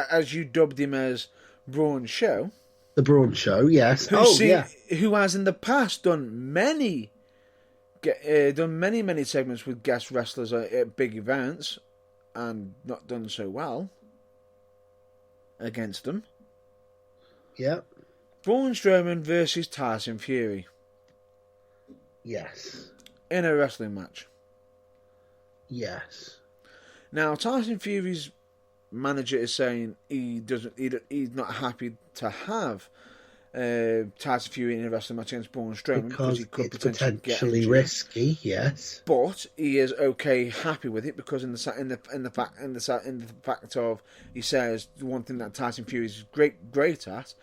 as you dubbed him as Braun Show. The Braun Show, yes. Who has in the past done many segments with guest wrestlers at big events and not done so well against them. Yeah. Braun Strowman versus Tyson Fury. Yes. In a wrestling match. Yes. Now, Tyson Fury's manager is saying he's not happy to have Tyson Fury in a wrestling match against Braun Strowman because he could potentially risky. Yes, but he is happy with it because in the fact of he says the one thing that Tyson Fury is great at,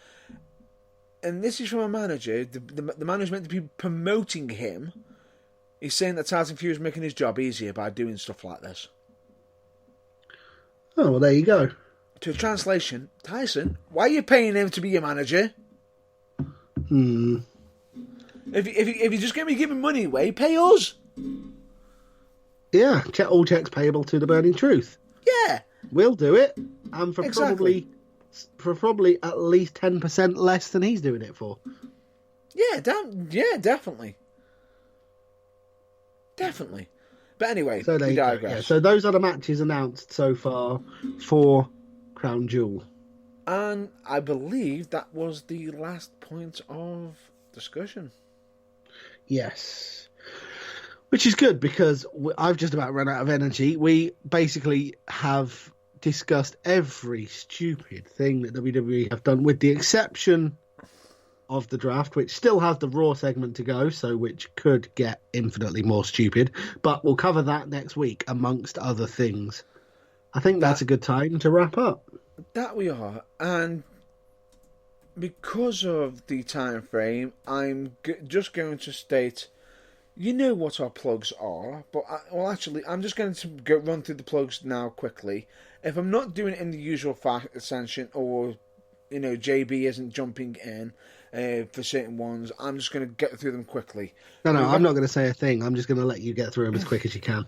and this is from a manager. The manager meant to be promoting him. He's saying that Tyson Fury is making his job easier by doing stuff like this. Oh, well, there you go. To translation, Tyson, why are you paying him to be your manager? If you're just going to be giving money away, pay us. Yeah, all checks payable to the Burning Truth. Yeah, we'll do it, and for exactly. probably at least 10% less than he's doing it for. Yeah, definitely. But anyway, we digress. Yeah, so those are the matches announced so far for Crown Jewel. And I believe that was the last point of discussion. Yes. Which is good because I've just about run out of energy. We basically have discussed every stupid thing that WWE have done, with the exception of the draft, which still has the Raw segment to go, so which could get infinitely more stupid. But we'll cover that next week, amongst other things. I think that's a good time to wrap up. That we are, and because of the time frame, I'm just going to state, you know what our plugs are, but I'm just going to run through the plugs now quickly. If I'm not doing it in the usual fashion, or JB isn't jumping in, for certain ones. I'm just going to get through them quickly. No, I'm not going to say a thing. I'm just going to let you get through them as quick as you can.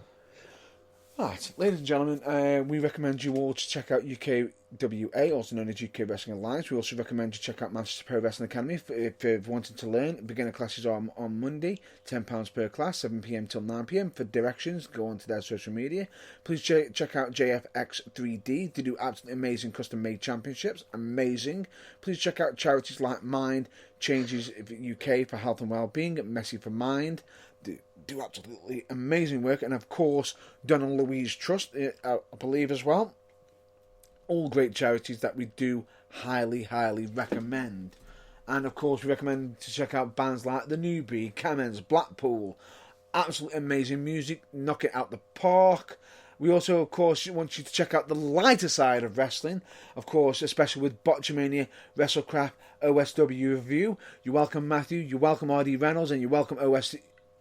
Right, ladies and gentlemen, we recommend you all to check out UKWA, also known as UK Wrestling Alliance. We also recommend you check out Manchester Pro Wrestling Academy if you're wanting to learn. Beginner classes are on Monday, £10 per class, 7 p.m. till 9 p.m. For directions, go onto their social media. Please check out JFX3D. They do absolutely amazing custom-made championships. Amazing. Please check out charities like Mind Changes UK for health and well-being, Messy for Mind. Do absolutely amazing work, and of course Donna Louise Trust, I believe, as well. All great charities that we do highly recommend. And of course we recommend to check out bands like The Newbie, Camens, Blackpool. Absolutely amazing music, knock it out the park. We also, of course, want you to check out the lighter side of wrestling, of course, especially with Botchamania, WrestleCraft, OSW Review. You're welcome, Matthew, you're welcome, RD Reynolds, and you're welcome,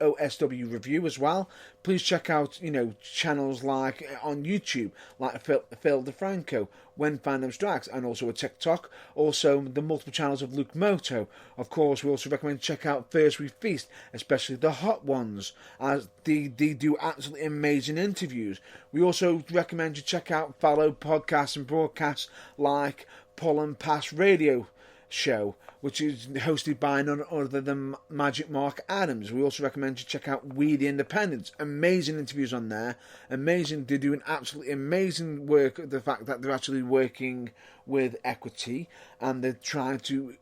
OSW Review as well. Please check out, channels like on YouTube, like Phil DeFranco, When Fandom Strikes, and also a TikTok. Also, the multiple channels of Luke Moto. Of course, we also recommend check out First We Feast, especially the hot ones, as they do absolutely amazing interviews. We also recommend you check out fellow podcasts and broadcasts like Pull and Pass Radio Show, which is hosted by none other than Magic Mark Adams. We also recommend you check out We the Independents. Amazing interviews on there. Amazing. They're doing absolutely amazing work. The fact that they're actually working with Equity and they're trying to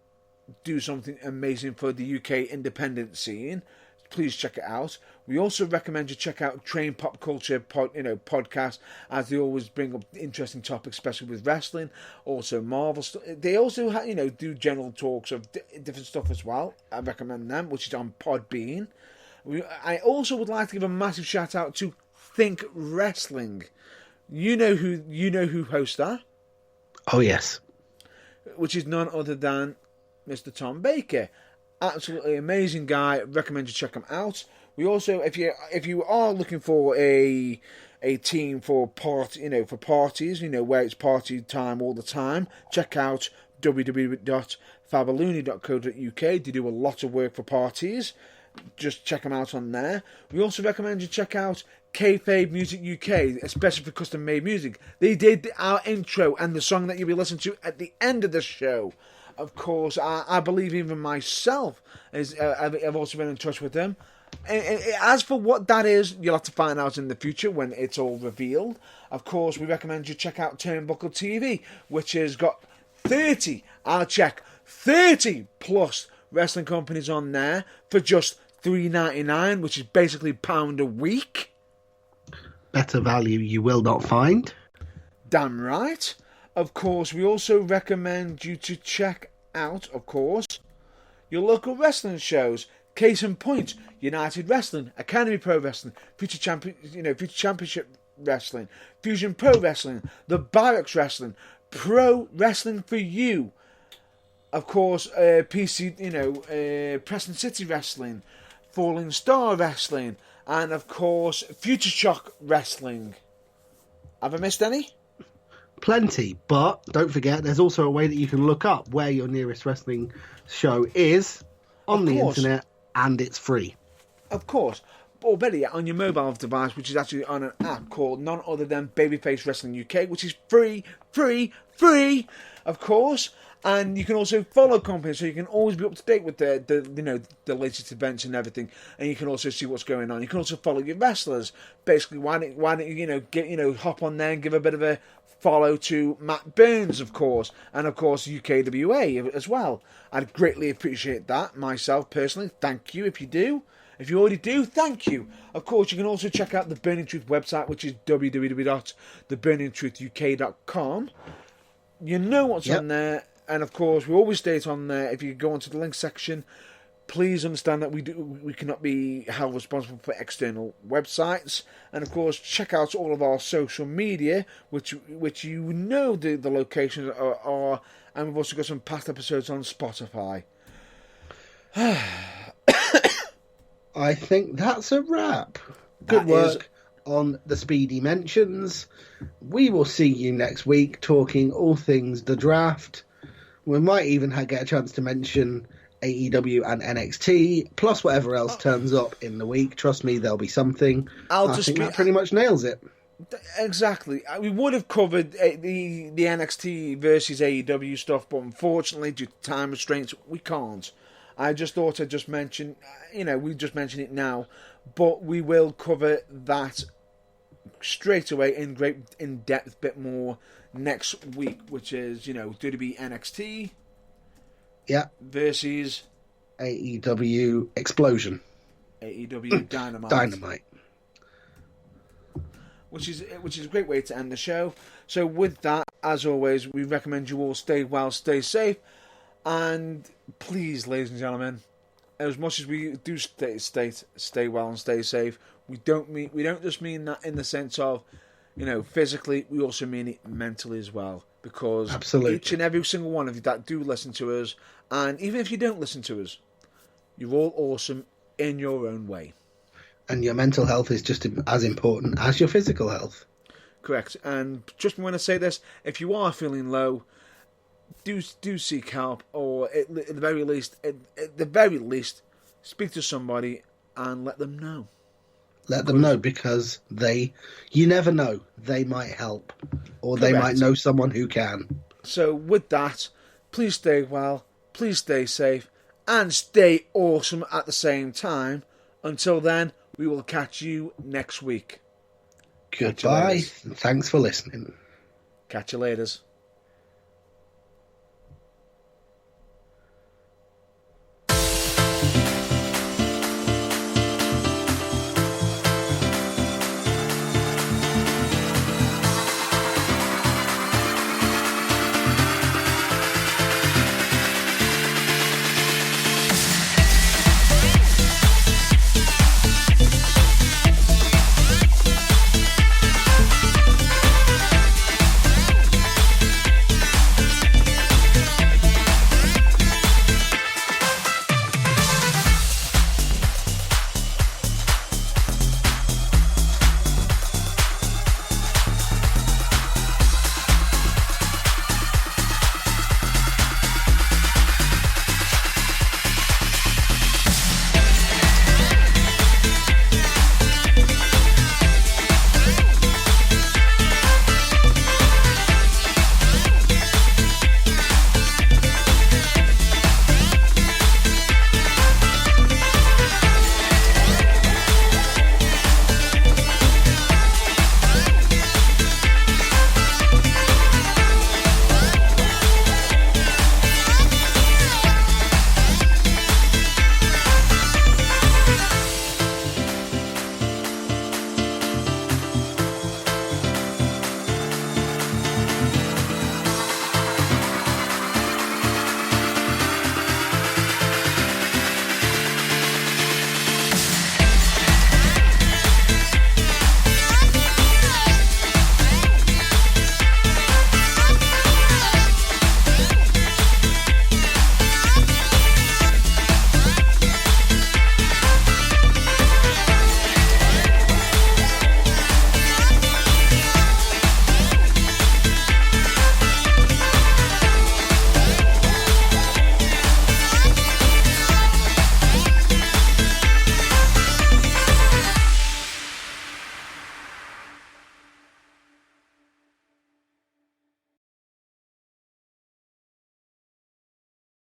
do something amazing for the UK independent scene. Please check it out. We also recommend you check out Train Pop Culture podcast, as they always bring up interesting topics, especially with wrestling. Also Marvel. They also do general talks of different stuff as well. I recommend them, which is on Podbean. I also would like to give a massive shout out to Think Wrestling. You know who hosts that? Oh yes. Which is none other than Mr. Tom Baker. Absolutely amazing guy. Recommend you check him out. We also, if you are looking for a team for parties, where it's party time all the time, check out www.fabaluni.co.uk. They do a lot of work for parties. Just check them out on there. We also recommend you check out Kayfabe Music UK, especially for custom made music. They did our intro and the song that you'll be listening to at the end of the show. Of course, I believe even myself I've also been in touch with them. And as for what that is, you'll have to find out in the future when it's all revealed. Of course, we recommend you check out Turnbuckle TV, which has got 30 plus wrestling companies on there for just $3.99, which is basically £1 a week. Better value you will not find. Damn right. Of course, we also recommend you to check out, of course, your local wrestling shows. Case in point, United Wrestling, Academy Pro Wrestling, Future Championship Wrestling, Fusion Pro Wrestling, The Barracks Wrestling, Pro Wrestling for You. Of course, Preston City Wrestling, Falling Star Wrestling, and of course, Future Shock Wrestling. Have I missed any? Plenty, but don't forget there's also a way that you can look up where your nearest wrestling show is on the internet, and it's free. Of course. Or better yet, on your mobile device, which is actually on an app called none other than Babyface Wrestling UK, which is free, of course. And you can also follow companies, so you can always be up to date with the latest events and everything. And you can also see what's going on. You can also follow your wrestlers. Basically, why don't you hop on there and give a bit of a follow to Matt Burns, of course, and of course UKWA as well. I'd greatly appreciate that myself personally. Thank you if you do. If you already do, thank you. Of course, you can also check out the Burning Truth website, which is www.theburningtruthuk.com. You know what's on there. And of course, we always state on there, if you go onto the link section, please understand that we cannot be held responsible for external websites. And of course, check out all of our social media, which the locations are, and we've also got some past episodes on Spotify. I think that's a wrap. Good work on the Speedy Mentions. We will see you next week talking all things the draft. We might even get a chance to mention AEW and NXT, plus whatever else turns up in the week. Trust me, there'll be something. I think that pretty much nails it. Exactly. We would have covered the NXT versus AEW stuff, but unfortunately, due to time restraints, we can't. I just thought I'd just mention, we just mentioned it now, but we will cover that straight away in depth, bit more next week, which is WWE NXT. Yeah. Versus AEW Explosion. AEW Dynamite. Dynamite. Which is a great way to end the show. So with that, as always, we recommend you all stay well, stay safe, and please, ladies and gentlemen, as much as we do stay well and stay safe, we don't just mean that in the sense of physically. We also mean it mentally as well, because absolutely, each and every single one of you that do listen to us, and even if you don't listen to us, you're all awesome in your own way. And your mental health is just as important as your physical health. Correct. And just when I say this, if you are feeling low, do seek help, or at the very least, speak to somebody and let them know. Let them know, because you never know, they might help, or they might know someone who can. So with that, please stay well, please stay safe, and stay awesome at the same time. Until then, we will catch you next week. Goodbye. Thanks for listening. Catch you later.